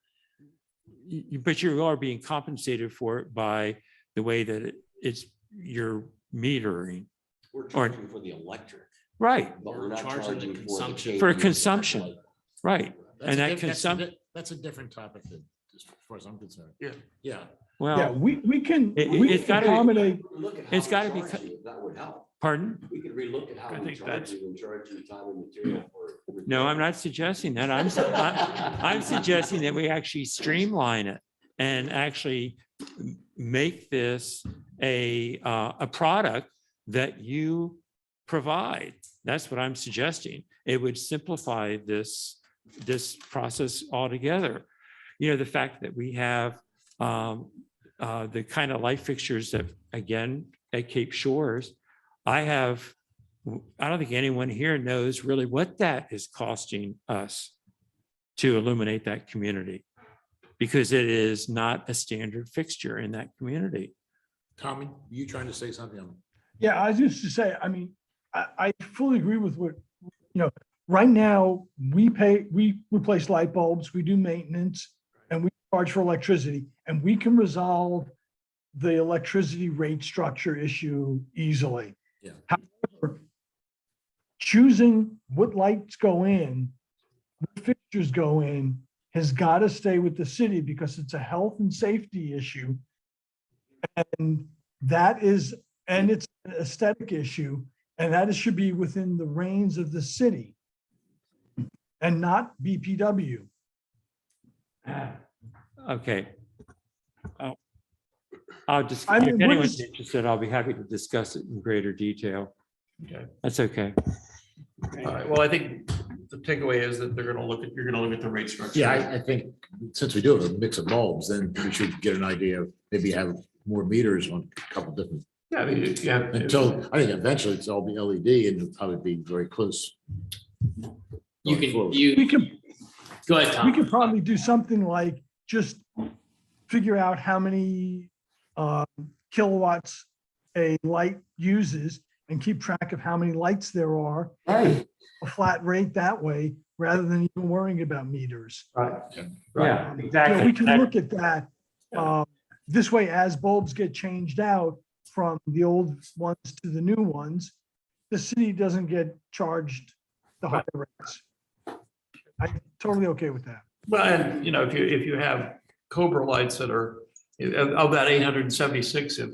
but you are being compensated for it by the way that it's your metering. We're charging for the electric, Right, but we're not Charging the charging for the consumption. change for in the consumption, light bulb. right. That's And a that diff- that's a consumption, di- That's a different topic than, as far as I'm concerned. Yeah. Yeah. Yeah, well, we can it's gotta be- accommodate, Look at how It's we gotta be charge cut- you, if that would help. pardon? We could relook at how I we think charge that's- you and charge you time and material for. No, I'm not suggesting that. I'm suggesting that we actually streamline it and actually make this a product that you provide. That's what I'm suggesting. It would simplify this process altogether. The fact that we have the kind of light fixtures that, again, at Cape Shores, I don't think anyone here knows really what that is costing us to illuminate that community, because it is not a standard fixture in that community. Tommy, you trying to say something? yeah, I was just to say, I fully agree with what, right now, we replace light bulbs, we do maintenance, and we charge for electricity, and we can resolve the electricity rate structure issue easily. Yeah. However, choosing what lights go in, what fixtures go in, has got to stay with the city because it's a health and safety issue. And it's an aesthetic issue, and that should be within the reins of the city and not BPW. Okay. I'll just, I mean, if what anyone's is- interested, I'll be happy to discuss it in greater detail. Okay. That's okay. All right, well, I think the takeaway is that you're gonna look at the rate structure. Yeah, I think since we do have a mix of bulbs, then we should get an idea of maybe have more meters on a couple different. Yeah, I mean, yeah. Until, I think eventually it's all be LED and it'll probably be very close. You going can, forward. We can, Go ahead, Tom. We could probably do something like just figure out how many kilowatts a light uses and keep track of how many lights there are. Right. A flat rate that way, rather than even worrying about meters. Right. Right. We Exactly. can look at that. This way, as bulbs get changed out from the old ones to the new ones, the city doesn't get charged the higher rates. I'm totally okay with that. Well, and you know, if you have Cobra lights that are, of that 876, if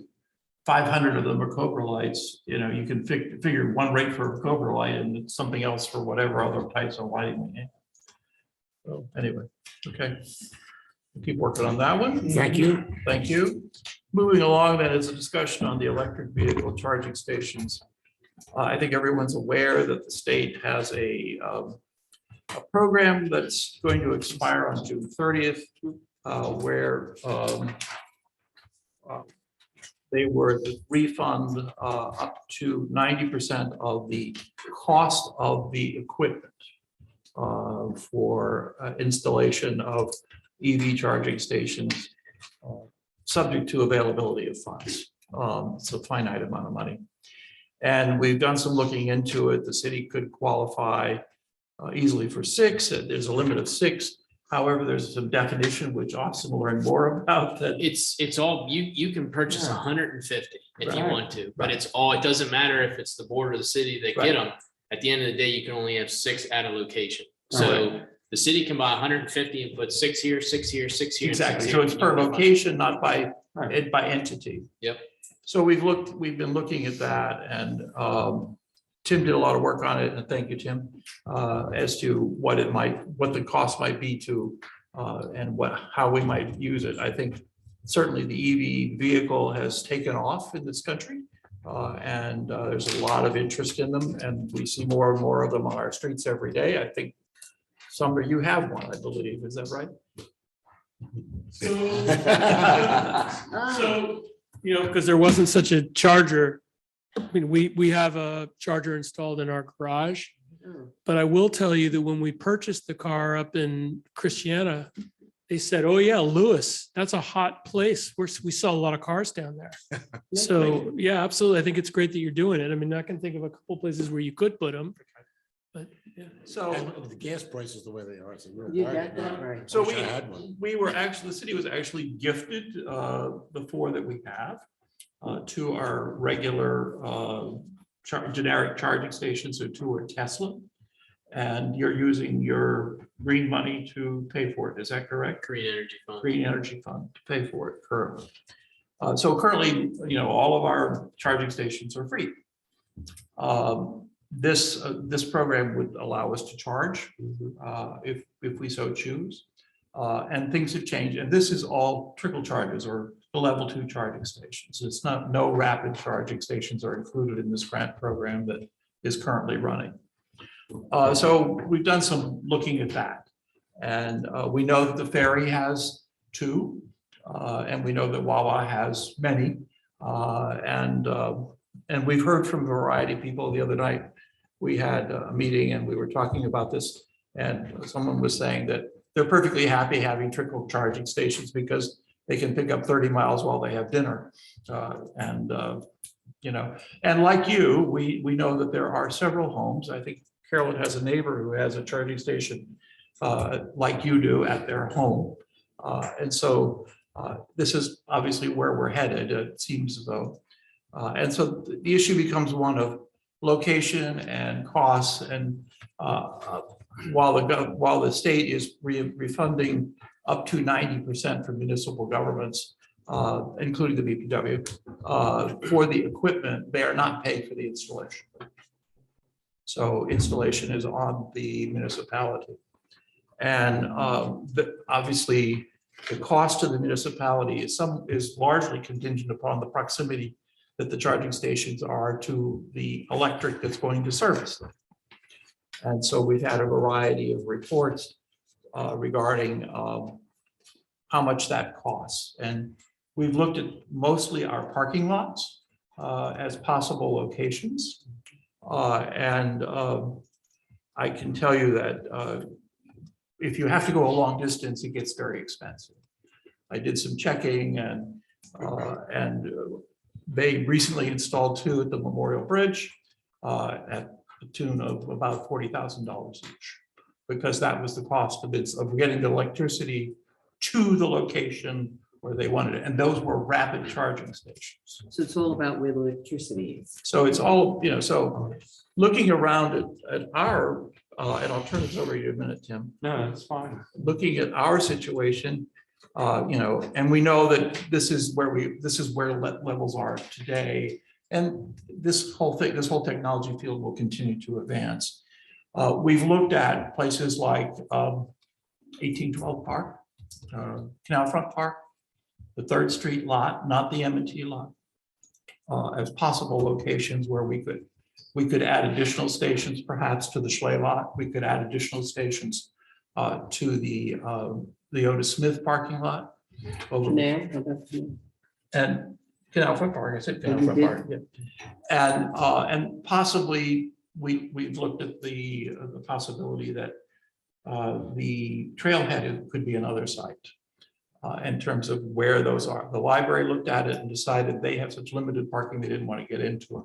500 of them are Cobra lights, you know, you can figure one rate for a Cobra light and something else for whatever other types of lighting. we have. So anyway, okay. We'll keep working on that one. Thank you. Thank you. Moving along, then is a discussion on the electric vehicle charging stations. I think everyone's aware that the state has a program that's going to expire on June 30th, where they were to refund up to 90% of the cost of the equipment for installation of EV charging stations, subject to availability of funds. It's a finite amount of money. And we've done some looking into it. The city could qualify easily for 6. There's a limit of 6. However, there's some definition which Austin will learn more about that. It's all, you can purchase 150 if you Right. want to, but it's all, it doesn't matter if it's the board or the city that Right. get them. At the end of the day, you can only have 6 at a location. So the city can buy 150 and put 6 here, 6 here, 6 here. and 6 Exactly. here, So it's and per you can find- location, not by entity. Yep. So we've been looking at that, and Tim did a lot of work on it, and thank you, Tim, as to what the cost might be to, and how we might use it. I think certainly the EV vehicle has taken off in this country, and there's a lot of interest in them, and we see more and more of them on our streets every day. I think some of you have one, I believe. Is that right? So, you know, because there wasn't such a charger. I mean, we have a charger installed in our garage. But I will tell you that when we purchased the car up in Christiana, they said, oh yeah, Lewes, that's a hot place. We saw a lot of cars down there. So, yeah, absolutely. I think it's great that you're doing it. I mean, I can think of a couple places where you could put them. But yeah. So. And the gas prices the way they are, it's a real You bargain. got that right. So Wish I had one. the city was actually gifted the 4 that we have to our regular generic charging stations, so 2 are Tesla. And you're using your green money to pay for it. Is that correct? Green Energy Fund. Green Energy Fund to pay for it currently. So currently, you know, all of our charging stations are free. This program would allow us to charge if we so choose. And things have changed. And this is all trickle charges or the level 2 charging stations. It's not, no rapid charging stations are included in this grant program that is currently running. So we've done some looking at that. And we know that the ferry has 2, and we know that Wawa has many. And we've heard from a variety of people. The other night, we had a meeting and we were talking about this, and someone was saying that they're perfectly happy having trickle charging stations because they can pick up 30 miles while they have dinner. You know, and like you, we know that there are several homes. I think Carolyn has a neighbor who has a charging station like you do at their home. And so this is obviously where we're headed, it seems as though. And so the issue becomes one of location and costs. And while the state is refunding up to 90% for municipal governments, including the BPW, for the equipment, they are not paid for the installation. So installation is on the municipality. And obviously, the cost to the municipality is largely contingent upon the proximity that the charging stations are to the electric that's going to service them. And so we've had a variety of reports regarding how much that costs. And we've looked at mostly our parking lots as possible locations. And I can tell you that if you have to go a long distance, it gets very expensive. I did some checking and they recently installed 2 at the Memorial Bridge at the tune of about $40,000 each, because that was the cost of getting the electricity to the location where they wanted it. And those were rapid charging stations. So it's all about where the electricity is. So it's all, so looking around at our, and I'll turn this over to you in a minute, Tim. No, that's fine. Looking at our situation, and we know that this is where levels are today. And this whole technology field will continue to advance. We've looked at places like 1812 Park, Canal Front Park, the 3rd Street lot, not the M&T lot, as possible locations where we could add additional stations, perhaps to the Schley lot. We could add additional stations to the Otis Smith parking lot. Now, how about you? And Canal Front Park, I said Canal Oh, you Front did? Park, yeah. And possibly we've looked at the possibility that the trailhead could be another site in terms of where those are. The library looked at it and decided they have such limited parking, they didn't want to get into it.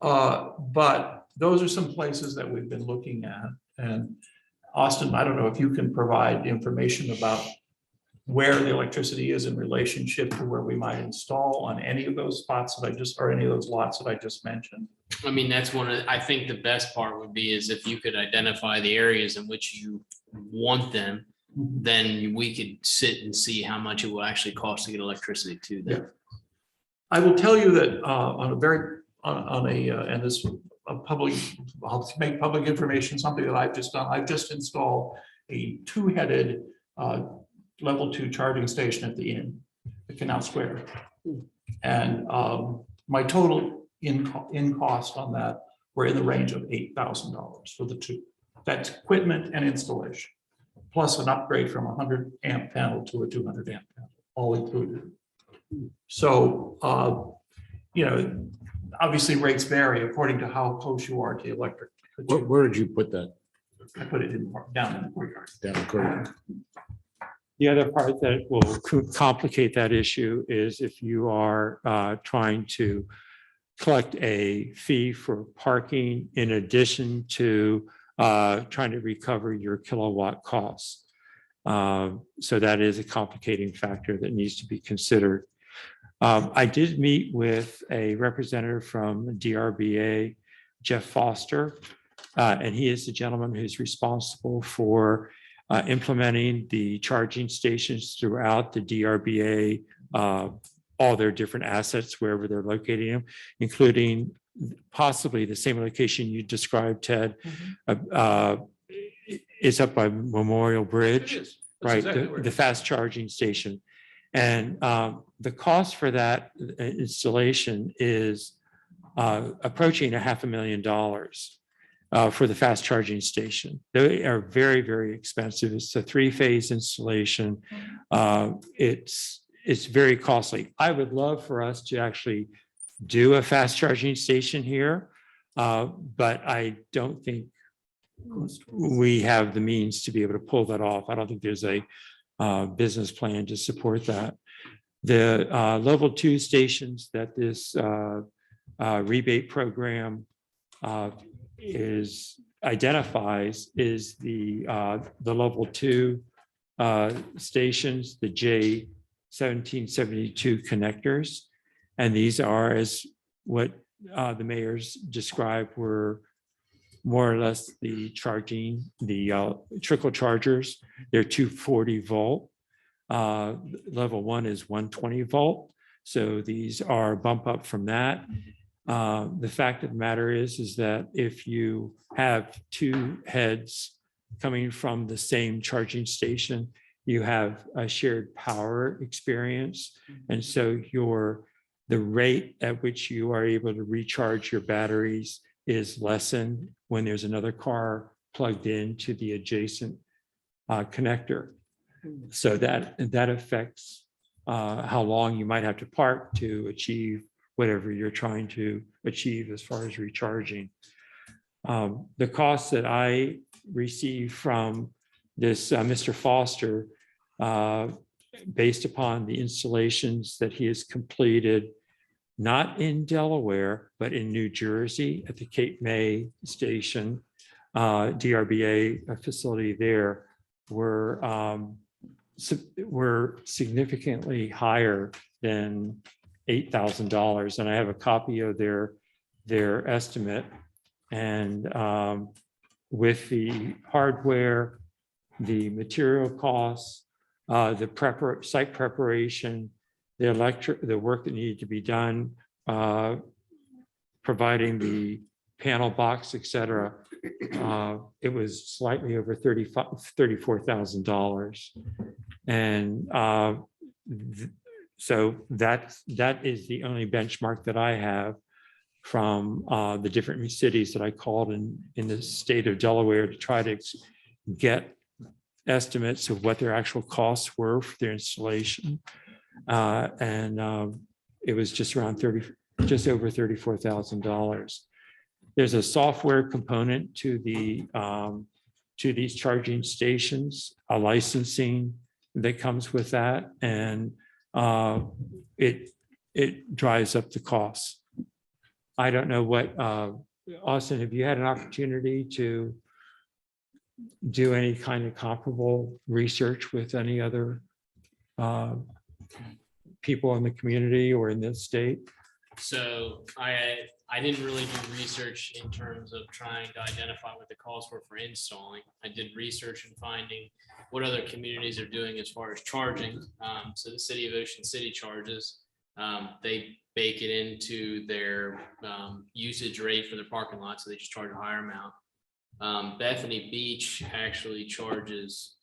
But those are some places that we've been looking at. And Austin, I don't know if you can provide information about where the electricity is in relationship to where we might install on any of those spots that or any of those lots that I just mentioned. I mean, that's I think the best part would be is if you could identify the areas in which you want them, then we could sit and see how much it will actually cost to get electricity to them. I will tell you that and this I'll make public information, something that I've just done. I've just installed a 2-headed level 2 charging station at the inn, the Canal Square. And my total in cost on that were in the range of $8,000 for the 2. That's equipment and installation, plus an upgrade from a 100 amp panel to a 200 amp panel, all included. So, obviously rates vary according to how close you are to the electric. Where did you put that? I put it down in the courtyard. Down the courtyard. The other part that will complicate that issue is if you are trying to collect a fee for parking in addition to trying to recover your kilowatt costs. So that is a complicating factor that needs to be considered. I did meet with a representative from DRBA, Jeff Foster, and he is the gentleman who's responsible for implementing the charging stations throughout the DRBA, all their different assets, wherever they're locating them, including possibly the same location you described, Ted. It's up by Memorial Bridge, right? Exactly The fast charging station. And the cost for that installation is approaching $500,000 for the fast charging station. They are very, very expensive. It's a 3-phase installation. It's very costly. I would love for us to actually do a fast charging station here, but I don't think we have the means to be able to pull that off. I don't think there's a business plan to support that. The level 2 stations that this rebate program identifies is the level 2 stations, the J1772 connectors. And these are, as what the mayors described, were more or less the charging, the trickle chargers. They're 240 volt. Level 1 is 120 volt. So these are a bump up from that. The fact of the matter is that if you have 2 heads coming from the same charging station, you have a shared power experience. And so the rate at which you are able to recharge your batteries is lessened when there's another car plugged into the adjacent connector. So that affects how long you might have to park to achieve whatever you're trying to achieve as far as recharging. The costs that I receive from this Mr. Foster, based upon the installations that he has completed, not in Delaware, but in New Jersey at the Cape May Station, DRBA facility there, were significantly higher than $8,000. And I have a copy of their estimate. And with the hardware, the material costs, the site preparation, the work that needed to be done, providing the panel box, et cetera, it was slightly over $34,000. And so that is the only benchmark that I have from the different cities that I called in the state of Delaware to try to get estimates of what their actual costs were for their installation. It was just around just over $34,000. There's a software component to these charging stations, a licensing that comes with that, and it drives up the costs. I don't know what, Austin, have you had an opportunity to do any kind of comparable research with any other people in the community or in the state? So I didn't really do research in terms of trying to identify what the costs were for installing. I did research in finding what other communities are doing as far as charging. So the city of Ocean City charges. They bake it into their usage rate for their parking lot, so they just charge a higher amount. Bethany Beach actually charges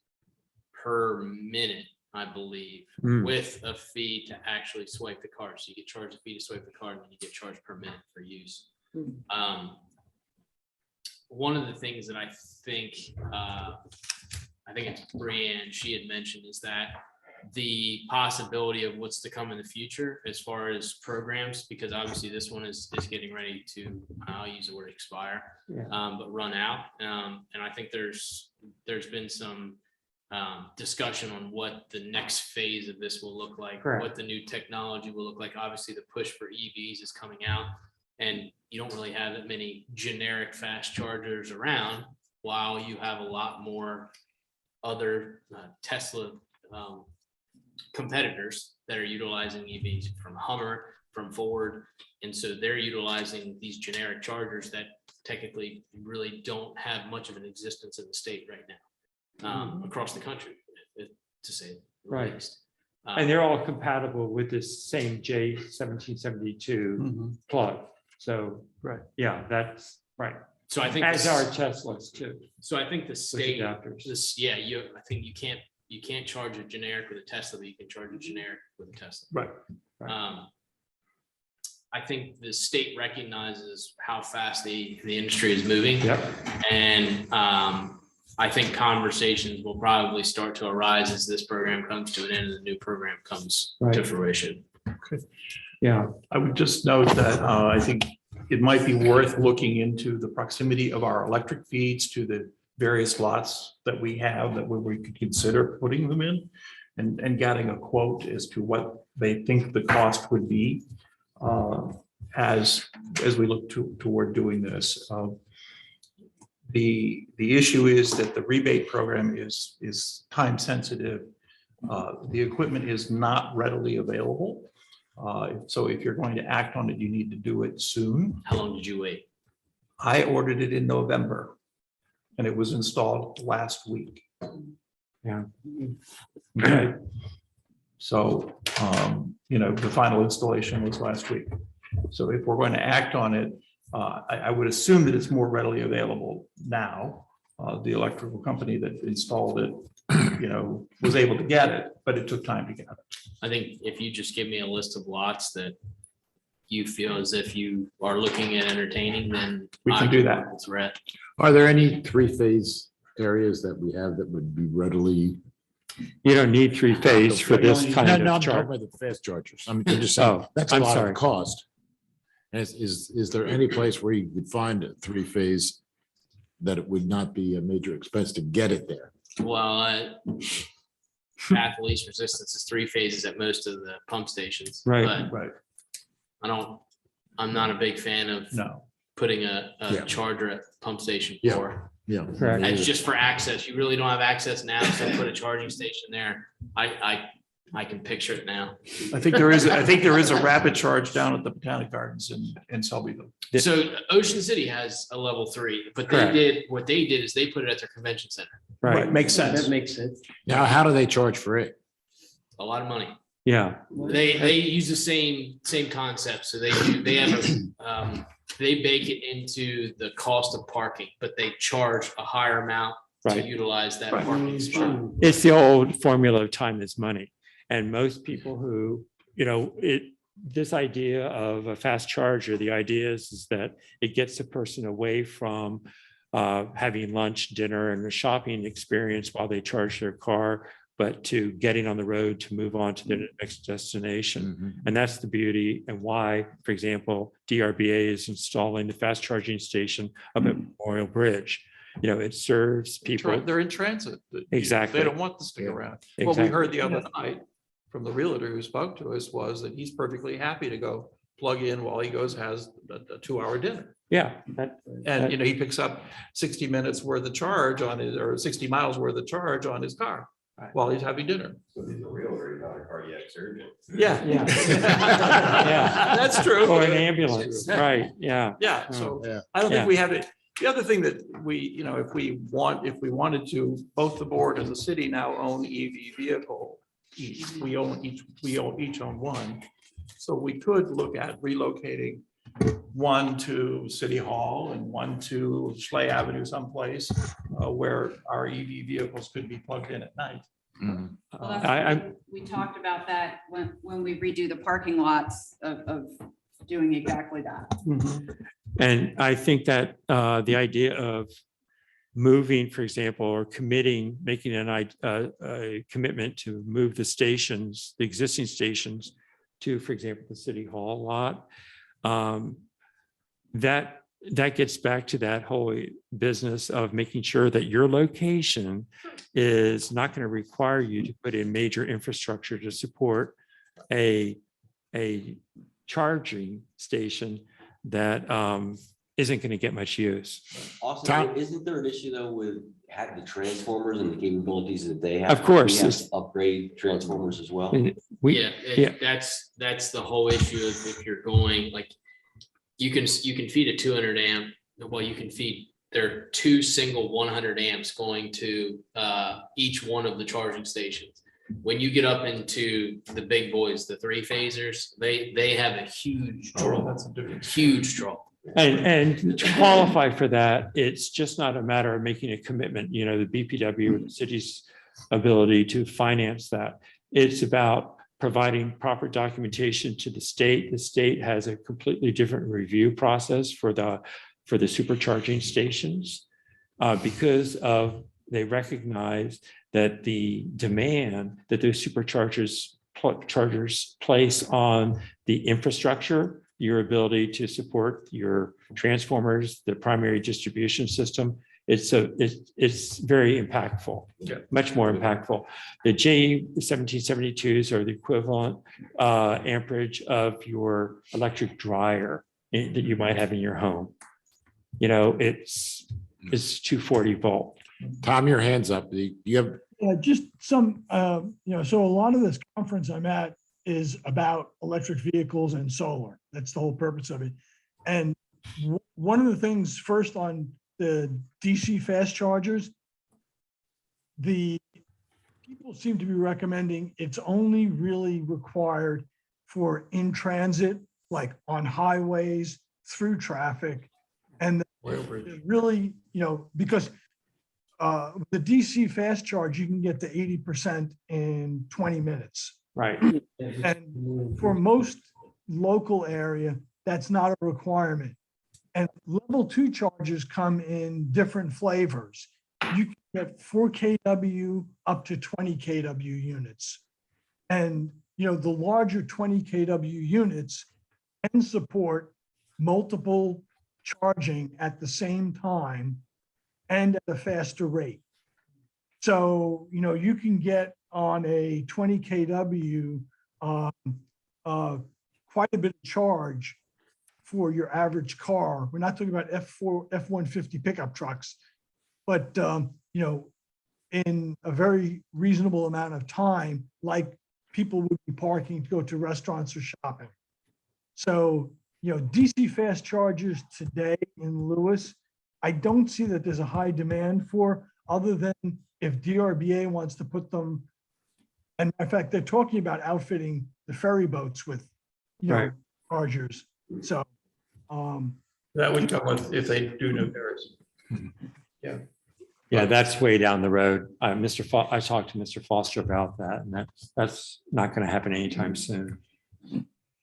per minute, I believe, with a fee to actually swipe the card. So you get charged a fee to swipe the card, and then you get charged per minute for use. One of the things that I think it's Brianne, she had mentioned, is that the possibility of what's to come in the future as far as programs, because obviously this one is getting ready to, I'll use the word expire, but run out. And I think there's been some discussion on what the next phase of this will look like, what the new technology will look like. Obviously the push for EVs is coming out, and you don't really have that many generic fast chargers around, while you have a lot more other Tesla competitors that are utilizing EVs, from Hummer, from Ford. And so they're utilizing these generic chargers that technically really don't have much of an existence in the state right now, across the country, to say the least. And they're all compatible with this same J1772 plug. So, yeah, that's right. So I think as are Teslas too. So I think the state, adapters. I think you can't charge a generic with a Tesla, but you can charge a generic with a Tesla. Right. I think the state recognizes how fast the industry is moving. And I think conversations will probably start to arise as this program comes to an end and the new program comes to fruition. Yeah. I would just note that I think it might be worth looking into the proximity of our electric feeds to the various lots that we have, that we could consider putting them in, and getting a quote as to what they think the cost would be as we look toward doing this. The issue is that the rebate program is time sensitive. The equipment is not readily available. So if you're going to act on it, you need to do it soon. How long did you wait? I ordered it in November, and it was installed last week. Yeah. Okay. So, the final installation was last week. So if we're going to act on it, I would assume that it's more readily available now. The electrical company that installed it, was able to get it, but it took time to get it. I think if you just give me a list of lots that you feel as if you are looking at entertaining, then we can do that. It's red. Are there any three-phase areas that we have that would be readily? You don't need three-phase for this kind No, of I'm talking charge. about the fast chargers. I'm just saying, that's a I'm lot sorry. of cost. Is there any place where you could find a three-phase that it would not be a major expense to get it there? Well, path of least resistance is 3 phases at most of the pump stations. Right. But I'm not a big fan of No. putting a Yeah. charger at pump station Yeah. 4. Yeah. Correct. It's just for access. You really don't have access now, so put a charging station there. I can picture it now. I think there is a rapid charge down at the Botanic Gardens in Selbyville. So Ocean City has a level 3, but Correct. what they did is they put it at their convention center. Right. Makes sense. That makes sense. Now, how do they charge for it? A lot of money. Yeah. They use the same concept. So they have they bake it into the cost of parking, but they charge a higher amount to Right. utilize that Right. parking spot. It's the old formula of time is money. And most people who, this idea of a fast charger, the idea is that it gets a person away from having lunch, dinner, and a shopping experience while they charge their car, but to getting on the road to move on to their next destination. And that's the beauty and why, for example, DRBA is installing the fast charging station up at Memorial Bridge. It serves people. They're in transit. Exactly. They don't want to stick around. What we Exactly. heard the other night from the realtor who spoke to us was that he's perfectly happy to go plug in while he goes, has a 2-hour dinner. Yeah. And, he picks up 60 minutes worth of charge on his, or 60 miles worth of charge on his car while he's having dinner. So he's a realtor, he's not a cardiac surgeon. Yeah. Yeah. Yeah. That's true. Or an ambulance, right, yeah. Yeah, so Yeah. I don't Yeah. think we have it. The other thing that we, if we wanted to, both the board and the city now own EV vehicle. We each own one. So we could look at relocating one to City Hall and one to Schley Avenue someplace where our EV vehicles could be plugged in at night. Well, that's- we talked about that when we redo the parking lots of doing exactly that. And I think that the idea of moving, for example, or making a commitment to move the stations, the existing stations to, for example, the City Hall lot, that gets back to that whole business of making sure that your location is not going to require you to put in major infrastructure to support a charging station that isn't going to get much use. Also, Tom? isn't there an issue though with the transformers and the capabilities that they have? Of course, We have it's- to upgrade transformers as well. Yeah, that's the whole issue of if you're going, like, you can feed a 200 amp, well, you can feed, there are 2 single 100 amps going to each one of the charging stations. When you get up into the big boys, the 3-phasers, they have a huge draw, huge draw. And to qualify for that, it's just not a matter of making a commitment, the BPW or the city's ability to finance that. It's about providing proper documentation to the state. The state has a completely different review process for the supercharging stations because they recognize that the demand that those superchargers place on the infrastructure, your ability to support your transformers, the primary distribution system, it's very impactful, much more impactful. The J1772s are the equivalent amperage of your electric dryer that you might have in your home. It's 240 volt. Tom, your hand's up. Do you have, Just some, so a lot of this conference I'm at is about electric vehicles and solar. That's the whole purpose of it. And one of the things first on the DC fast chargers, the people seem to be recommending it's only really required for in transit, like on highways, through traffic. And really, because the DC fast charge, you can get to 80% in 20 minutes. Right. And for most local area, that's not a requirement. And level 2 chargers come in different flavors. You can get 4 kW up to 20 kW units. And, the larger 20 kW units can support multiple charging at the same time and at a faster rate. So, you can get on a 20 kW, quite a bit of charge for your average car. We're not talking about F-150 pickup trucks, but, in a very reasonable amount of time, like people would be parking to go to restaurants or shopping. So, DC fast chargers today in Lewes, I don't see that there's a high demand for, other than if DRBA wants to put them. And in fact, they're talking about outfitting the ferry boats with, Right. chargers. So, That would come with if they do new areas. Yeah, that's way down the road. I talked to Mr. Foster about that, and that's not going to happen anytime soon.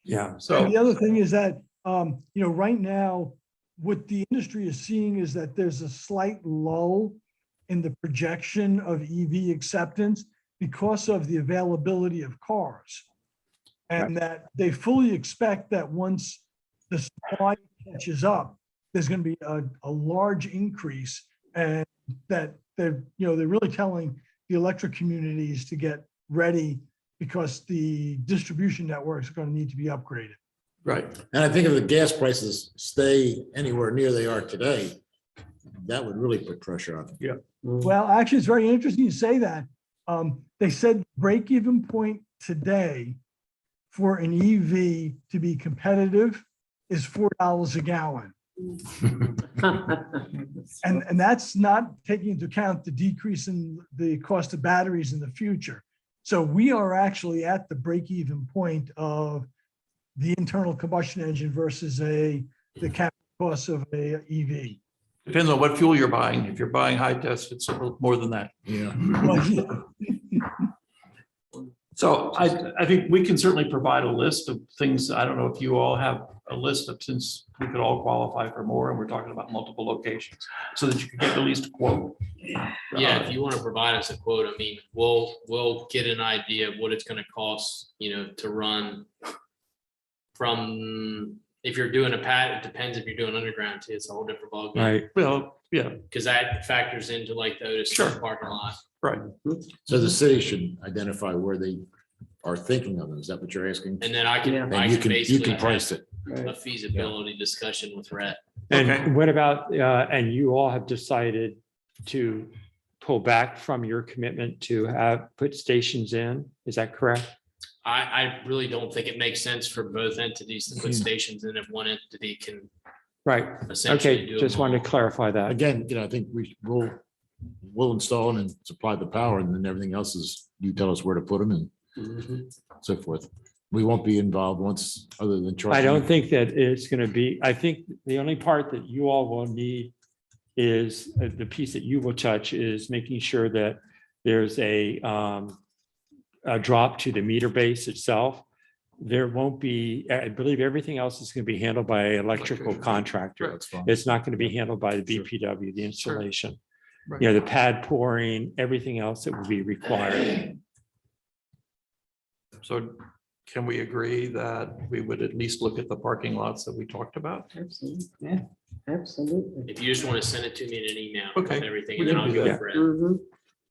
Yeah. and So, the other thing is that, right now, what the industry is seeing is that there's a slight lull in the projection of EV acceptance because of the availability of cars. And that they fully expect that once the supply catches up, there's going to be a large increase, and that they're really telling the electric communities to get ready because the distribution networks are going to need to be upgraded. right. And I think if the gas prices stay anywhere near they are today, that would really put pressure on them. Well, actually, it's very interesting you say that. They said break-even point today for an EV to be competitive is $4 a gallon. And that's not taking into account the decrease in the cost of batteries in the future. So we are actually at the break-even point of the internal combustion engine versus the capital cost of a EV. Depends on what fuel you're buying. If you're buying high test, it's a little more than that. Yeah. So I think we can certainly provide a list of things. I don't know if you all have a list of, since we could all qualify for more, and we're talking about multiple locations, so that you can get at least a quote. Yeah, if you want to provide us a quote, I mean, we'll get an idea of what it's going to cost, to run from, if you're doing a pad, it depends if you're doing underground too. It's a whole different ballgame. Right. Well, yeah, Because that factors into like the Otis Sure. parking lot. right. So the city should identify where they are thinking of them. Is that what you're asking? And then I can, Yeah. I And you can can basically price have it. a feasibility discussion with Rhett. Okay. And what about, and you all have decided to pull back from your commitment to put stations in, is that correct? I really don't think it makes sense for both entities to put stations in if one entity can Right, essentially do okay, just them wanted all. to clarify that. Again, I think we'll install and supply the power, and then everything else is, you tell us where to put them and so forth. We won't be involved once, other than charging. I don't think that it's going to be, I think the only part that you all will need is the piece that you will touch is making sure that there's a drop to the meter base itself. There won't be, I believe everything else is going to be handled by an electrical contractor. That's fine. It's not going to be handled by the BPW, the installation. Right. The pad pouring, everything else that will be required. So can we agree that we would at least look at the parking lots that we talked about? Absolutely. Yeah, absolutely. If you just want to send it to me in an email with Okay, everything, we and then can I'll do go that. for it. Mhm.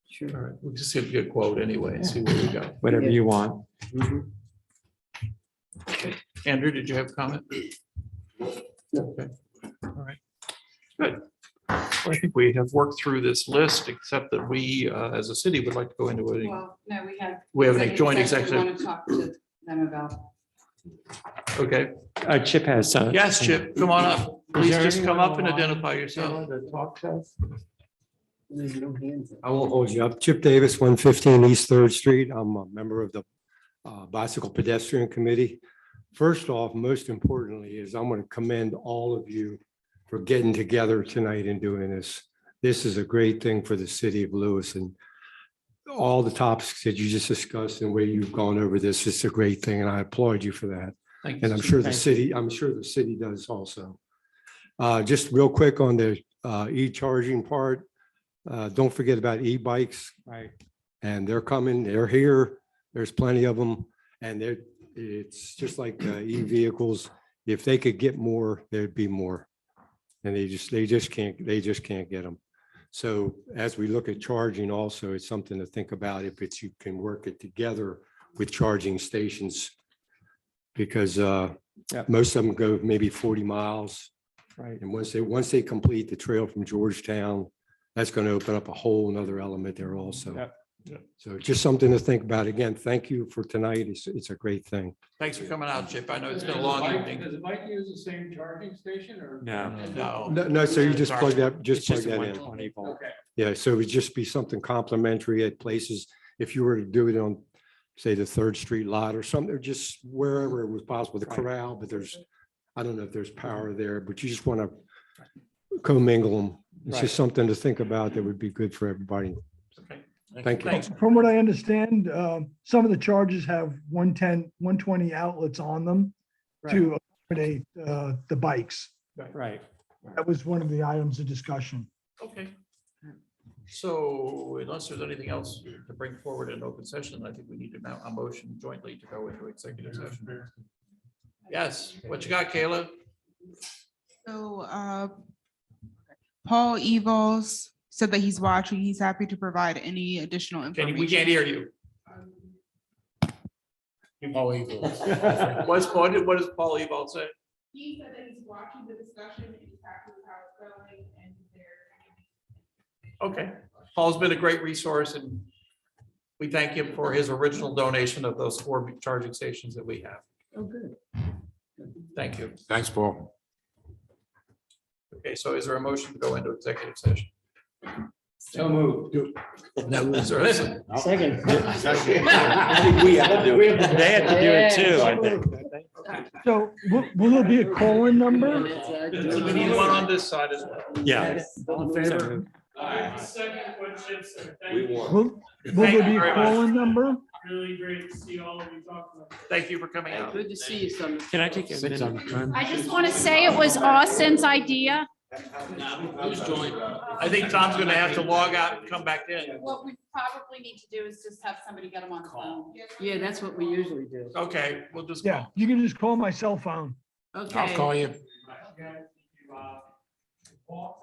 Sure. All right, we'll just see if we get a quote anyway and see where we go. Whatever you want. Mhm. Andrew, did you have a comment? No. Okay. All right. Good. Well, I think we have worked through this list, except that we, as a city, would like to go into it. Well, no, we have. We have a joint We executive. want to talk to them about. Okay. Chip has. Yes, Chip, come on up. Please just come up and identify yourself. There's no hands up. I won't hold you up. Chip Davis, 115 East Third Street. I'm a member of the Bicycle Pedestrian Committee. First off, most importantly, is I'm going to commend all of you for getting together tonight and doing this. This is a great thing for the city of Lewes, and all the topics that you just discussed and where you've gone over this, it's a great thing, and I applaud you for that. Thank And you. I'm sure the Thank city does also. Just real quick on the e-charging part, don't forget about e-bikes. Right. And they're coming, they're here. There's plenty of them. And it's just like e-vehicles. If they could get more, there'd be more. And they just can't get them. So as we look at charging also, it's something to think about if it's, you can work it together with charging stations. Because most of them go maybe 40 miles. Right. And once they complete the trail from Georgetown, that's going to open up a whole nother element there also. Yep. So just something to think about. Again, thank you for tonight. It's a great thing. Thanks for coming out, Chip. I know it's been a long evening. Does the bike use the same charging station or? No. No. No, so you just plug that, just It's plug just a that in. 120 volt. Okay. Yeah, so it would just be something complimentary at places. If you were to do it on, say, the 3rd Street lot or something, or just wherever it was possible, the corral, but I don't know if there's power there, but you just want to commingle them. It's Right. just something to think about that would be good for everybody. Okay. Thank you. Thanks. From what I understand, some of the charges have 110, 120 outlets on them to accommodate the bikes. Right. That was one of the items of discussion. Okay. So unless there's anything else to bring forward in open session, I think we need a motion jointly to go into executive session. Yes, what you got, Kayla? So Paul Evals said that he's watching. He's happy to provide any additional information. We can't hear you. What does Paul Evald say? He said that he's watching the discussion and he's happy with how it's going and Okay, Paul's been a great resource and we thank him for his original donation of those 4 charging stations that we have. Oh, good. Thank you. Thanks, Paul. Okay, so is there a motion to go into executive session? So moved. Is there- listen, Second. We have to do it. They have to do it too, I think. So will there be a call-in number? We need one on this side as well. Yeah. All in favor? Will there be a call-in number? Really great to see all of you talk about. Thank you for coming out. Good to see you, Summer. Can I take a Six minute? on time. I just want to say it was Austin's idea. Who's joined? I think Tom's gonna have to log out and come back in. What we probably need to do is just have somebody get them on the phone. Yeah, that's what we usually do. Okay, we'll just. Yeah, you can just call my cell phone. Okay. I'll call you. Walk